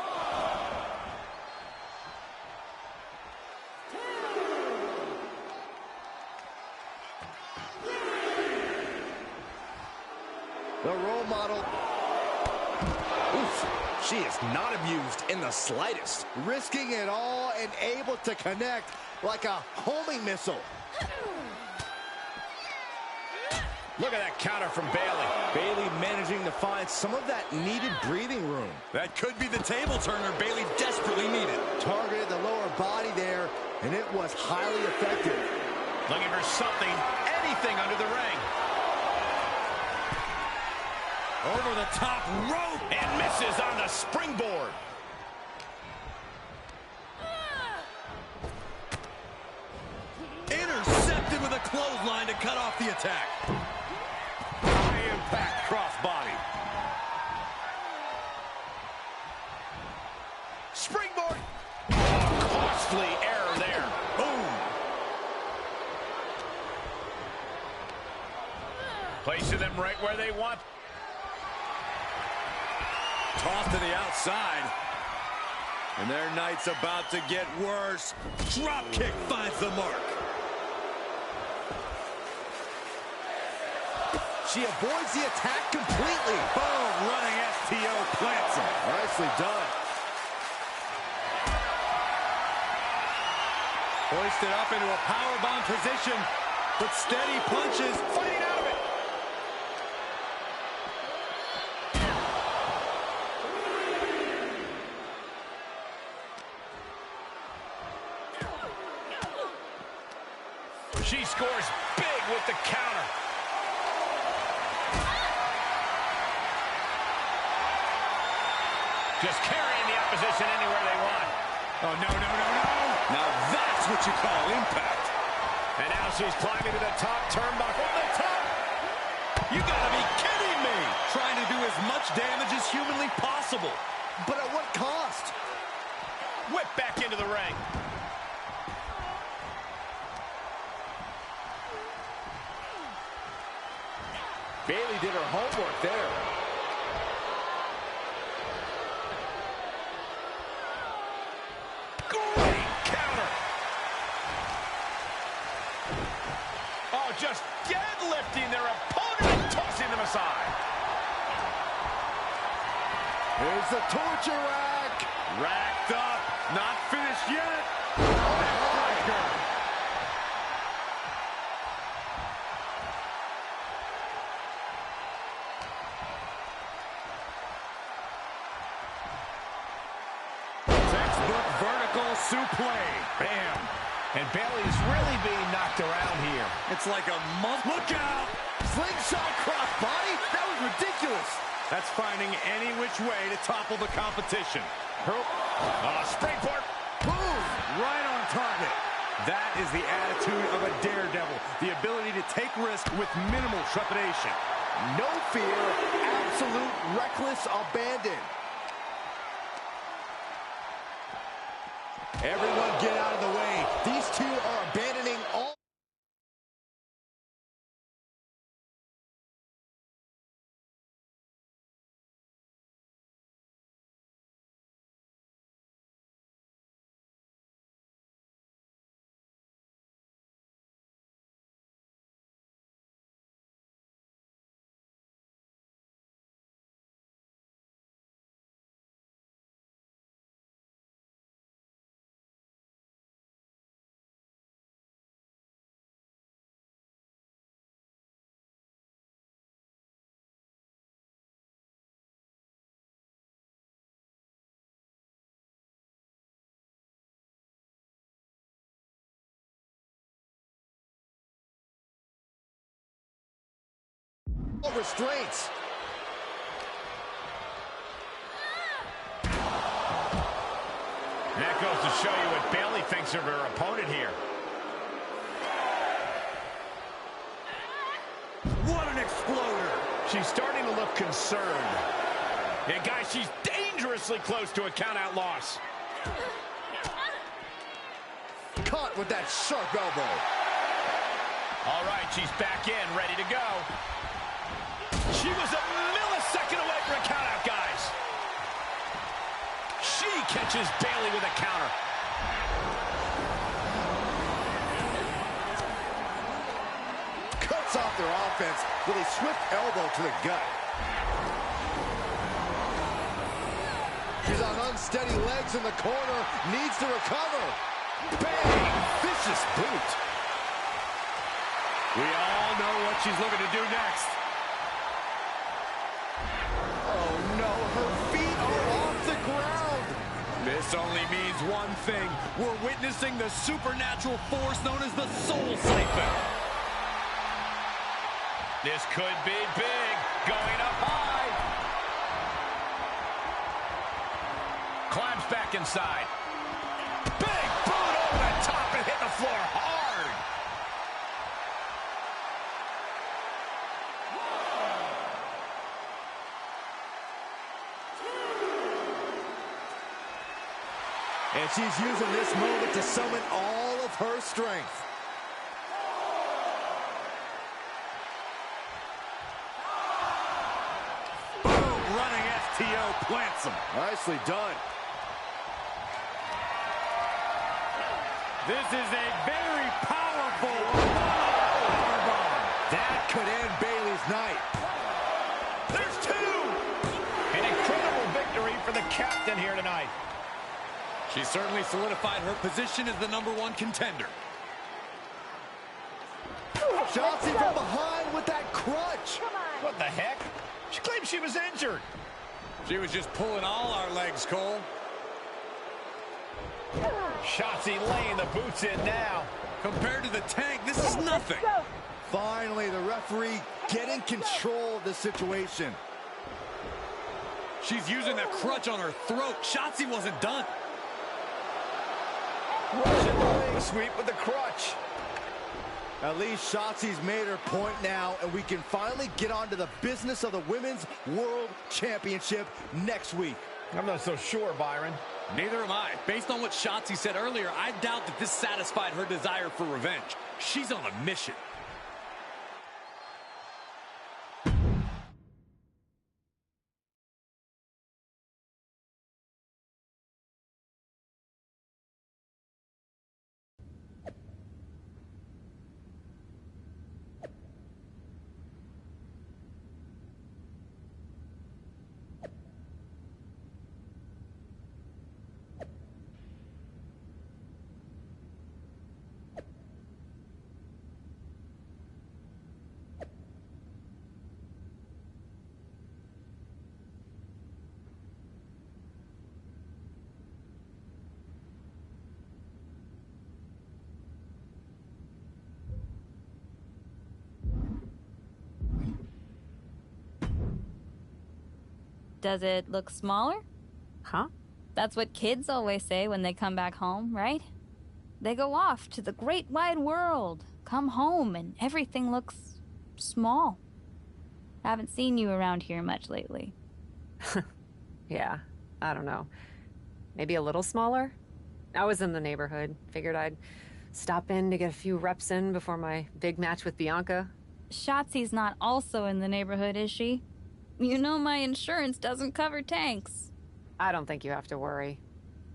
The role model. Oof. She is not amused in the slightest. Risking it all and able to connect like a homing missile.
Look at that counter from Bayley.
Bayley managing to find some of that needed breathing room.
That could be the table turner Bayley desperately needed.
Targeted the lower body there, and it was highly effective.
Looking for something, anything under the ring.
Over the top rope.
And misses on the springboard.
Intercepted with a clothesline to cut off the attack. High impact crossbody.
Springboard. Costly error there.
Boom.
Placing them right where they want.
Tossed to the outside. And their night's about to get worse. Drop kick finds the mark.
She avoids the attack completely.
Boom, running STO plants him.
Nicely done.
Hoisted up into a powerbomb position, but steady punches.
Fighting out of it. She scores big with the counter. Just carrying the opposition anywhere they want.
Oh, no, no, no, no. Now that's what you call impact.
And now she's climbing to the top turnbuckle. The top!
You gotta be kidding me! Trying to do as much damage as humanly possible.
But at what cost?
Whip back into the ring.
Bayley did her homework there.
Great counter. Oh, just deadlifting their opponent and tossing them aside.
Here's the torture rack.
Racked up, not finished yet. Heartbreaker. Textbook vertical suplex. Bam.
And Bayley's really being knocked around here.
It's like a month. Look out!
Slingshot crossbody? That was ridiculous.
That's finding any which way to topple the competition.
Springboard.
Boom! Right on target. That is the attitude of a daredevil. The ability to take risk with minimal trepidation.
No fear, absolute reckless abandon. Everyone get out of the way. These two are abandoning all. Restraints.
That goes to show you what Bayley thinks of her opponent here.
What an exploder!
She's starting to look concerned. And guys, she's dangerously close to a count-out loss.
Caught with that sharp elbow.
All right, she's back in, ready to go. She was a millisecond away from a count-out, guys. She catches Bayley with a counter.
Cuts off their offense with a swift elbow to the gut. She's on unsteady legs in the corner, needs to recover. Bang! Vicious boot.
We all know what she's looking to do next.
Oh no, her feet are off the ground.
This only means one thing. We're witnessing the supernatural force known as the Soul Siphon.
This could be big. Going up high. Climbs back inside. Big boot over the top and hit the floor hard.
And she's using this moment to summon all of her strength.
Boom! Running STO plants him.
Nicely done.
This is a very powerful powerbomb.
That could end Bayley's night.
There's two! An incredible victory for the captain here tonight.
She certainly solidified her position as the #1 contender.
Shotzi from behind with that crutch.
What the heck? She claimed she was injured.
She was just pulling all our legs, Cole.
Shotzi laying the boots in now.
Compared to the Tank, this is nothing.
Finally, the referee getting control of the situation.
She's using that crutch on her throat. Shotzi wasn't done.
Russian leg sweep with the crutch.
At least Shotzi's made her point now, and we can finally get on to the business of the Women's World Championship next week.
I'm not so sure, Byron.
Neither am I. Based on what Shotzi said earlier, I doubt that this satisfied her desire for revenge. She's on a mission.
Does it look smaller?
Huh?
That's what kids always say when they come back home, right? They go off to the great wide world, come home, and everything looks small. Haven't seen you around here much lately.
Yeah, I don't know. Maybe a little smaller? I was in the neighborhood. Figured I'd stop in to get a few reps in before my big match with Bianca.
Shotzi's not also in the neighborhood, is she? You know my insurance doesn't cover tanks.
I don't think you have to worry.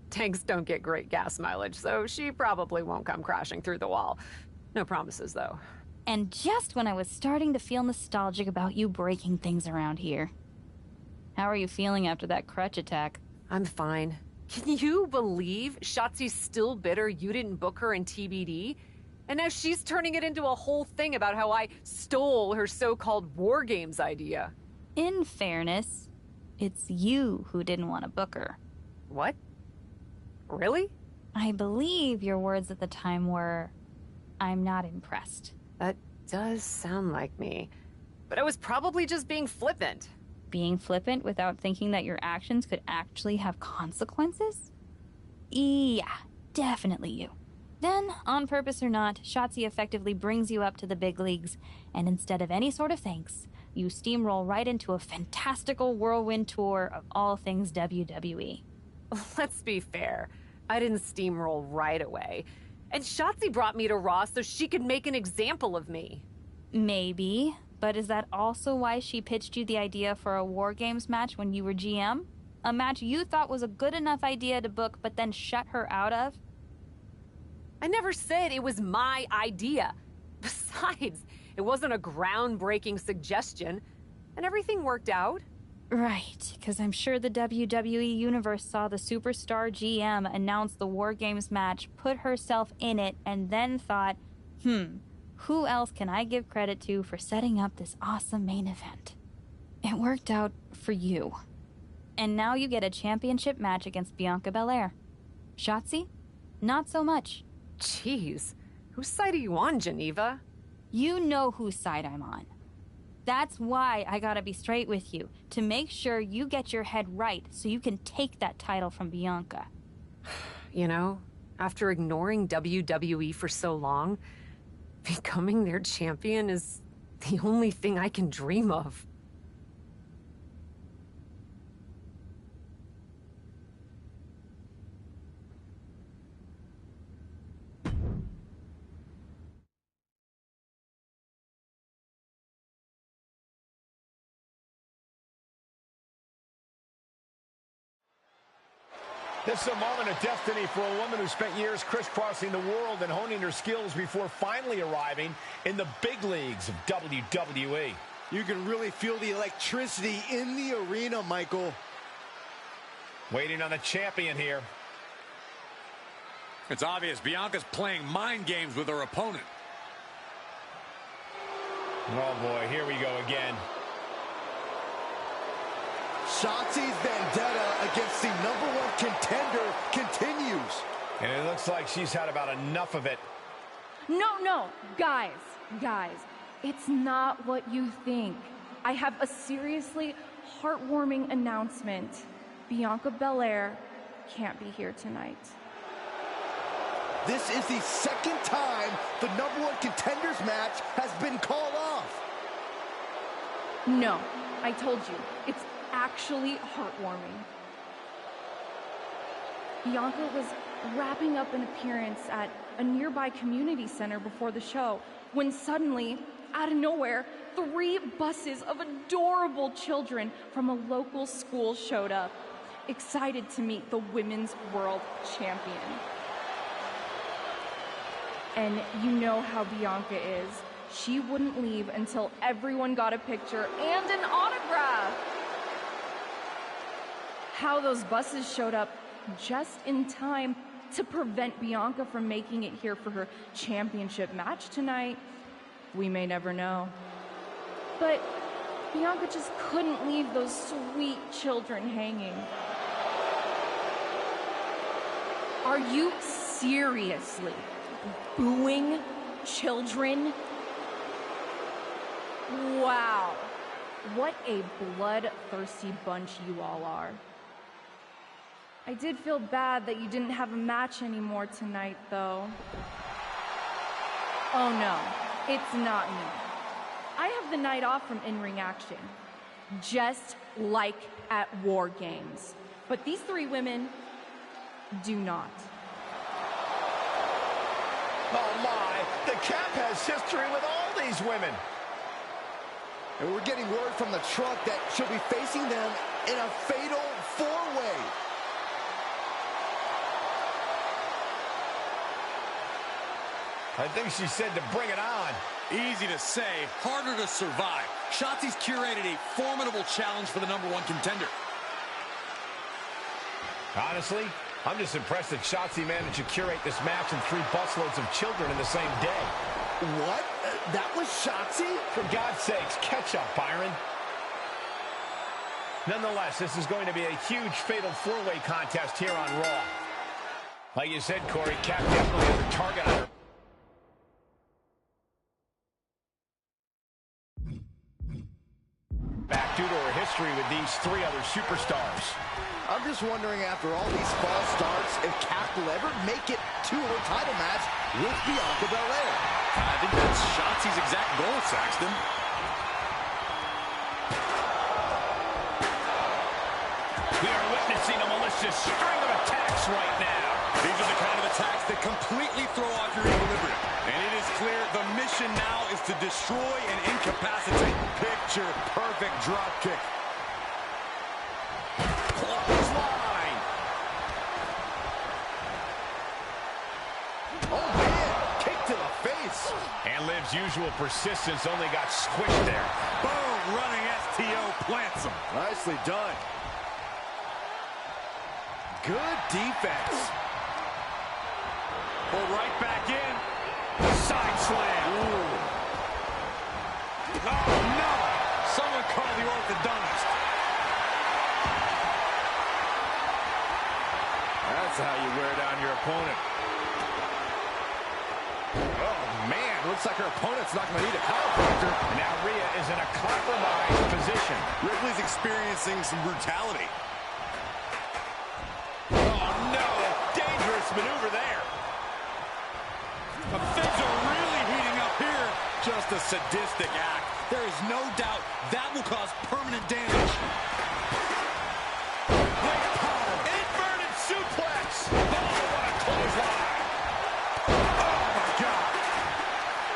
Tanks don't get great gas mileage, so she probably won't come crashing through the wall. No promises, though.
And just when I was starting to feel nostalgic about you breaking things around here. How are you feeling after that crutch attack?
I'm fine. Can you believe Shotzi's still bitter you didn't book her in TBD? And now she's turning it into a whole thing about how I stole her so-called War Games idea.
In fairness, it's you who didn't want to book her.
What? Really?
I believe your words at the time were, "I'm not impressed."
That does sound like me. But I was probably just being flippant.
Being flippant without thinking that your actions could actually have consequences? Yeah, definitely you. Then, on purpose or not, Shotzi effectively brings you up to the big leagues, and instead of any sort of thanks, you steamroll right into a fantastical whirlwind tour of all things WWE.
Let's be fair. I didn't steamroll right away. And Shotzi brought me to Raw so she could make an example of me.
Maybe, but is that also why she pitched you the idea for a War Games match when you were GM? A match you thought was a good enough idea to book but then shut her out of?
I never said it was my idea. Besides, it wasn't a groundbreaking suggestion, and everything worked out.
Right, because I'm sure the WWE Universe saw the superstar GM announce the War Games match, put herself in it, and then thought, who else can I give credit to for setting up this awesome main event? It worked out for you. And now you get a championship match against Bianca Belair. Shotzi? Not so much.
Jeez, whose side are you on, Geneva?
You know whose side I'm on. That's why I gotta be straight with you, to make sure you get your head right so you can take that title from Bianca.
You know, after ignoring WWE for so long, becoming their champion is the only thing I can dream of.
This is a moment of destiny for a woman who spent years crisscrossing the world and honing her skills before finally arriving in the big leagues of WWE.
You can really feel the electricity in the arena, Michael.
Waiting on the champion here.
It's obvious Bianca's playing mind games with her opponent.
Oh boy, here we go again.
Shotzi's vendetta against the #1 contender continues.
And it looks like she's had about enough of it.
No, guys, it's not what you think. I have a seriously heartwarming announcement. Bianca Belair can't be here tonight.
This is the second time the #1 contenders match has been called off.
No, I told you, it's actually heartwarming. Bianca was wrapping up an appearance at a nearby community center before the show when suddenly, out of nowhere, 3 buses of adorable children from a local school showed up, excited to meet the Women's World Champion. And you know how Bianca is. She wouldn't leave until everyone got a picture and an autograph. How those buses showed up just in time to prevent Bianca from making it here for her championship match tonight, we may never know. But Bianca just couldn't leave those sweet children hanging. Are you seriously booing children? Wow, what a bloodthirsty bunch you all are. I did feel bad that you didn't have a match anymore tonight, though. Oh no, it's not me. I have the night off from in-ring action, just like at War Games. But these 3 women do not.
Oh my, the Cap has history with all these women.
And we're getting word from the truck that she'll be facing them in a fatal 4-way.
I think she said to bring it on.
Easy to say, harder to survive. Shotzi's curated a formidable challenge for the #1 contender.
Honestly, I'm just impressed that Shotzi managed to curate this match and 3 busloads of children in the same day.
What? That was Shotzi?
For God's sakes, catch up, Byron. Nonetheless, this is going to be a huge fatal 4-way contest here on Raw. Like you said, Corey, Cap definitely has a target on her. Back due to her history with these 3 other superstars.
I'm just wondering, after all these false starts, if Cap will ever make it to her title match with Bianca Belair.
I think that's Shotzi's exact goal, Saxton.
We are witnessing a malicious string of attacks right now.
These are the kind of attacks that completely throw off your equilibrium. And it is clear the mission now is to destroy and incapacitate. Picture perfect drop kick.
Clothesline.
Oh man, kick to the face.
And Liv's usual persistence only got squished there.
Boom, running STO plants him.
Nicely done. Good defense.
Pull right back in. Side slam.
Ooh.
Oh, no. Someone call the orthodontist.
That's how you wear down your opponent. Oh, man. Looks like her opponent's not going to need a chiropractor.
Now Rhea is in a compromised position.
Ripley's experiencing some brutality.
Oh, no. Dangerous maneuver there.
Things are really heating up here. Just a sadistic act. There is no doubt that will cause permanent damage.
Great power. Inverted suplex. Oh, what a clothesline.
Oh, my God.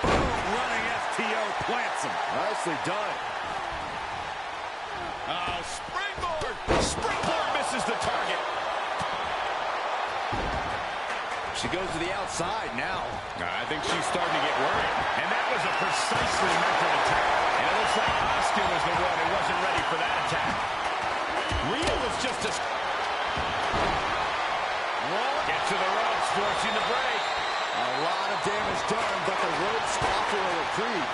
Boom, running STO plants him.
Nicely done.
Springboard. Springboard misses the target.
She goes to the outside now.
I think she's starting to get worried.
And that was a precisely measured attack. And it looks like Asuka was the one who wasn't ready for that attack. Rhea was just as... Get to the ropes. forcing the break.
A lot of damage done, but the ropes offer a reprieve.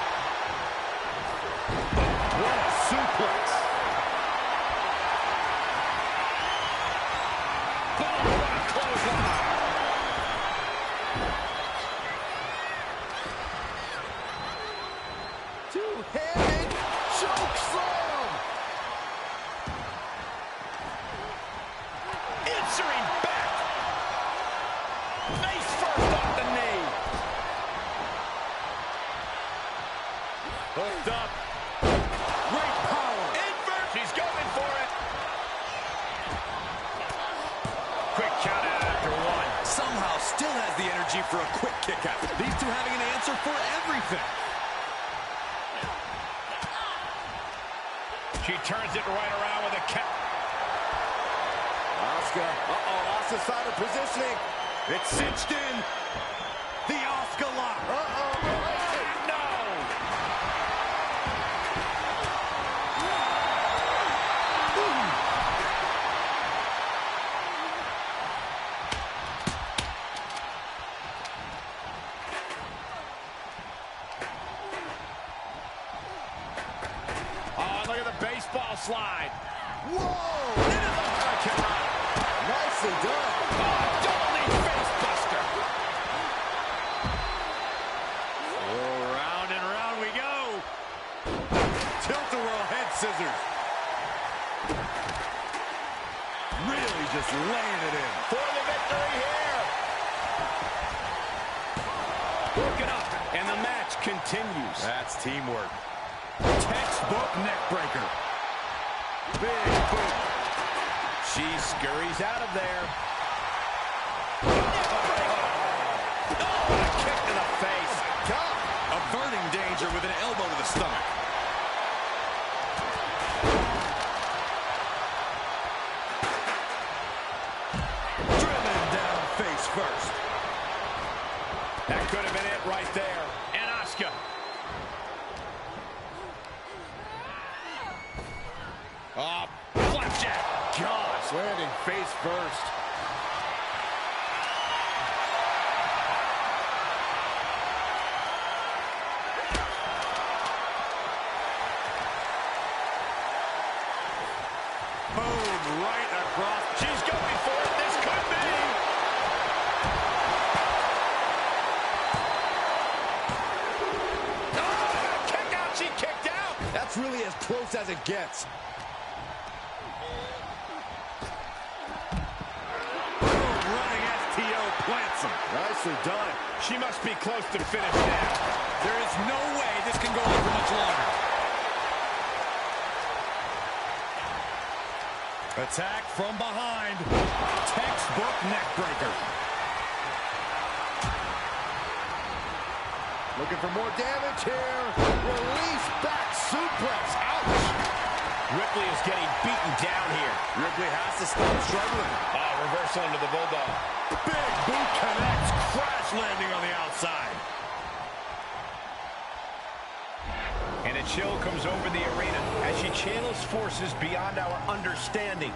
What a suplex.
Boom, what a clothesline.
Two-handed choke slam.
Answering back. Face first off the knee. Hooked up. Great power. Invert. She's going for it. Quick count out after one.
Somehow still has the energy for a quick kick out. These two having an answer for everything.
She turns it right around with a count.
Asuka. Asuka's found her positioning.
It's cinched in. The Asuka lock.
No. Oh, look at the baseball slide.
Whoa!
Into the hurricane.
Nicely done.
Oh, double knee face buster.
Oh, round and round we go. Tilt-a-whirl head scissors. Really just laying it in.
For the victory here. Broken up, and the match continues.
That's teamwork. Textbook neck breaker.
Big boot. She scurries out of there. Oh, what a kick to the face.
God. Averting danger with an elbow to the stomach. Driven down face first.
That could have been it right there. And Asuka. Oh, flapjack. Gosh, landing face first.
Boom, right across.
She's going for it. This could be. Oh, kick out. She kicked out.
That's really as close as it gets.
Running STO plants him.
Nicely done.
She must be close to finish now.
There is no way this can go on for much longer. Attack from behind. Textbook neck breaker.
Looking for more damage here. Release back suplex. Ouch.
Ripley is getting beaten down here.
Ripley has to stop struggling.
Reversal into the Bulldog.
Big boot connects. Crash landing on the outside.
And a chill comes over the arena as she channels forces beyond our understanding.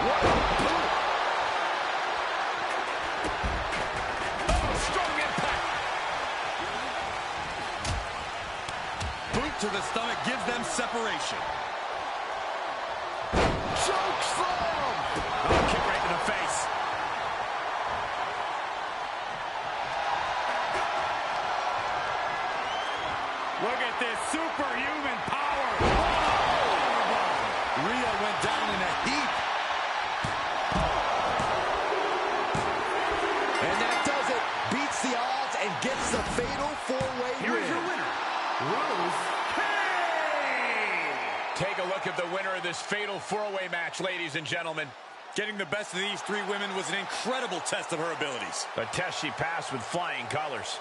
What a boot.
Oh, strong impact.
Boot to the stomach gives them separation.
Choke slam.
Oh, kick right to the face.
Look at this superhuman power. Oh! Rhea went down in a heap.
And that does it. Beats the odds and gets the fatal four-way win.
Here's your winner, Rose Kane.
Take a look at the winner of this fatal four-way match, ladies and gentlemen.
Getting the best of these three women was an incredible test of her abilities.
A test she passed with flying colors.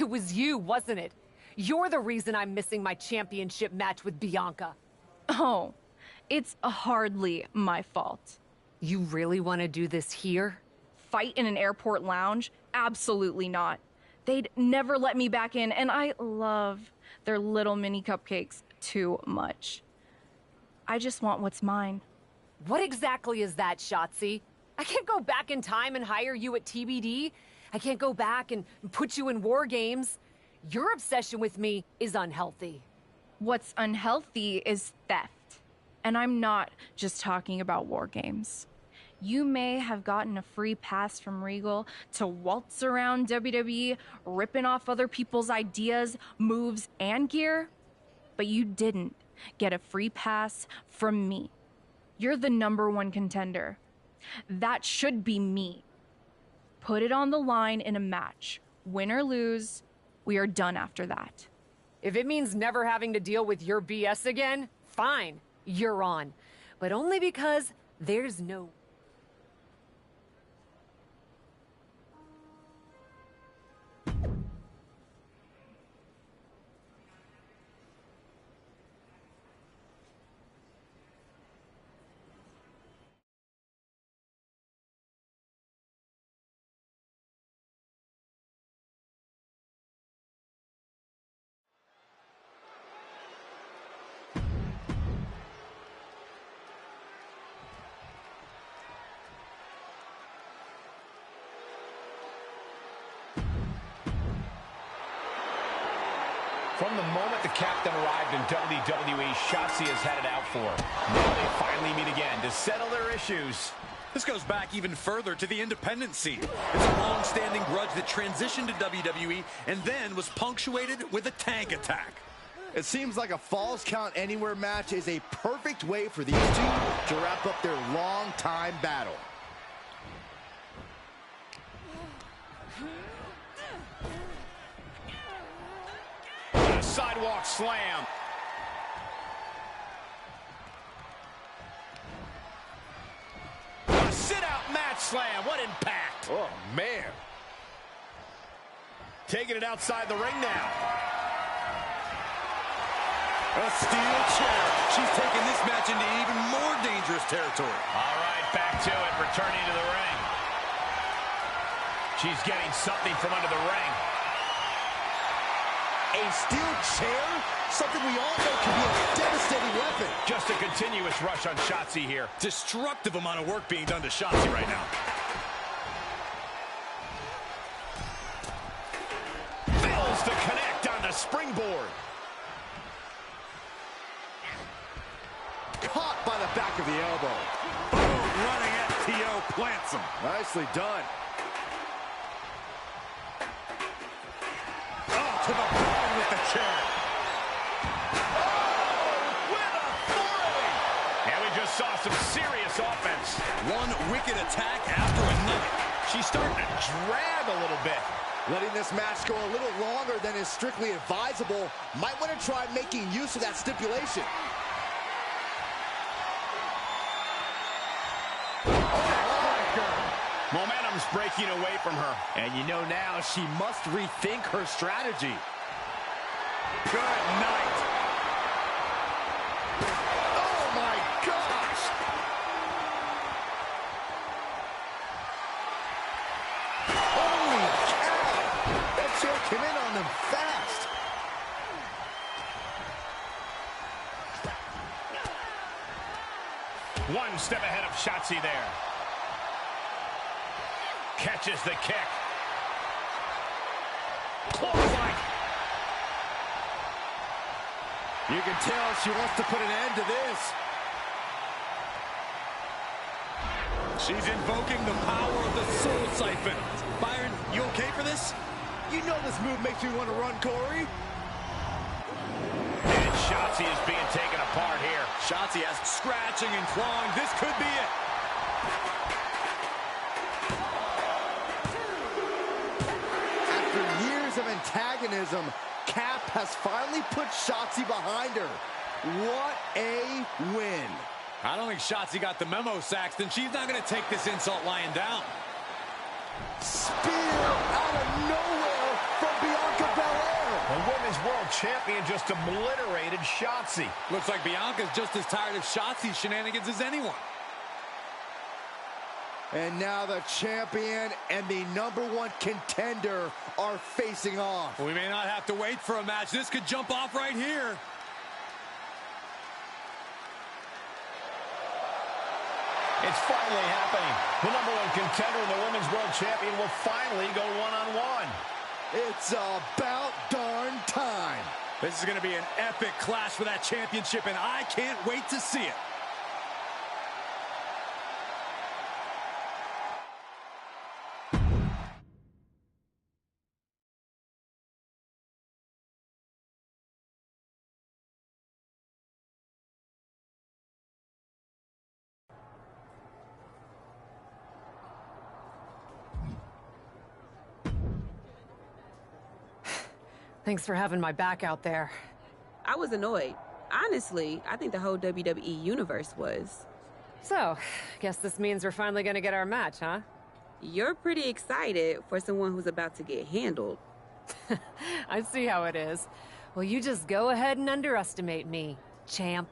It was you, wasn't it? You're the reason I'm missing my championship match with Bianca.
Oh, it's hardly my fault.
You really want to do this here?
Fight in an airport lounge? Absolutely not. They'd never let me back in, and I love their little mini cupcakes too much. I just want what's mine.
What exactly is that, Shotzi? I can't go back in time and hire you at TBD. I can't go back and put you in War Games. Your obsession with me is unhealthy.
What's unhealthy is theft. And I'm not just talking about War Games. You may have gotten a free pass from Regal to waltz around WWE, ripping off other people's ideas, moves, and gear, but you didn't get a free pass from me. You're the #1 contender. That should be me. Put it on the line in a match. Win or lose, we are done after that.
If it means never having to deal with your BS again, fine, you're on. But only because there's no...
From the moment the captain arrived in WWE, Shotzi has had it out for her. Now they finally meet again to settle their issues.
This goes back even further to the independent scene. It's a long-standing grudge that transitioned to WWE and then was punctuated with a tank attack.
It seems like a Falls Count Anywhere match is a perfect way for these two to wrap up their long-time battle.
Sidewalk slam. A sit-out match slam. What impact.
Oh, man.
Taking it outside the ring now.
A steel chair. She's taking this match into even more dangerous territory.
All right, back to it. Returning to the ring. She's getting something from under the ring.
A steel chair? Something we all know can be a devastating weapon.
Just a continuous rush on Shotzi here.
Destructive amount of work being done to Shotzi right now.
Fails to connect on the springboard.
Caught by the back of the elbow.
Boom, running FTO plants him.
Nicely done.
Oh, to the bottom with the chair.
Saw some serious offense.
One wicked attack after another.
She's starting to drag a little bit.
Letting this match go a little longer than is strictly advisable. Might want to try making use of that stipulation.
Momentum's breaking away from her.
And you know now she must rethink her strategy.
Good night.
Came in on them fast.
One step ahead of Shotzi there. Catches the kick. Clothesline.
You can tell she wants to put an end to this.
She's invoking the power of the soul siphon. Byron, you okay for this?
You know this move makes me want to run, Corey.
And Shotzi is being taken apart here.
Shotzi has scratching and clawing. This could be it.
After years of antagonism, Cap has finally put Shotzi behind her. What a win.
I don't think Shotzi got the memo, Saxton. She's not going to take this insult lying down.
Spear out of nowhere from Bianca Belair.
Women's World Champion just obliterated Shotzi.
Looks like Bianca's just as tired of Shotzi's shenanigans as anyone.
And now the champion and the #1 contender are facing off.
We may not have to wait for a match. This could jump off right here.
It's finally happening. The #1 contender and the Women's World Champion will finally go one-on-one.
It's about darn time.
This is going to be an epic clash for that championship, and I can't wait to see it.
Thanks for having my back out there.
I was annoyed. Honestly, I think the whole WWE universe was.
So, guess this means we're finally gonna get our match, huh?
You're pretty excited for someone who's about to get handled.
I see how it is. Well, you just go ahead and underestimate me, champ.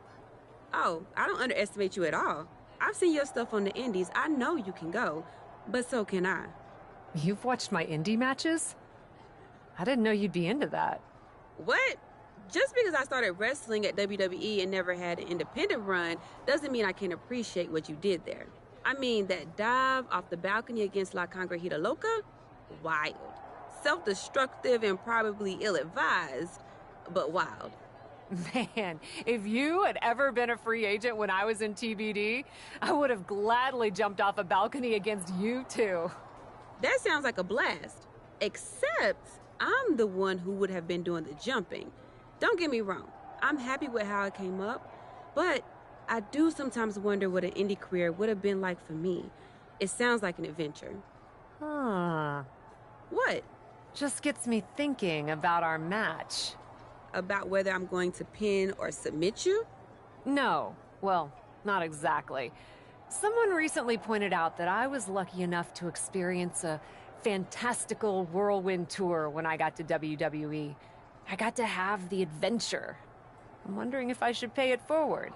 Oh, I don't underestimate you at all. I've seen your stuff on the indies. I know you can go, but so can I.
You've watched my indie matches? I didn't know you'd be into that.
What? Just because I started wrestling at WWE and never had an independent run doesn't mean I can't appreciate what you did there. I mean, that dive off the balcony against La Congrejita Loca? Wild. Self-destructive and probably ill-advised, but wild.
Man, if you had ever been a free agent when I was in TBD, I would have gladly jumped off a balcony against you too.
That sounds like a blast. Except I'm the one who would have been doing the jumping. Don't get me wrong, I'm happy with how it came up, but I do sometimes wonder what an indie career would have been like for me. It sounds like an adventure.
Huh.
What?
Just gets me thinking about our match.
About whether I'm going to pin or submit you?
No. Well, not exactly. Someone recently pointed out that I was lucky enough to experience a fantastical whirlwind tour when I got to WWE. I got to have the adventure. I'm wondering if I should pay it forward.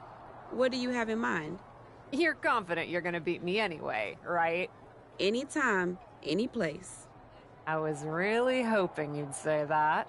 What do you have in mind?
You're confident you're gonna beat me anyway, right?
Anytime, any place.
I was really hoping you'd say that.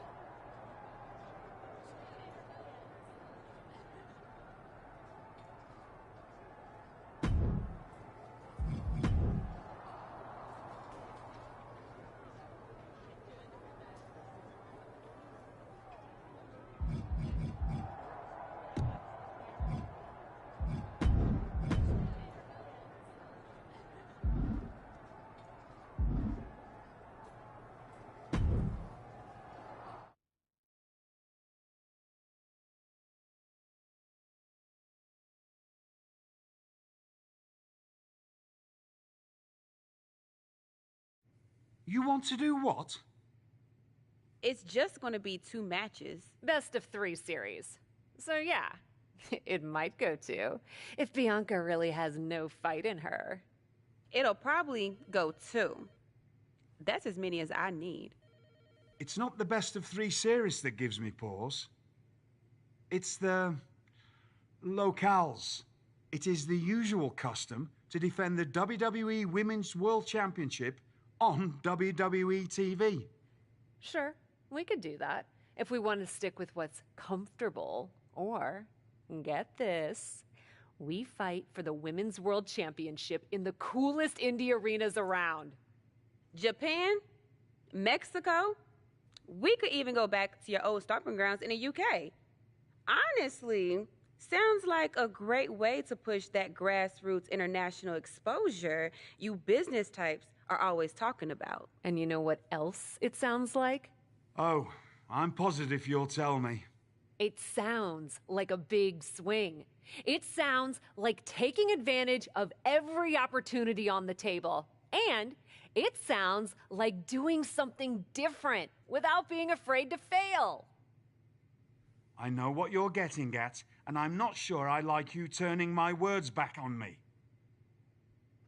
You want to do what?
It's just going to be 2 matches.
Best of 3 series. So yeah, it might go 2, if Bianca really has no fight in her.
It'll probably go 2. That's as many as I need.
It's not the best of 3 series that gives me pause. It's the locales. It is the usual custom to defend the WWE Women's World Championship on WWE TV.
Sure, we could do that if we want to stick with what's comfortable. Or, get this, we fight for the Women's World Championship in the coolest indie arenas around.
Japan? Mexico? We could even go back to your old stomping grounds in the UK. Honestly, sounds like a great way to push that grassroots international exposure you business types are always talking about.
And you know what else it sounds like?
Oh, I'm positive you'll tell me.
It sounds like a big swing. It sounds like taking advantage of every opportunity on the table. And it sounds like doing something different without being afraid to fail.
I know what you're getting at, and I'm not sure I like you turning my words back on me.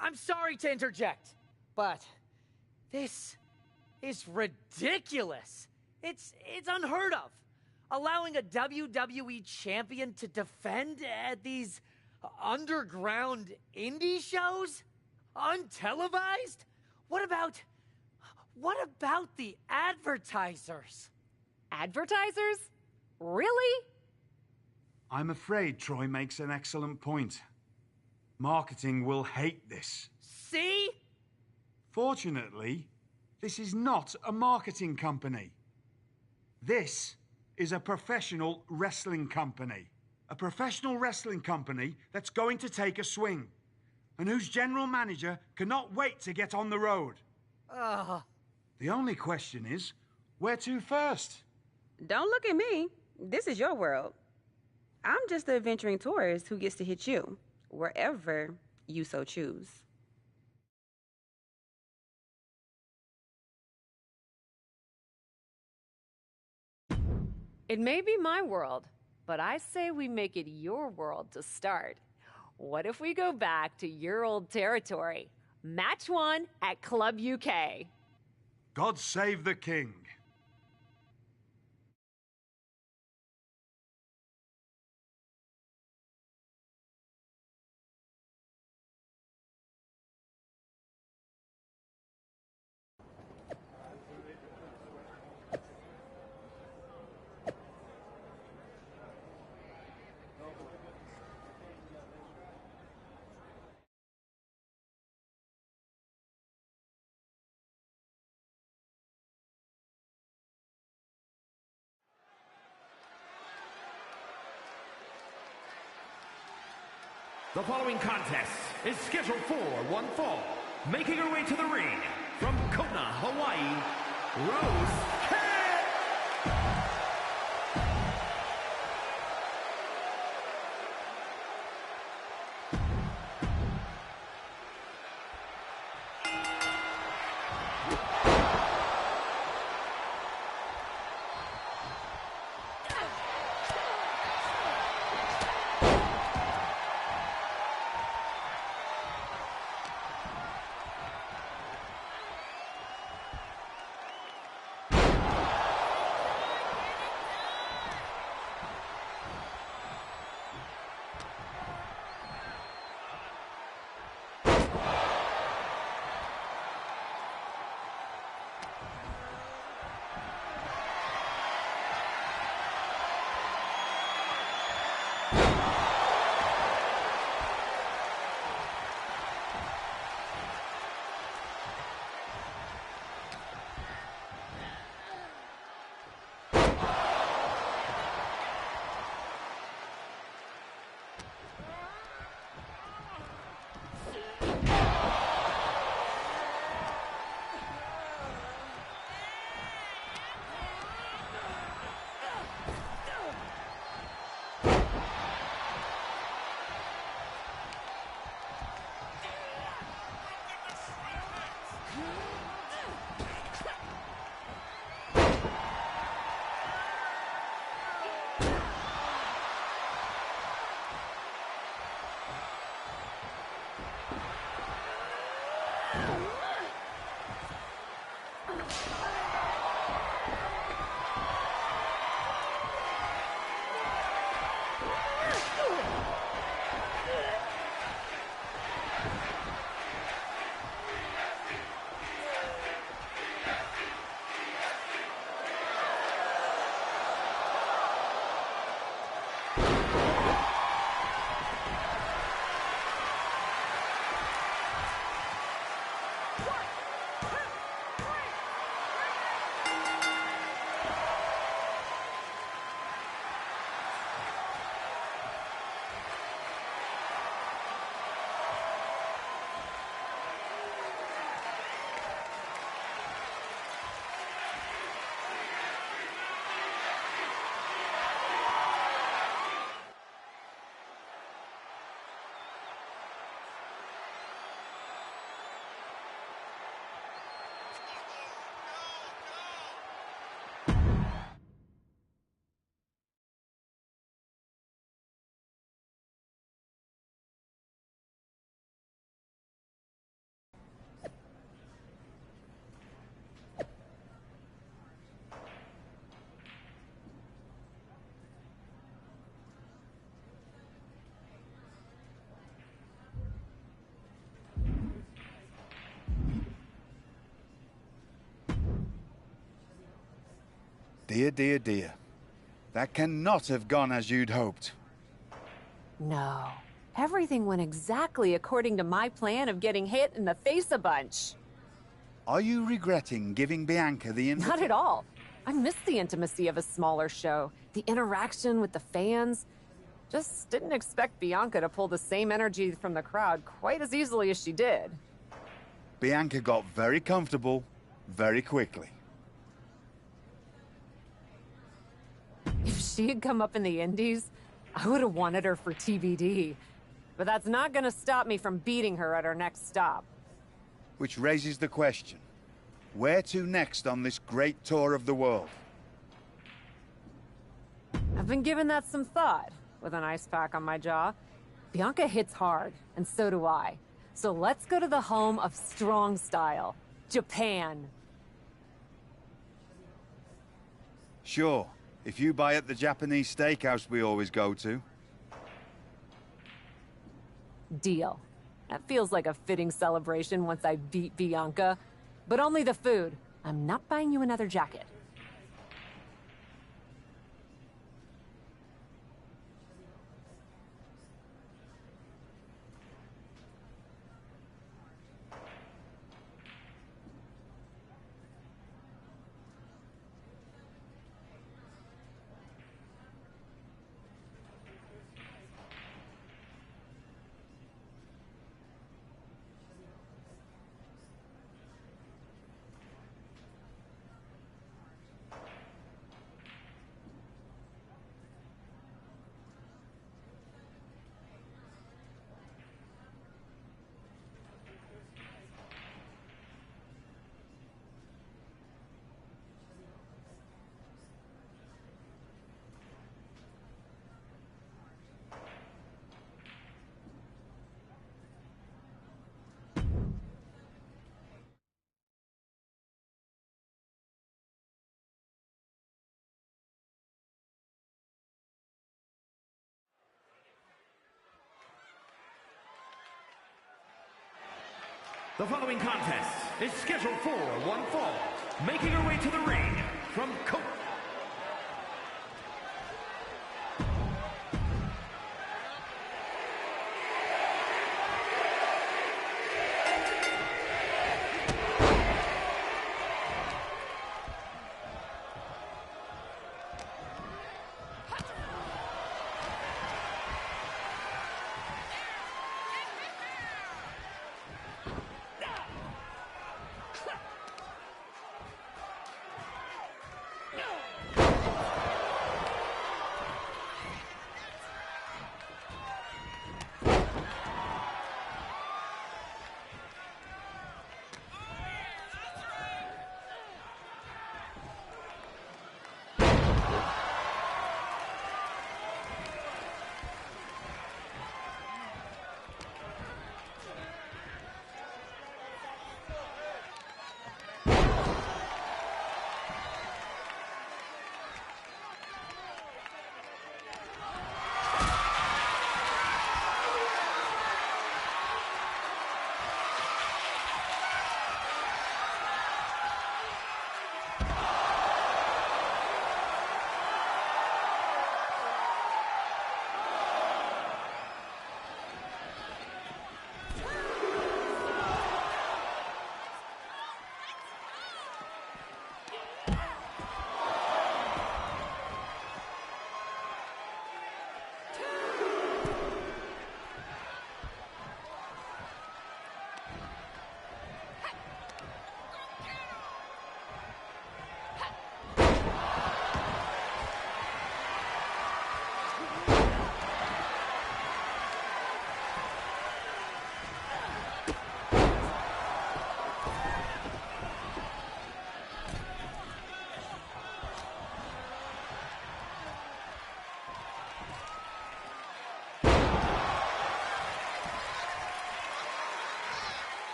I'm sorry to interject, but this is ridiculous. It's unheard of. Allowing a WWE champion to defend at these underground indie shows? Untelevised? What about the advertisers?
Advertisers? Really?
I'm afraid Troy makes an excellent point. Marketing will hate this.
See?
Fortunately, this is not a marketing company. This is a professional wrestling company. A professional wrestling company that's going to take a swing, and whose general manager cannot wait to get on the road. The only question is, where to first?
Don't look at me. This is your world. I'm just the adventuring tourist who gets to hit you, wherever you so choose.
It may be my world, but I say we make it your world to start. What if we go back to your old territory? Match 1 at Club UK.
God save the king.
The following contest is scheduled for one fall. Making her way to the ring from Kona, Hawaii, Rose K.
Dear, dear, dear. That cannot have gone as you'd hoped.
No. Everything went exactly according to my plan of getting hit in the face a bunch.
Are you regretting giving Bianca the
Not at all. I miss the intimacy of a smaller show, the interaction with the fans. Just didn't expect Bianca to pull the same energy from the crowd quite as easily as she did.
Bianca got very comfortable very quickly.
If she had come up in the Indies, I would have wanted her for TBD. But that's not gonna stop me from beating her at our next stop.
Which raises the question, where to next on this great tour of the world?
I've been giving that some thought, with an ice pack on my jaw. Bianca hits hard, and so do I. So let's go to the home of strong style, Japan.
Sure, if you buy at the Japanese steakhouse we always go to.
Deal. That feels like a fitting celebration once I beat Bianca. But only the food. I'm not buying you another jacket.
The following contest is scheduled for one fall. Making her way to the ring from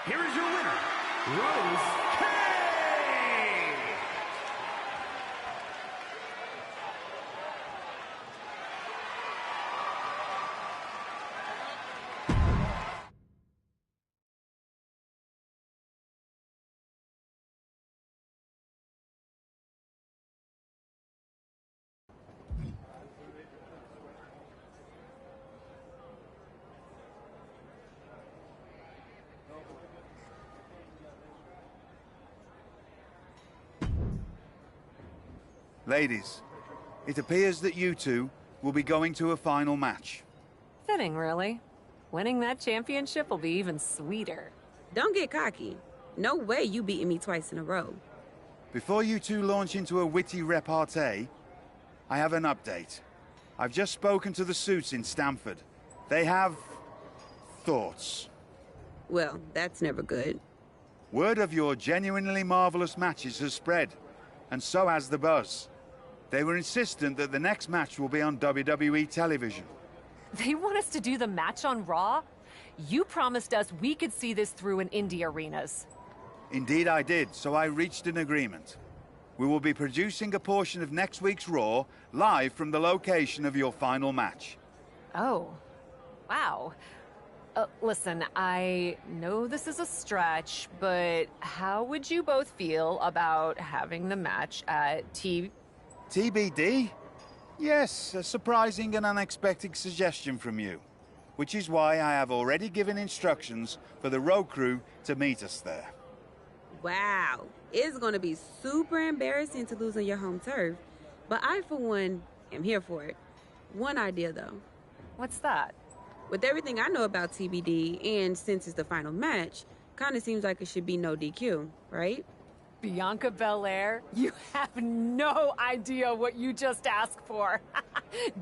Here is your winner, Rose K.
Ladies, it appears that you two will be going to a final match.
Fitting, really. Winning that championship will be even sweeter.
Don't get cocky. No way you beating me twice in a row.
Before you two launch into a witty repartee, I have an update. I've just spoken to the suits in Stamford. They have thoughts.
Well, that's never good.
Word of your genuinely marvelous matches has spread, and so has the buzz. They were insistent that the next match will be on WWE television.
They want us to do the match on Raw? You promised us we could see this through in indie arenas.
Indeed I did, so I reached an agreement. We will be producing a portion of next week's Raw live from the location of your final match.
Oh, wow. Listen, I know this is a stretch, but how would you both feel about having the match at
TBD? Yes, a surprising and unexpected suggestion from you. Which is why I have already given instructions for the road crew to meet us there.
Wow. It's going to be super embarrassing to lose on your home turf. But I, for one, am here for it. One idea, though.
What's that?
With everything I know about TBD, and since it's the final match, kind of seems like it should be no DQ, right?
Bianca Belair? You have no idea what you just asked for.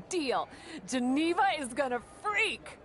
Deal. Geneva is gonna freak.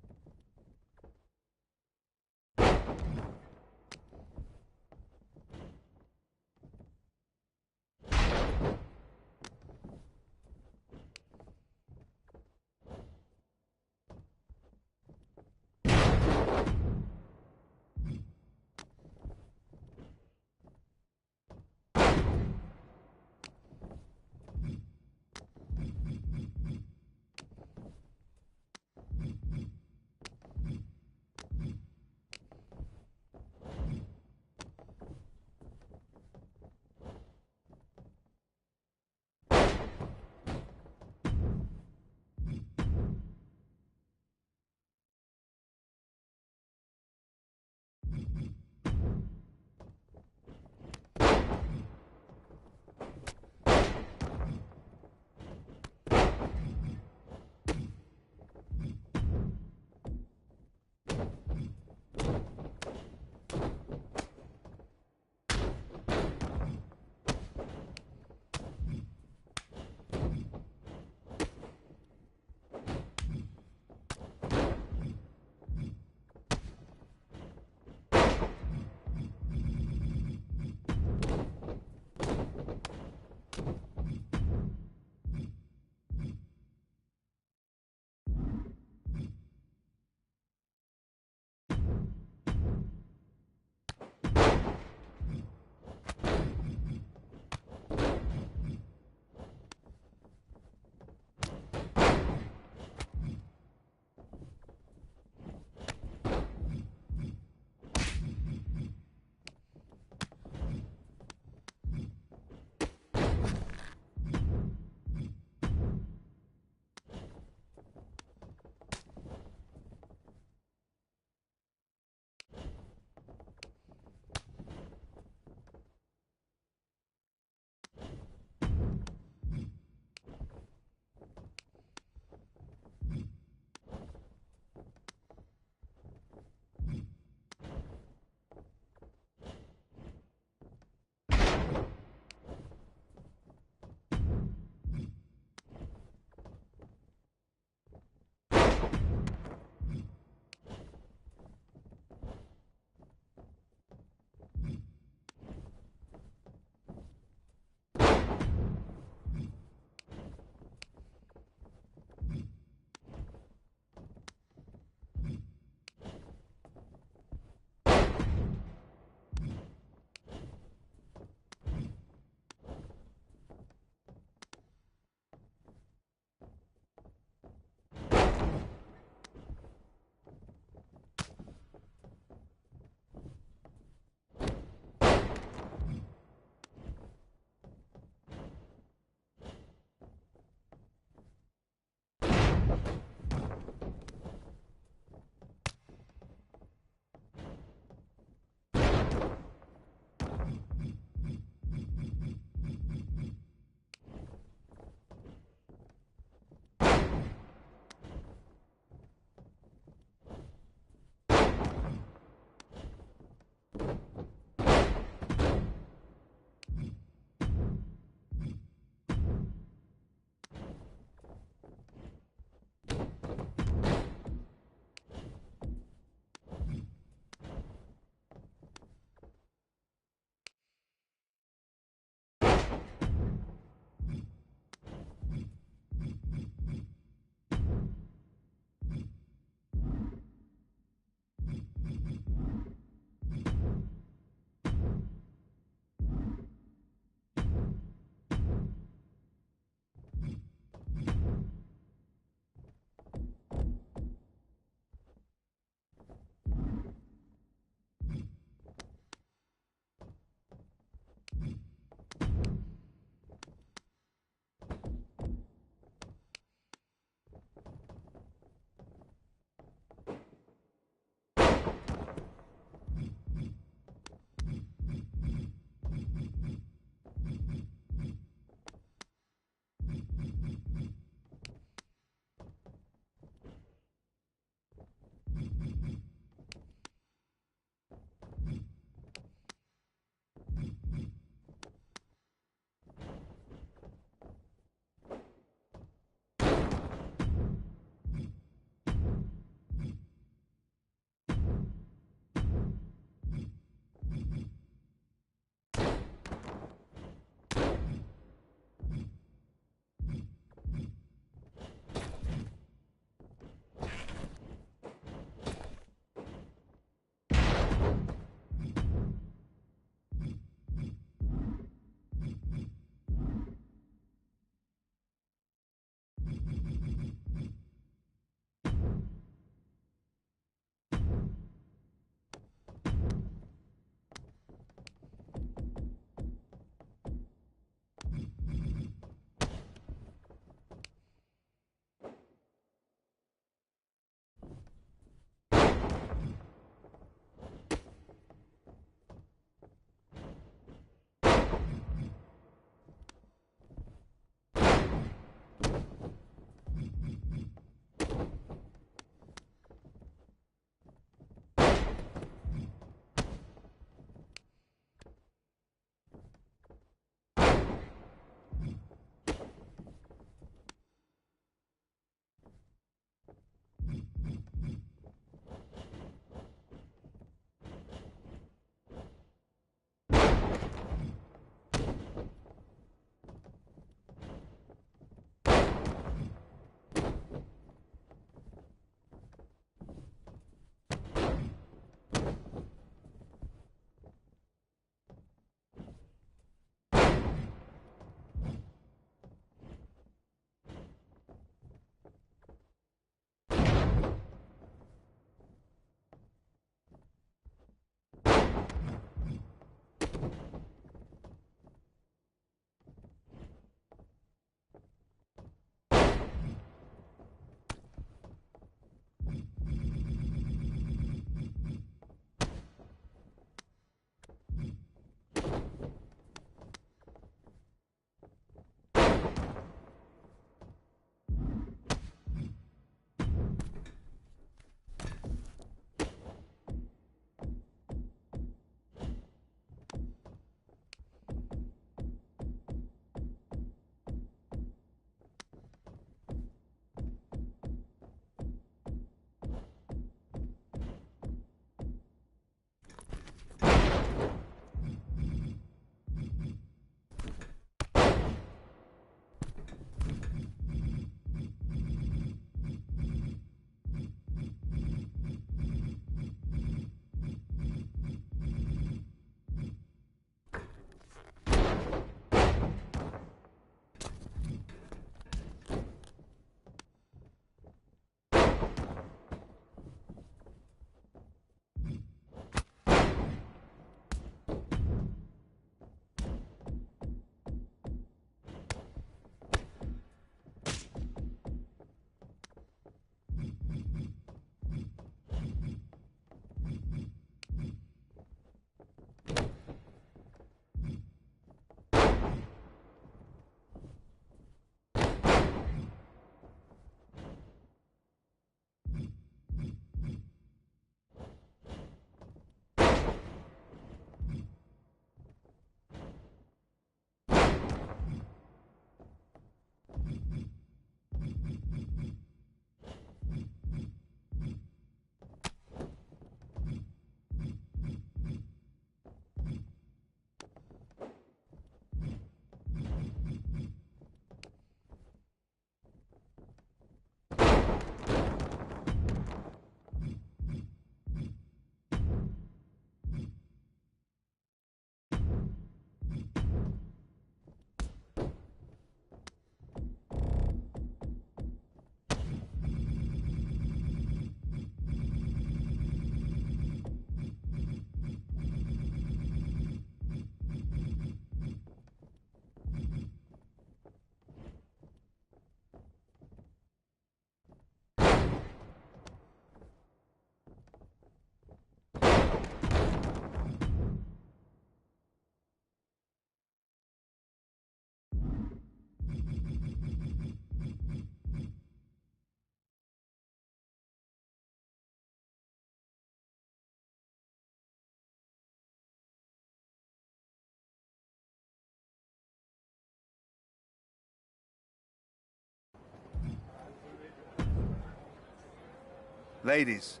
Ladies,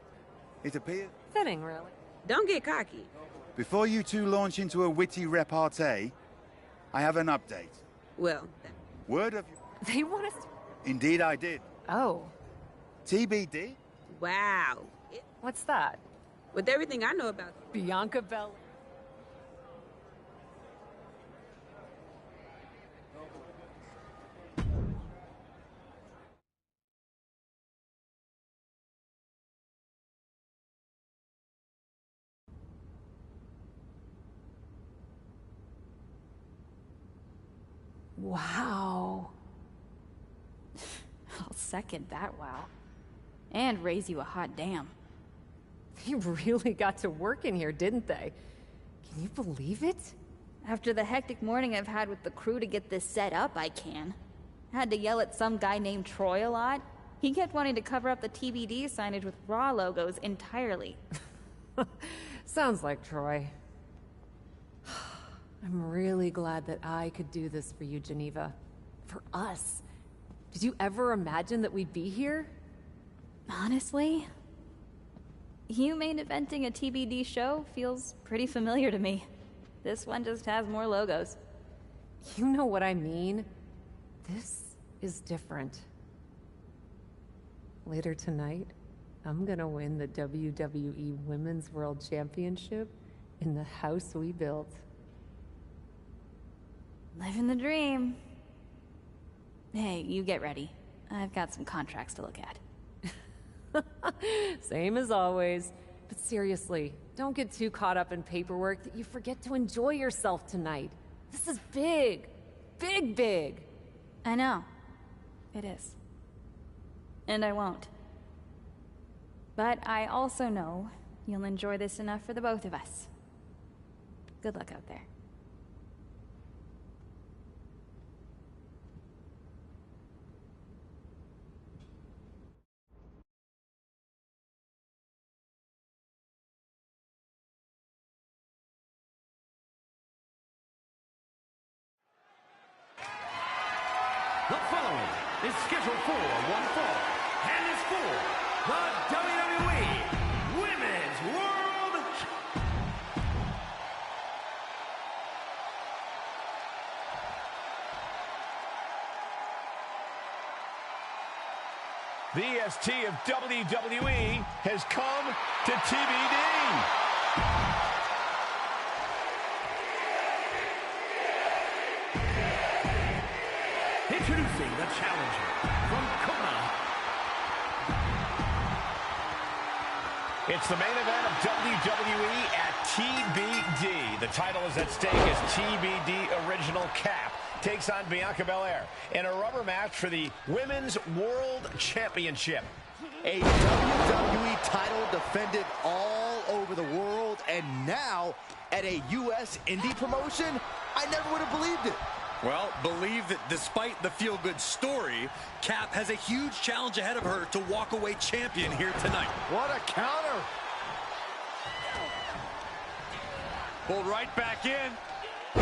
it appears...
Fitting, really.
Don't get cocky.
Before you two launch into a witty repartee, I have an update.
Well...
Word of...
They want us to...
Indeed I did.
Oh.
TBD?
Wow.
What's that?
With everything I know about...
Bianca Belair.
Wow. I'll second that wow. And raise you a hot damn.
They really got to work in here, didn't they? Can you believe it?
After the hectic morning I've had with the crew to get this set up, I can. Had to yell at some guy named Troy a lot. He kept wanting to cover up the TBD signage with Raw logos entirely.
Sounds like Troy. I'm really glad that I could do this for you, Geneva. For us. Did you ever imagine that we'd be here?
Honestly, you main eventing a TBD show feels pretty familiar to me. This one just has more logos.
You know what I mean? This is different. Later tonight, I'm gonna win the WWE Women's World Championship in the house we built.
Living the dream. Hey, you get ready. I've got some contracts to look at.
Same as always. But seriously, don't get too caught up in paperwork that you forget to enjoy yourself tonight. This is big. Big, big.
I know. It is. And I won't. But I also know you'll enjoy this enough for the both of us. Good luck out there.
The following is scheduled for one fall and is for the WWE Women's World.
The EST of WWE has come to TBD.
Introducing the challenger from Kona.
It's the main event of WWE at TBD. The title is at stake as TBD Original Cap takes on Bianca Belair in a rubber match for the Women's World Championship.
A WWE title defended all over the world, and now at a U.S. indie promotion? I never would have believed it.
Well, believe that despite the feel-good story, Cap has a huge challenge ahead of her to walk away champion here tonight.
What a counter.
Pulled right back in.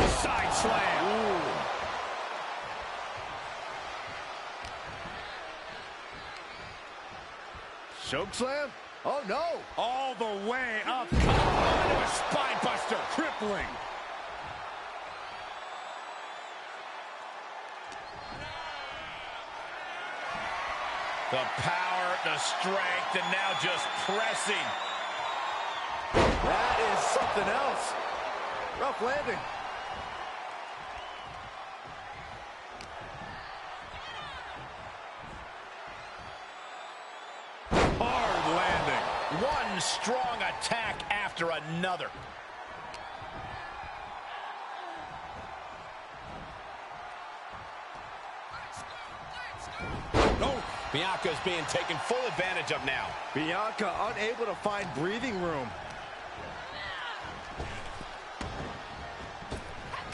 Side slam.
Ooh. Choke slam? Oh, no.
All the way up.
Oh, a spine buster.
Crippling.
The power, the strength, and now just pressing.
That is something else. Rough landing.
Hard landing. One strong attack after another. Bianca's being taken full advantage of now.
Bianca unable to find breathing room.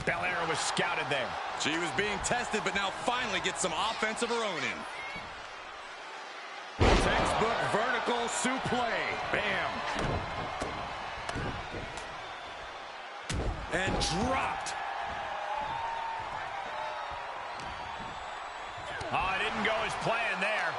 Belair was scouted there.
She was being tested, but now finally gets some offense of her own in. Textbook vertical suplex. Bam. And dropped.
Oh, it didn't go as planned there.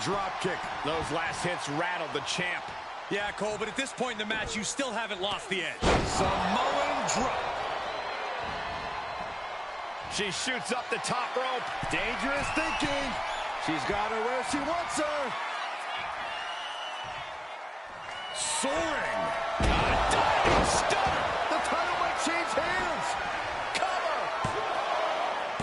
drop kick.
Those last hits rattled the champ.
Yeah, Cole, but at this point in the match, you still haven't lost the edge. Samoan drop.
She shoots up the top rope.
Dangerous thinking. She's got her where she wants her.
Soaring.
A diving stunner.
The title might change hands.
Cover.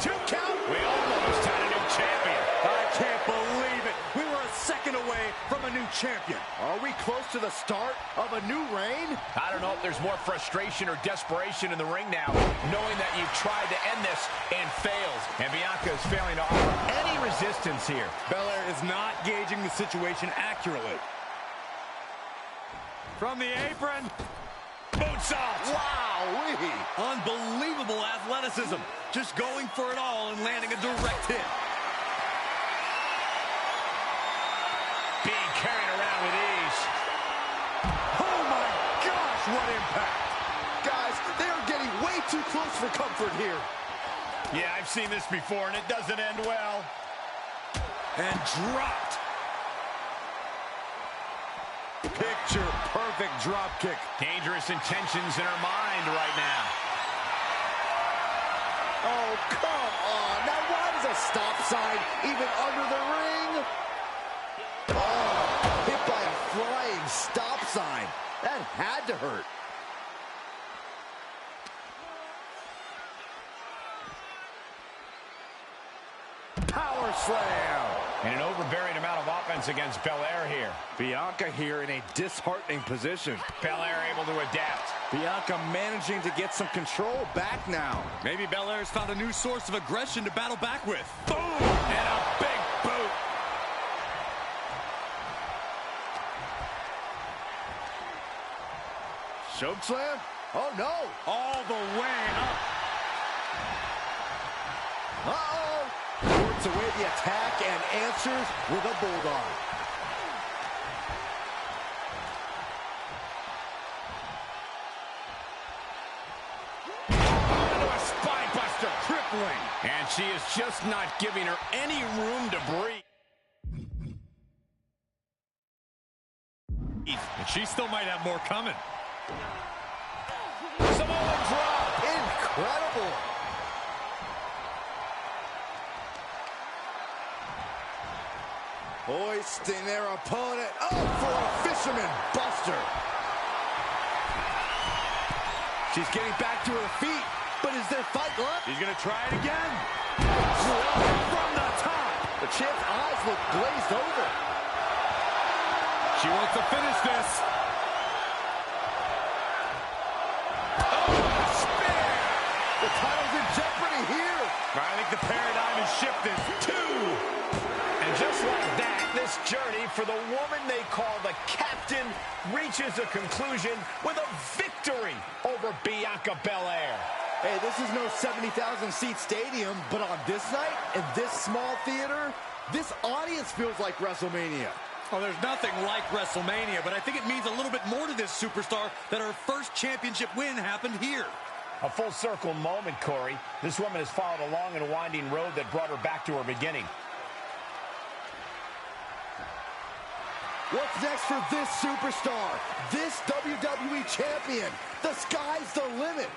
2 count. We almost had a new champion.
I can't believe it. We were a second away from a new champion.
Are we close to the start of a new reign?
I don't know if there's more frustration or desperation in the ring now, knowing that you've tried to end this and fails. And Bianca is failing to offer any resistance here.
Belair is not gauging the situation accurately. From the apron.
Moonsault.
Wow-wee. Unbelievable athleticism. Just going for it all and landing a direct hit.
Being carried around with ease.
Oh my gosh, what impact.
Guys, they are getting way too close for comfort here.
Yeah, I've seen this before, and it doesn't end well.
And dropped. Picture perfect drop kick.
Dangerous intentions in her mind right now.
Oh, come on. Now, why does a stop sign even under the ring? Oh, hit by a flying stop sign. That had to hurt. Power slam.
And an overbearing amount of offense against Belair here.
Bianca here in a disheartening position.
Belair able to adapt.
Bianca managing to get some control back now.
Maybe Belair's found a new source of aggression to battle back with.
Boom! And a big boot.
Choke slam? Oh, no.
All the way up.
Uh-oh. Works away the attack and answers with a bulldog.
Into a spine buster. Crippling. And she is just not giving her any room to breathe.
And she still might have more coming.
Samoan drop.
Incredible. Hoisting their opponent up for a fisherman buster. She's getting back to her feet, but is there fight left?
She's going to try it again.
From the top. The champ's eyes look glazed over.
She wants to finish this.
Oh, spear! The title's in jeopardy here.
I think the paradigm has shifted.
2. And just like that, this journey for the woman they call the Captain reaches a conclusion with a victory over Bianca Belair.
Hey, this is no 70,000-seat stadium, but on this night, in this small theater, this audience feels like WrestleMania.
Well, there's nothing like WrestleMania, but I think it means a little bit more to this superstar that her first championship win happened here.
A full circle moment, Corey. This woman has followed a long and winding road that brought her back to her beginning.
What's next for this superstar? This WWE champion? The sky's the limit.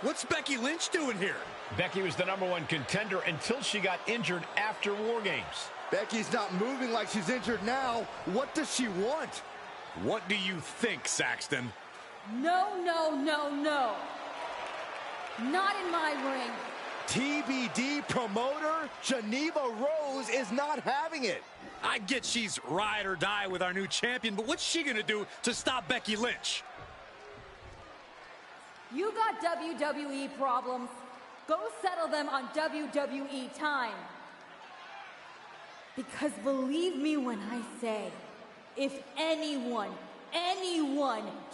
What's Becky Lynch doing here?
Becky was the #1 contender until she got injured after War Games.
Becky's not moving like she's injured now. What does she want?
What do you think, Saxton?
No, no, no, no. Not in my ring.
TBD promoter Geneva Rose is not having it.
I get she's ride or die with our new champion, but what's she gonna do to stop Becky Lynch?
You got WWE problems. Go settle them on WWE time. Because believe me when I say, if anyone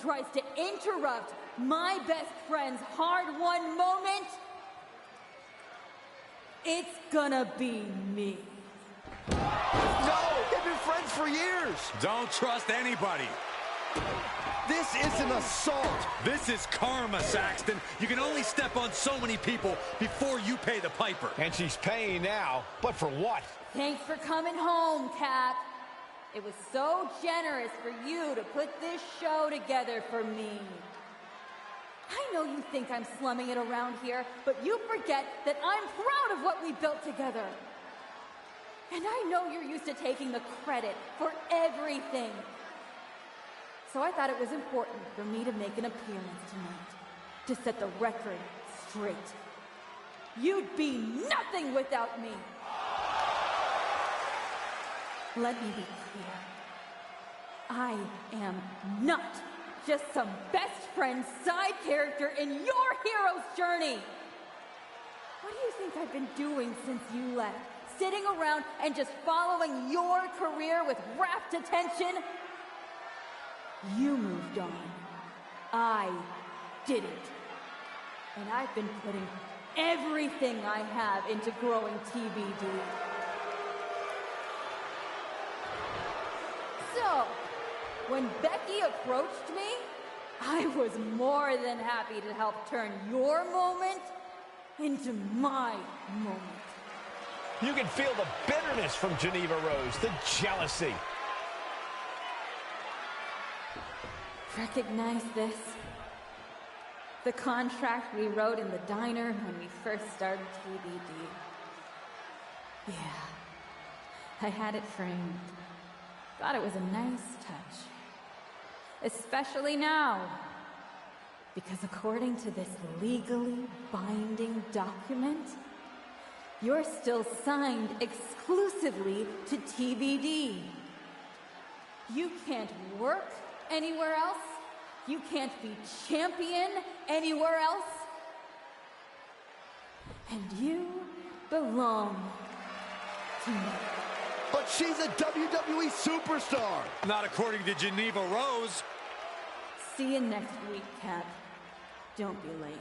tries to interrupt my best friend's hard-won moment, it's gonna be me.
No, they've been friends for years.
Don't trust anybody.
This is an assault.
This is karma, Saxton. You can only step on so many people before you pay the piper.
And she's paying now, but for what?
Thanks for coming home, Cap. It was so generous for you to put this show together for me. I know you think I'm slumming it around here, but you forget that I'm proud of what we built together. And I know you're used to taking the credit for everything. So I thought it was important for me to make an appearance tonight, to set the record straight. You'd be nothing without me. Let me be clear. I am not just some best friend side character in your hero's journey. What do you think I've been doing since you left? Sitting around and just following your career with rapt attention? You moved on. I didn't. And I've been putting everything I have into growing TBD. So, when Becky approached me, I was more than happy to help turn your moment into my moment.
You can feel the bitterness from Geneva Rose, the jealousy.
Recognize this? The contract we wrote in the diner when we first started TBD. Yeah, I had it framed. Thought it was a nice touch. Especially now. Because according to this legally binding document, you're still signed exclusively to TBD. You can't work anywhere else. You can't be champion anywhere else. And you belong to me.
But she's a WWE superstar.
Not according to Geneva Rose.
See you next week, Cap. Don't be late.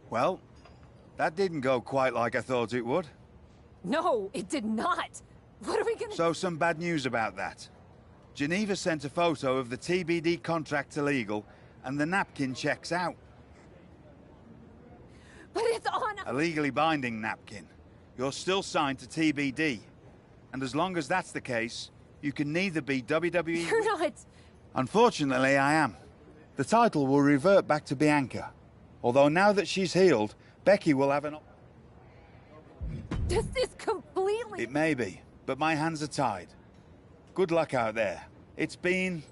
Well, that didn't go quite like I thought it would.
No, it did not. What are we gonna...
So some bad news about that. Geneva sent a photo of the TBD contract to legal, and the napkin checks out.
But it's on...
A legally binding napkin. You're still signed to TBD. And as long as that's the case, you can neither be WWE...
You're not...
Unfortunately, I am. The title will revert back to Bianca. Although now that she's healed, Becky will have an...
This is completely...
It may be, but my hands are tied. Good luck out there. It's been...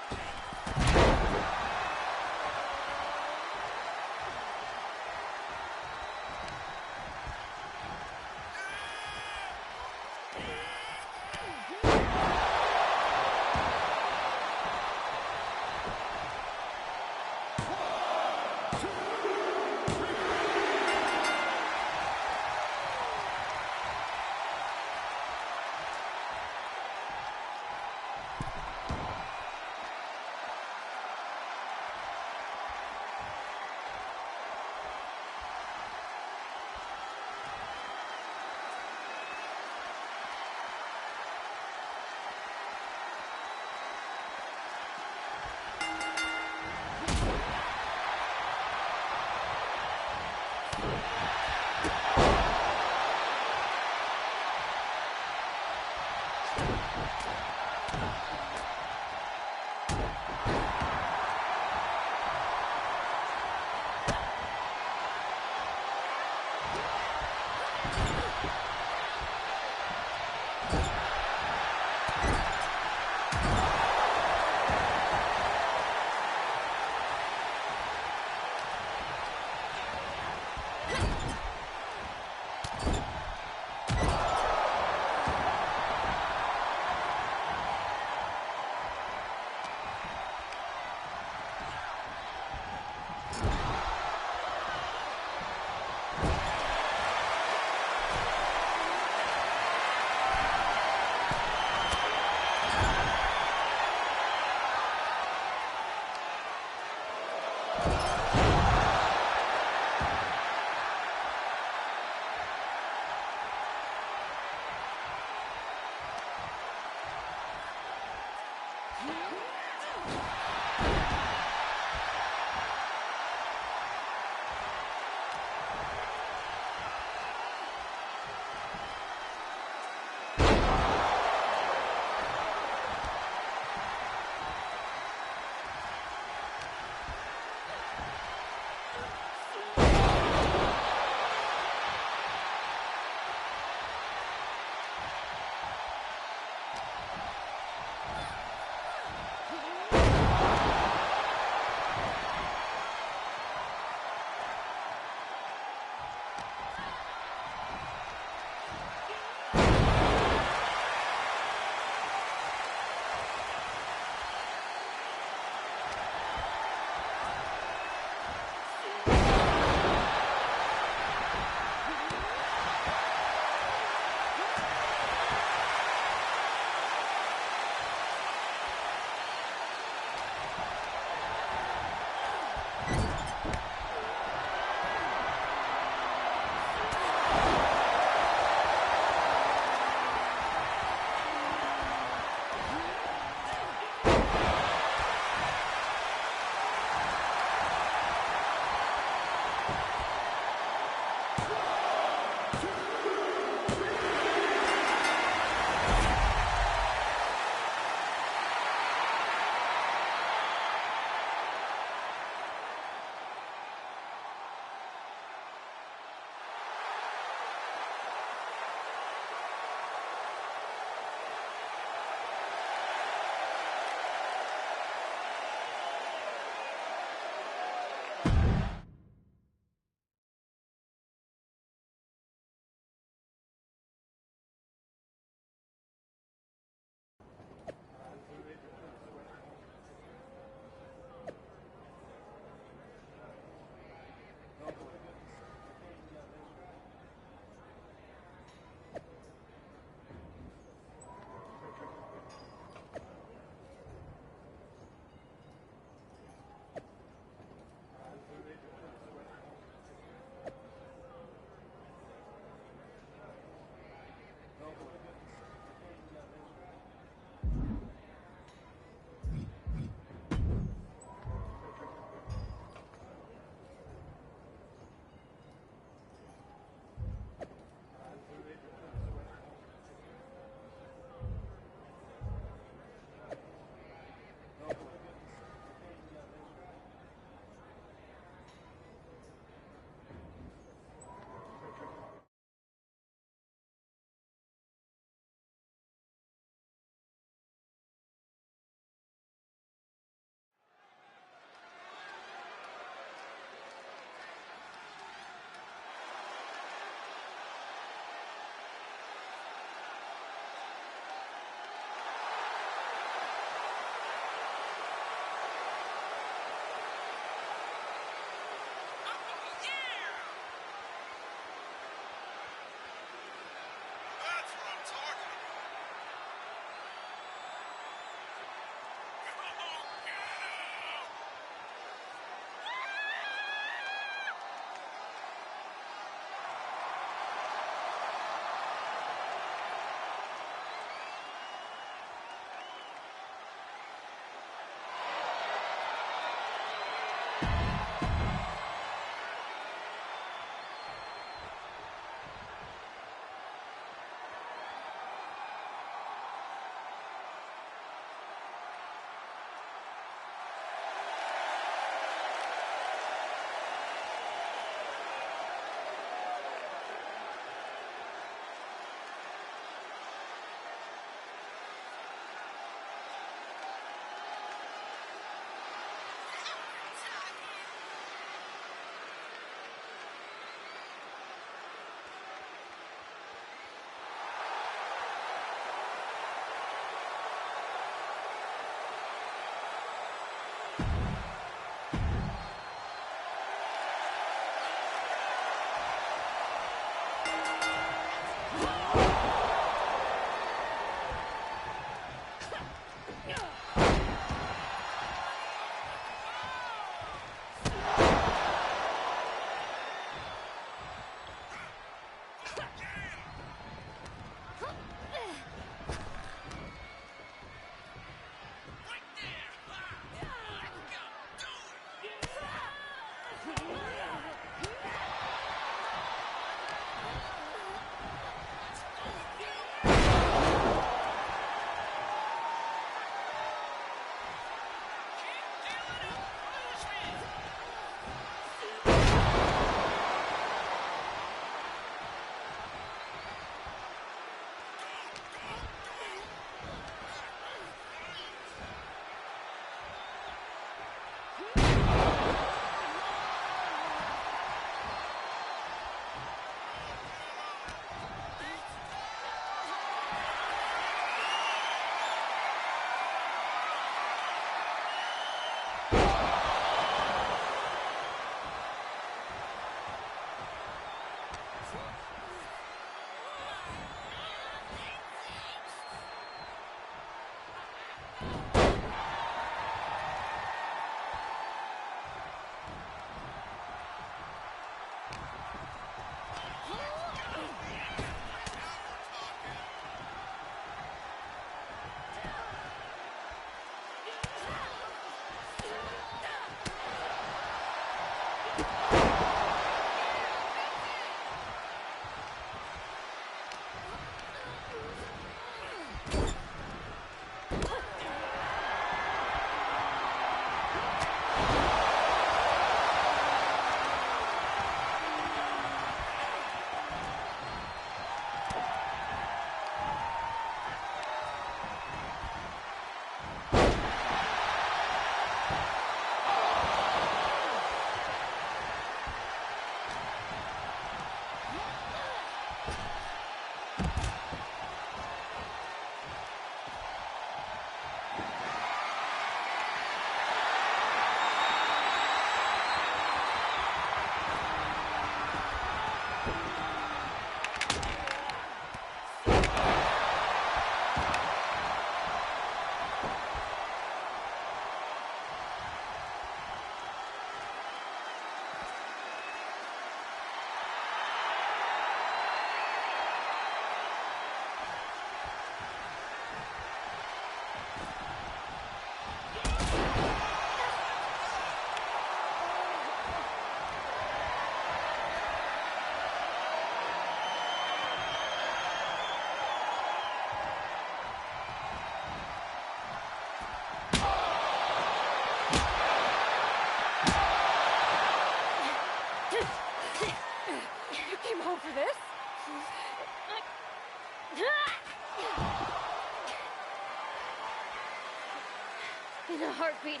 heartbeat.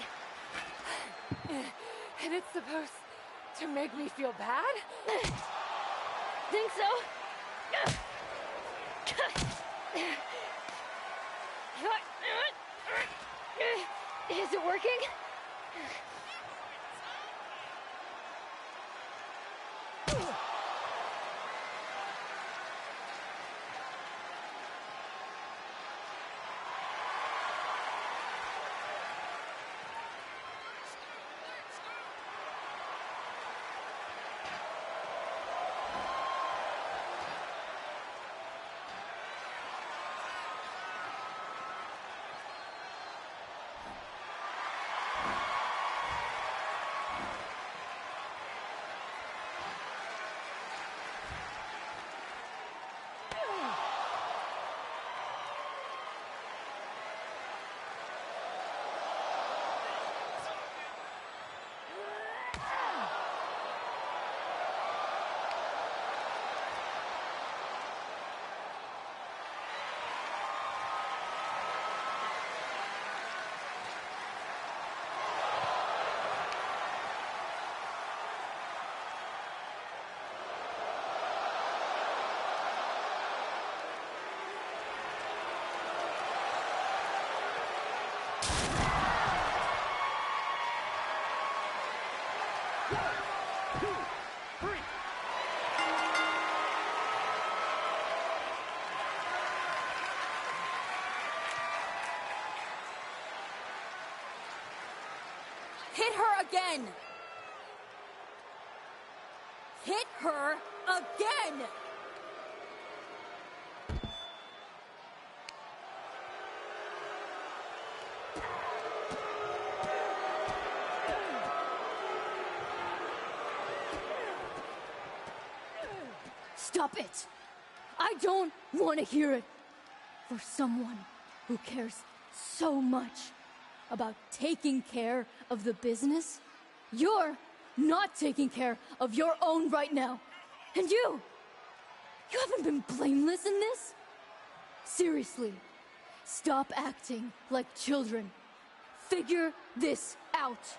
And it's supposed to make me feel bad?
Think so? Is it working?
Hit her again! Hit her again!
Stop it! I don't want to hear it. For someone who cares so much about taking care of the business, you're not taking care of your own right now. And you haven't been blameless in this? Seriously, stop acting like children. Figure this out.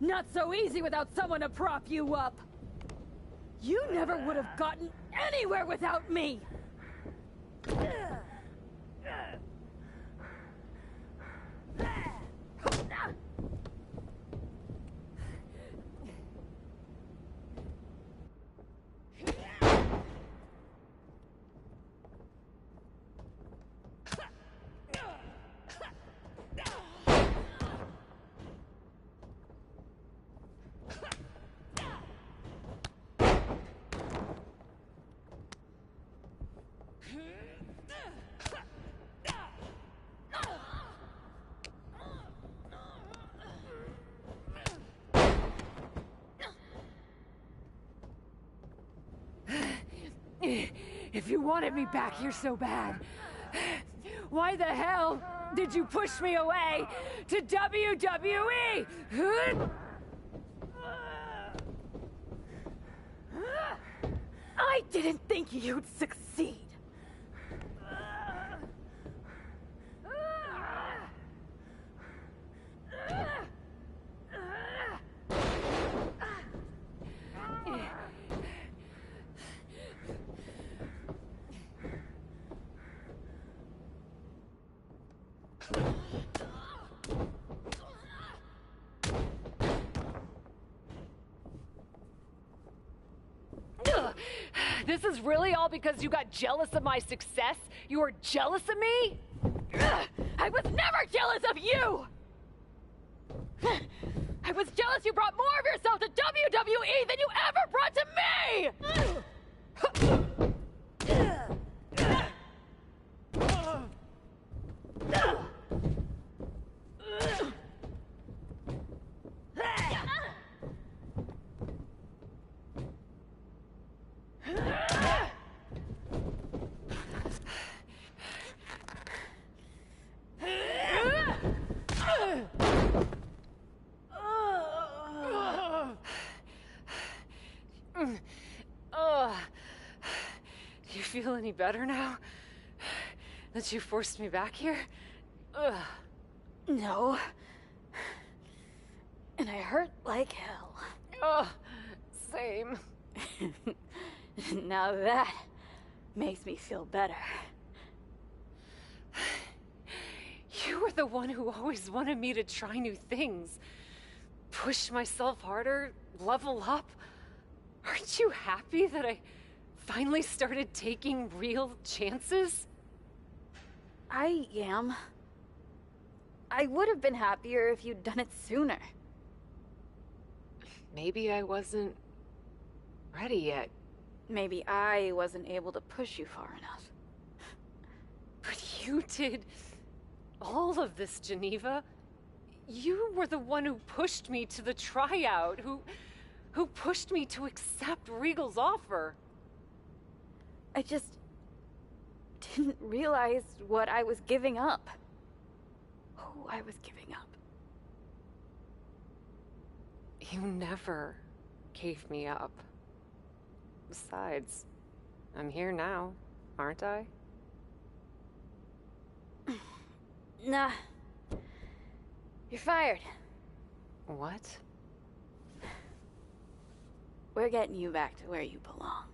Not so easy without someone to prop you up. You never would have gotten anywhere without me. If you wanted me back here so bad, why the hell did you push me away to WWE? I didn't think you'd succeed. This is really all because you got jealous of my success? You were jealous of me? I was never jealous of you! I was jealous you brought more of yourself to WWE than you ever brought to me!
Do you feel any better now? That you forced me back here?
No. And I hurt like hell.
Same.
Now that makes me feel better.
You were the one who always wanted me to try new things. Push myself harder, level up. Aren't you happy that I finally started taking real chances?
I am. I would have been happier if you'd done it sooner.
Maybe I wasn't ready yet.
Maybe I wasn't able to push you far enough.
But you did all of this, Geneva. You were the one who pushed me to the tryout, who pushed me to accept Regal's offer.
I just didn't realize what I was giving up. Who I was giving up.
You never gave me up. Besides, I'm here now, aren't I?
Nah. You're fired.
What?
We're getting you back to where you belong.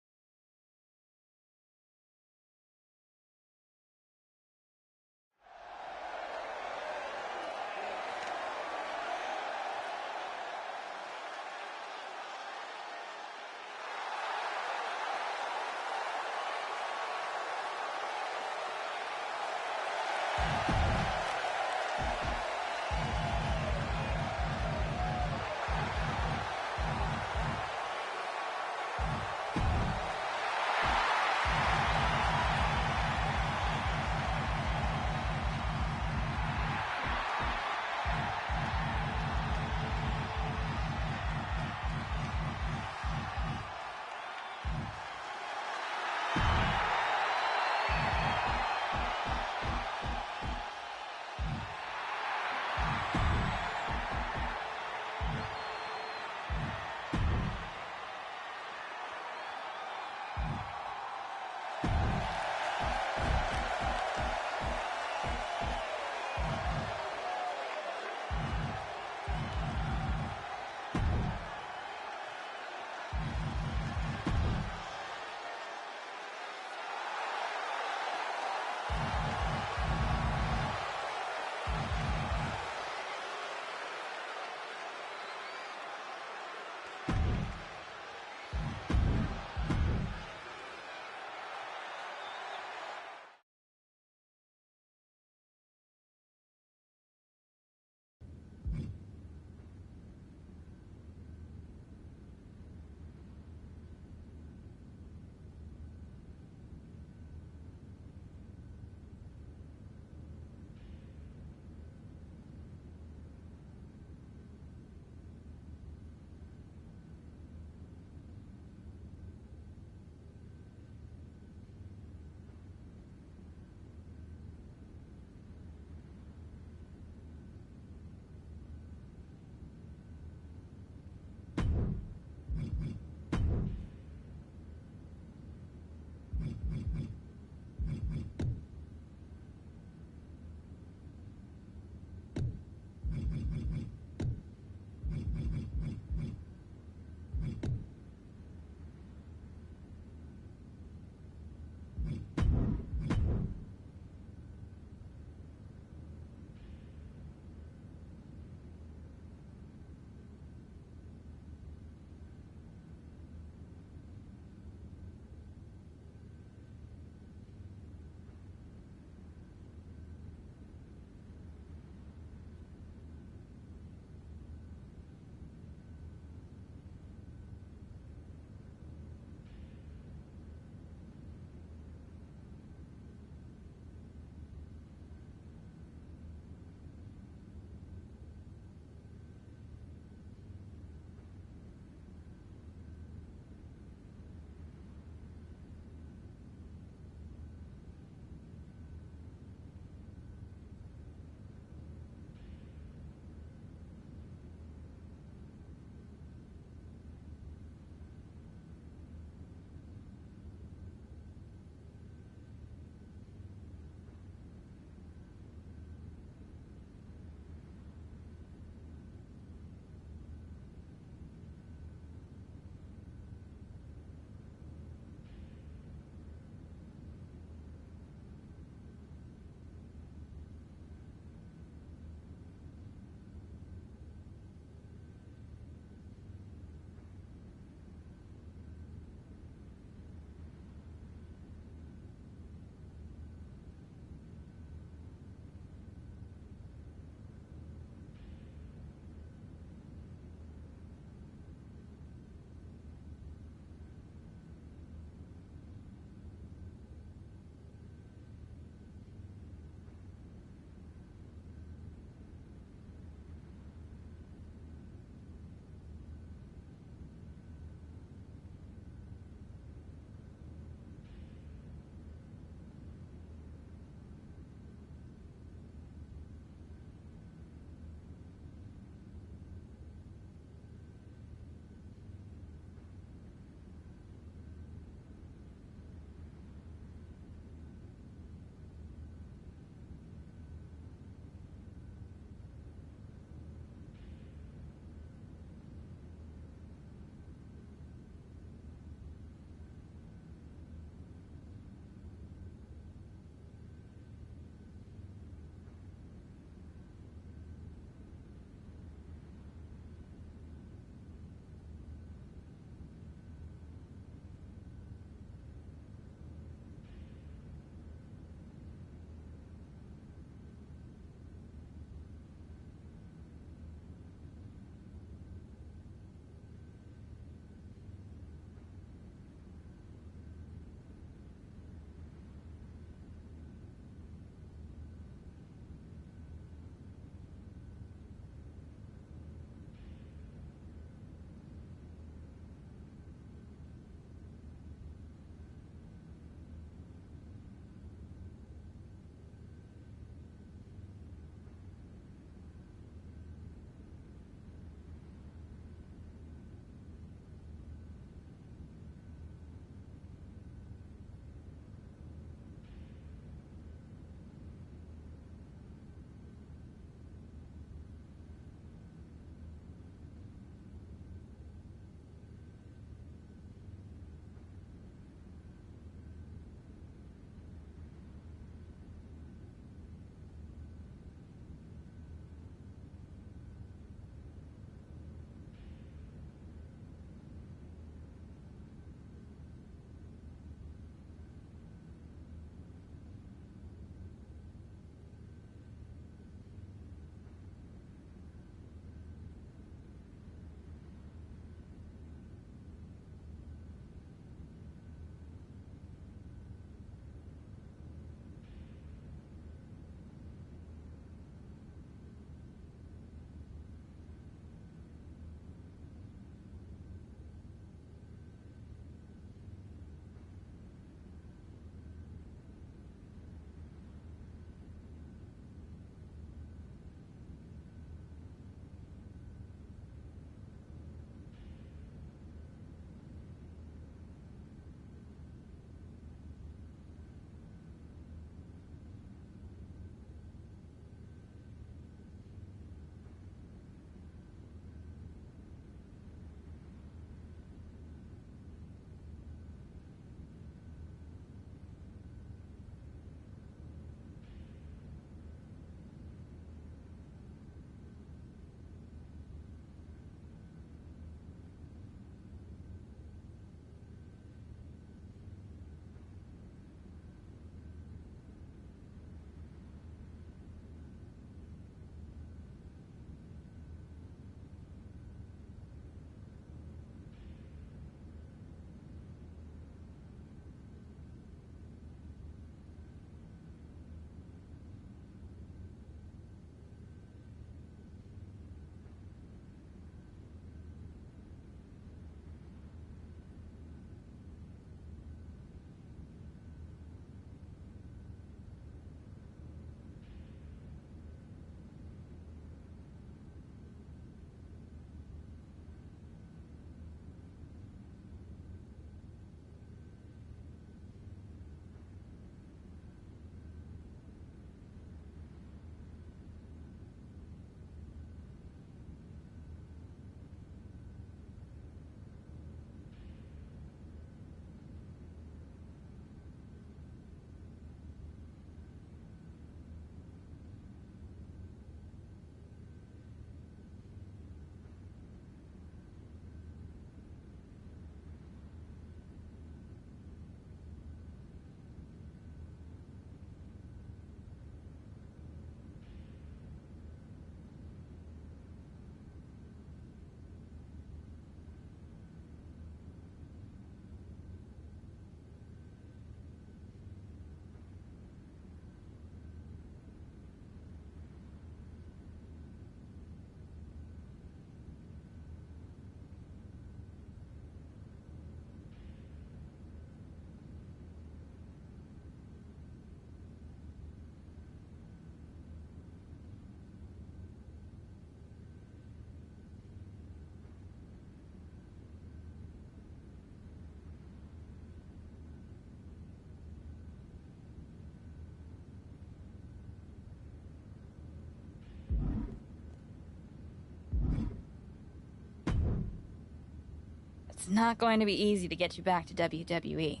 It's not going to be easy to get you back to WWE.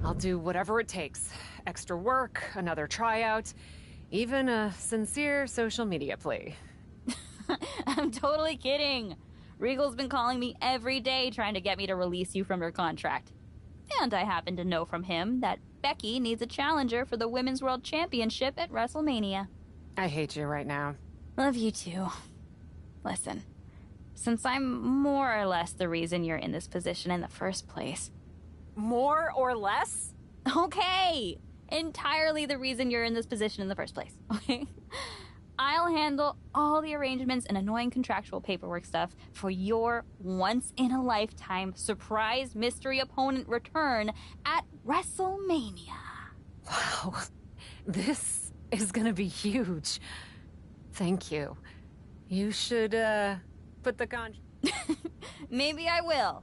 I'll do whatever it takes. Extra work, another tryout, even a sincere social media plea.
I'm totally kidding. Regal's been calling me every day trying to get me to release you from your contract. And I happen to know from him that Becky needs a challenger for the Women's World Championship at WrestleMania.
I hate you right now.
Love you too. Listen, since I'm more or less the reason you're in this position in the first place.
More or less?
Okay! Entirely the reason you're in this position in the first place, okay? I'll handle all the arrangements and annoying contractual paperwork stuff for your once-in-a-lifetime surprise mystery opponent return at WrestleMania.
Wow, this is gonna be huge. Thank you. You should, put the
Maybe I will.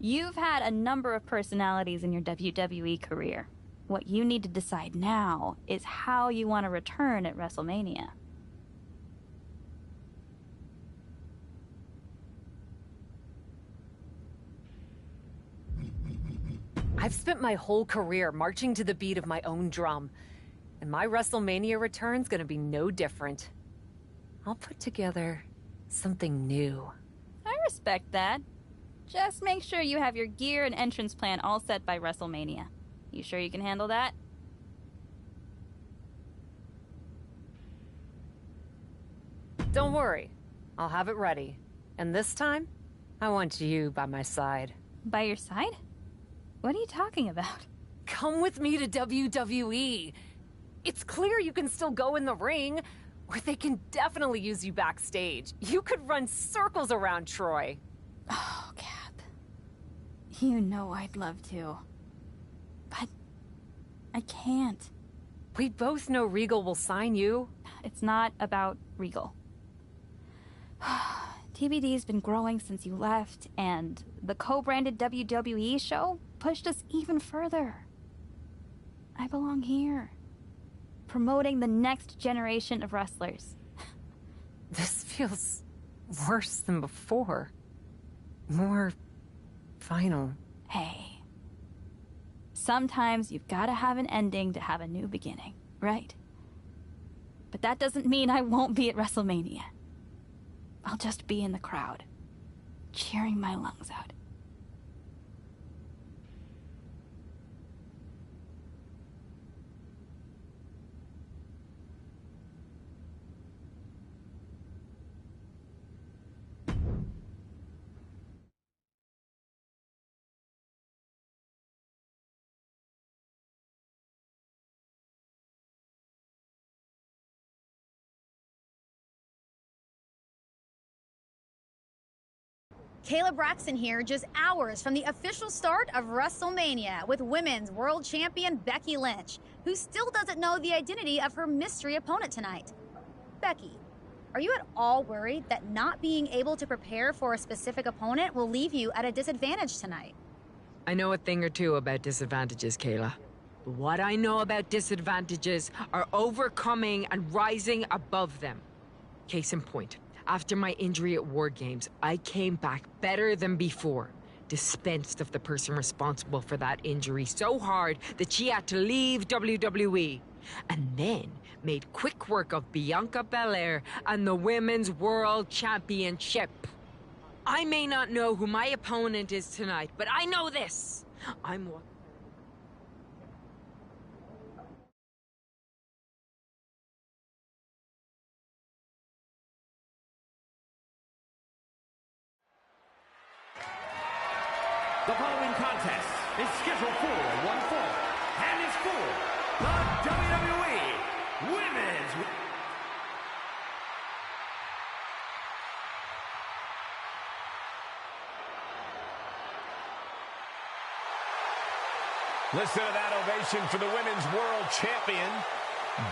You've had a number of personalities in your WWE career. What you need to decide now is how you want to return at WrestleMania.
I've spent my whole career marching to the beat of my own drum, and my WrestleMania return's gonna be no different. I'll put together something new.
I respect that. Just make sure you have your gear and entrance plan all set by WrestleMania. You sure you can handle that?
Don't worry. I'll have it ready. And this time, I want you by my side.
By your side? What are you talking about?
Come with me to WWE. It's clear you can still go in the ring, or they can definitely use you backstage. You could run circles around Troy.
Oh, Cap. You know I'd love to. But I can't.
We both know Regal will sign you.
It's not about Regal. TBD's been growing since you left, and the co-branded WWE show pushed us even further. I belong here, promoting the next generation of wrestlers.
This feels worse than before. More final.
Hey, sometimes you've got to have an ending to have a new beginning, right? But that doesn't mean I won't be at WrestleMania. I'll just be in the crowd, cheering my lungs out.
Kayla Braxton here, just hours from the official start of WrestleMania with Women's World Champion Becky Lynch, who still doesn't know the identity of her mystery opponent tonight. Becky, are you at all worried that not being able to prepare for a specific opponent will leave you at a disadvantage tonight?
I know a thing or two about disadvantages, Kayla. But what I know about disadvantages are overcoming and rising above them. Case in point. After my injury at War Games, I came back better than before. Dispensed of the person responsible for that injury so hard that she had to leave WWE. And then made quick work of Bianca Belair and the Women's World Championship. I may not know who my opponent is tonight, but I know this. I'm what...
The following contest is scheduled for one fall and is for the WWE Women's...
Listen to that ovation for the Women's World Champion,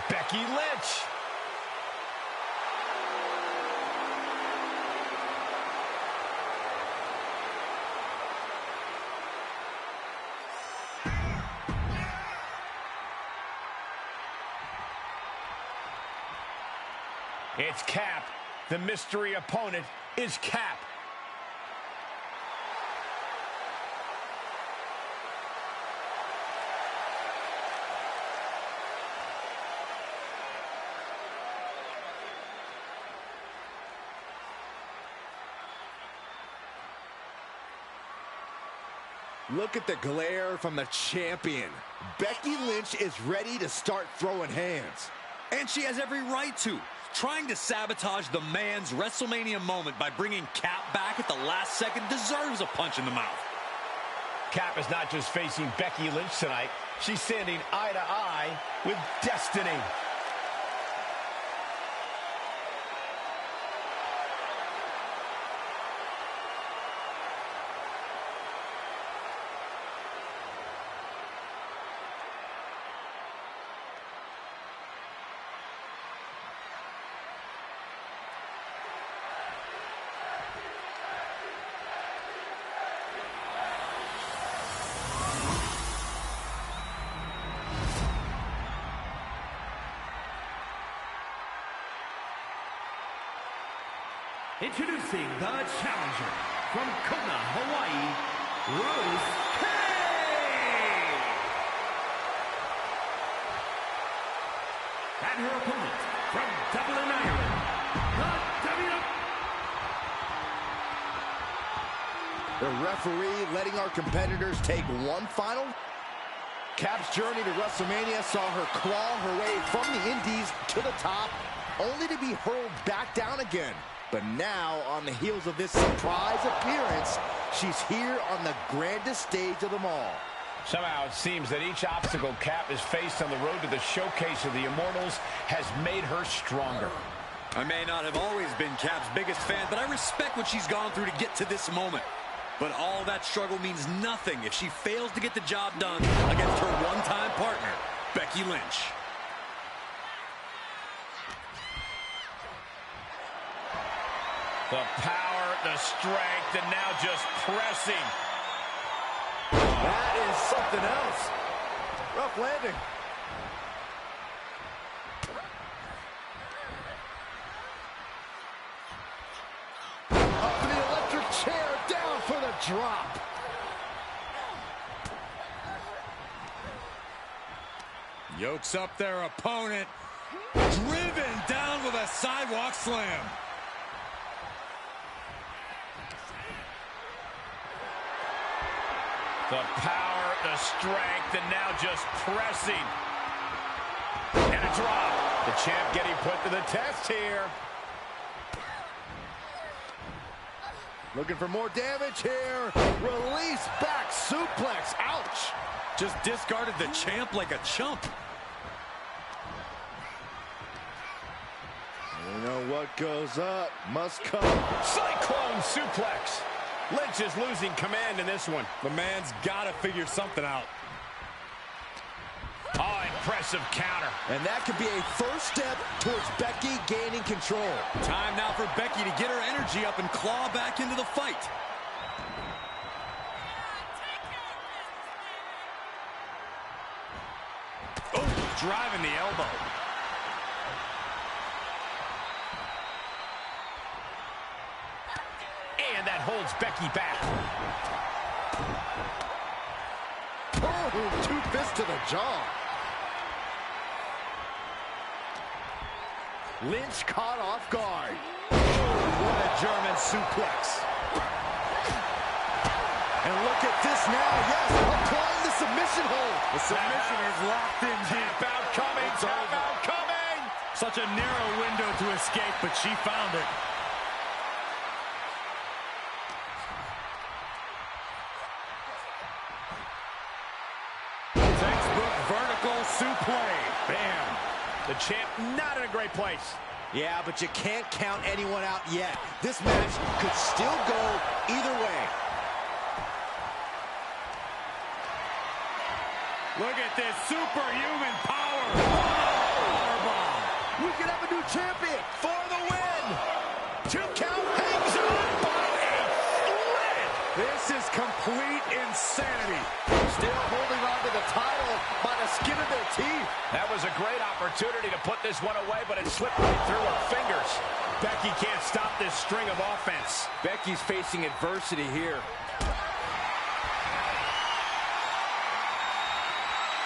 Becky Lynch. It's Cap. The mystery opponent is Cap.
Look at the glare from the champion. Becky Lynch is ready to start throwing hands.
And she has every right to. Trying to sabotage the man's WrestleMania moment by bringing Cap back at the last second deserves a punch in the mouth.
Cap is not just facing Becky Lynch tonight. She's standing eye to eye with destiny.
Introducing the challenger from Kona, Hawaii, Rose K. And her opponent from Dublin, Ireland, the
The referee letting our competitors take one final. Cap's journey to WrestleMania saw her claw her way from the Indies to the top, only to be hurled back down again. But now, on the heels of this surprise appearance, she's here on the grandest stage of them all.
Somehow it seems that each obstacle Cap has faced on the road to the showcase of the Immortals has made her stronger.
I may not have always been Cap's biggest fan, but I respect what she's gone through to get to this moment. But all that struggle means nothing if she fails to get the job done against her one-time partner, Becky Lynch.
The power, the strength, and now just pressing.
That is something else. Rough landing. Up in the electric chair, down for the drop.
Yokes up their opponent. Driven down with a sidewalk slam.
The power, the strength, and now just pressing. And a drop. The champ getting put to the test here.
Looking for more damage here. Release back suplex. Ouch.
Just discarded the champ like a chump.
You know what goes up must come.
Cyclone suplex. Lynch is losing command in this one.
The man's got to figure something out.
Oh, impressive counter.
And that could be a first step towards Becky gaining control.
Time now for Becky to get her energy up and claw back into the fight.
Oh, driving the elbow. And that holds Becky back.
Oh, 2 fists to the jaw. Lynch caught off guard.
What a German suplex.
And look at this now. Yes, applying the submission hold.
The submission is locked in deep.
Tap out coming. Tap out coming.
Such a narrow window to escape, but she found it. Vertical suplex.
Bam. The champ not in a great place.
Yeah, but you can't count anyone out yet. This match could still go either way.
Look at this superhuman power.
Powerbomb. We could have a new champion for the win. 2 count hangs on by a thread.
This is complete insanity.
Still holding on to the title by the skin of their teeth.
That was a great opportunity to put this one away, but it slipped right through her fingers. Becky can't stop this string of offense.
Becky's facing adversity here.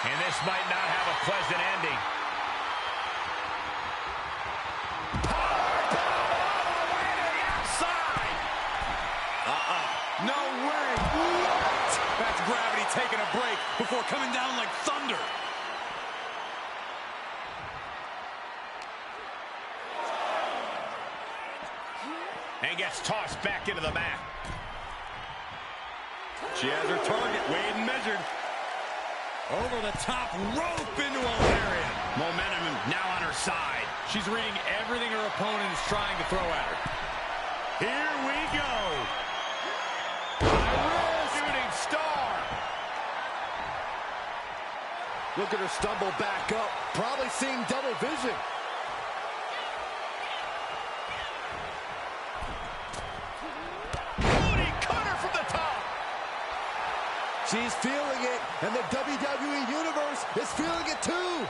And this might not have a pleasant ending.
No way! What? That's gravity taking a break before coming down like thunder.
And gets tossed back into the mat.
She has her target weighed and measured. Over the top rope into a lariat.
Momentum now on her side.
She's reading everything her opponent is trying to throw at her. Here we go.
Shooting star.
Look at her stumble back up. Probably seeing double vision.
Booty cutter from the top.
She's feeling it, and the WWE Universe is feeling it too.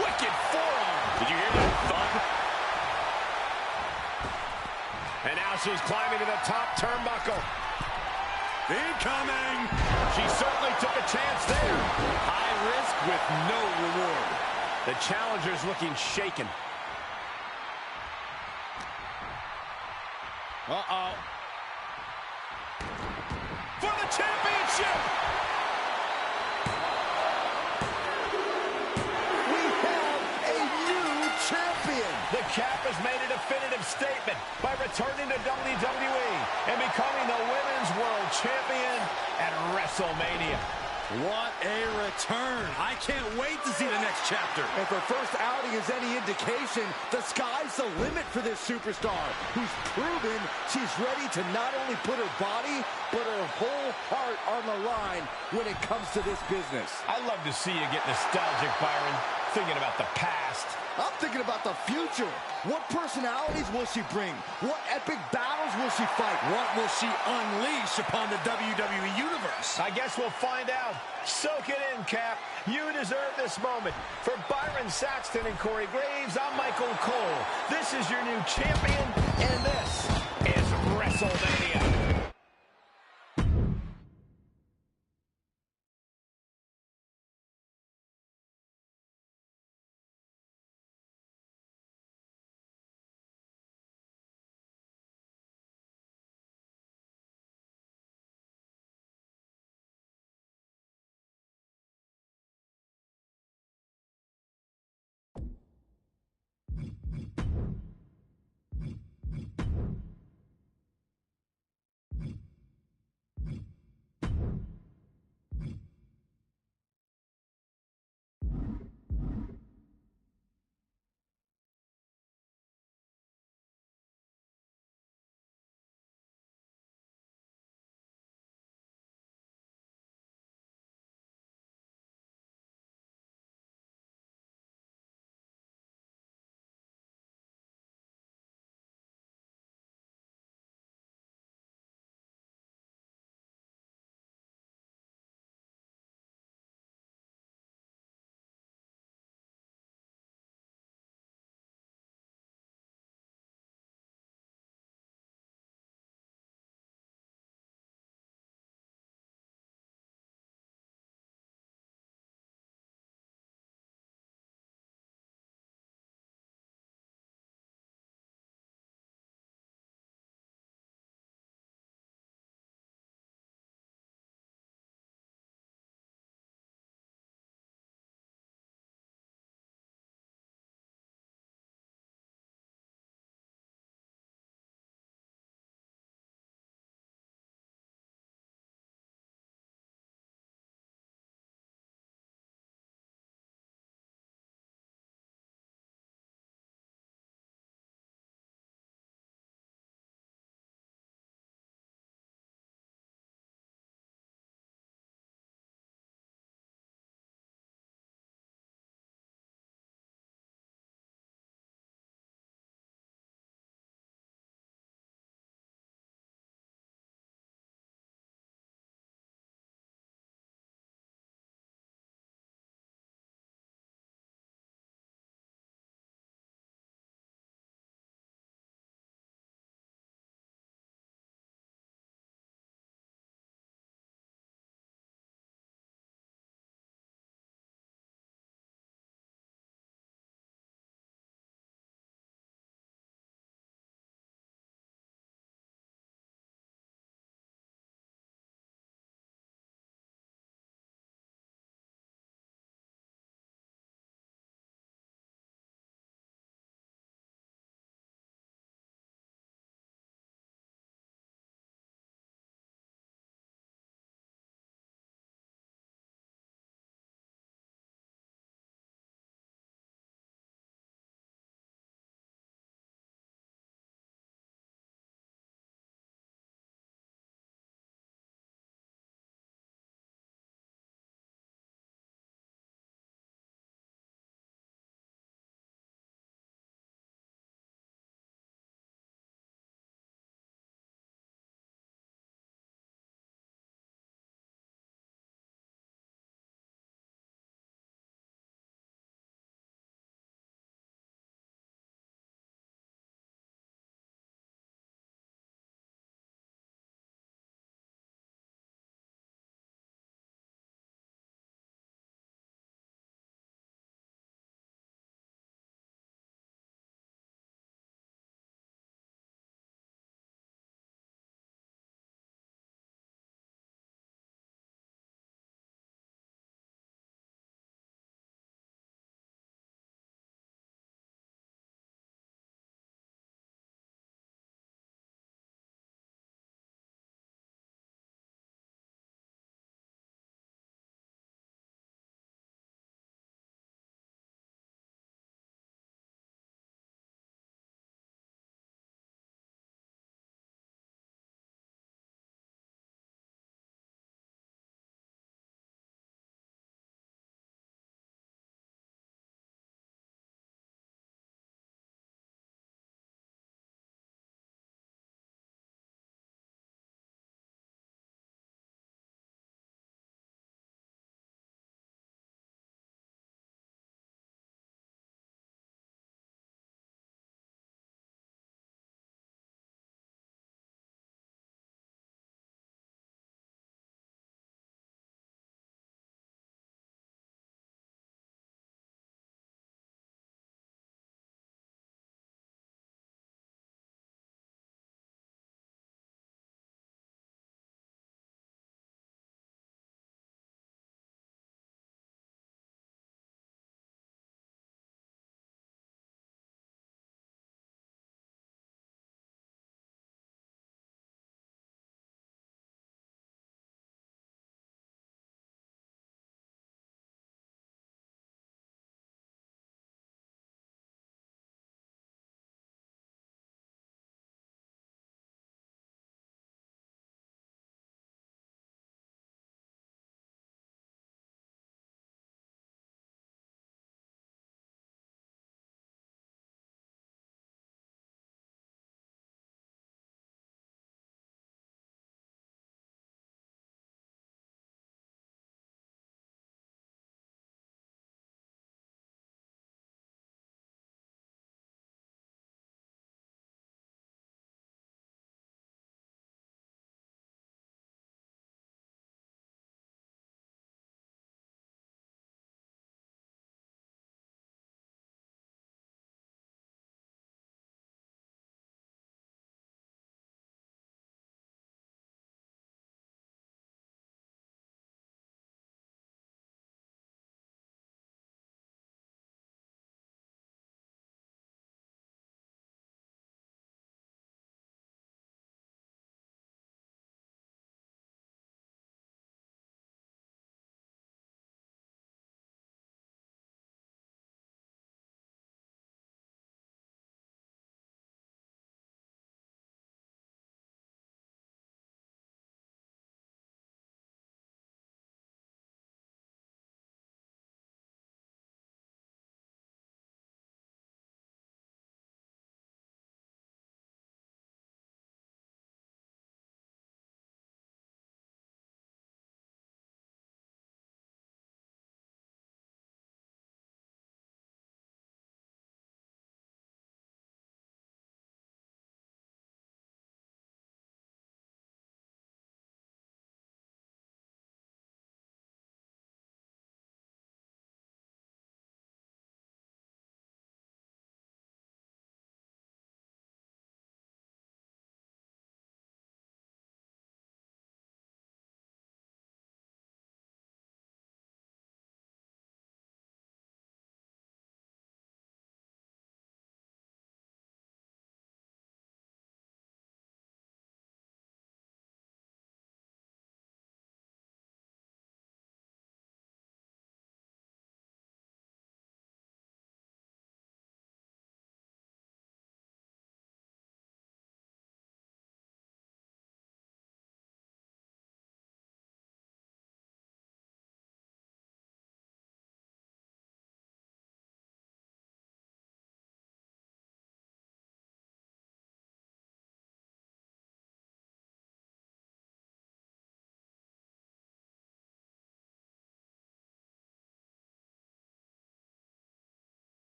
Wicked forearm. Did you hear that thud? And now she's climbing to the top turnbuckle.
Incoming!
She certainly took a chance there.
High risk with no reward.
The challenger's looking shaken. Uh-oh. For the championship!
We have a new champion.
The Cap has made a definitive statement by returning to WWE and becoming the Women's World Champion at WrestleMania.
What a return. I can't wait to see the next chapter.
If her first outing is any indication, the sky's the limit for this superstar, who's proven she's ready to not only put her body, but her whole heart on the line when it comes to this business.
I love to see you get nostalgic, Byron, thinking about the past.
I'm thinking about the future. What personalities will she bring? What epic battles will she fight?
What will she unleash upon the WWE Universe?
I guess we'll find out. Soak it in, Cap. You deserve this moment. For Byron Saxton and Corey Graves, I'm Michael Cole. This is your new champion, and this is WrestleMania.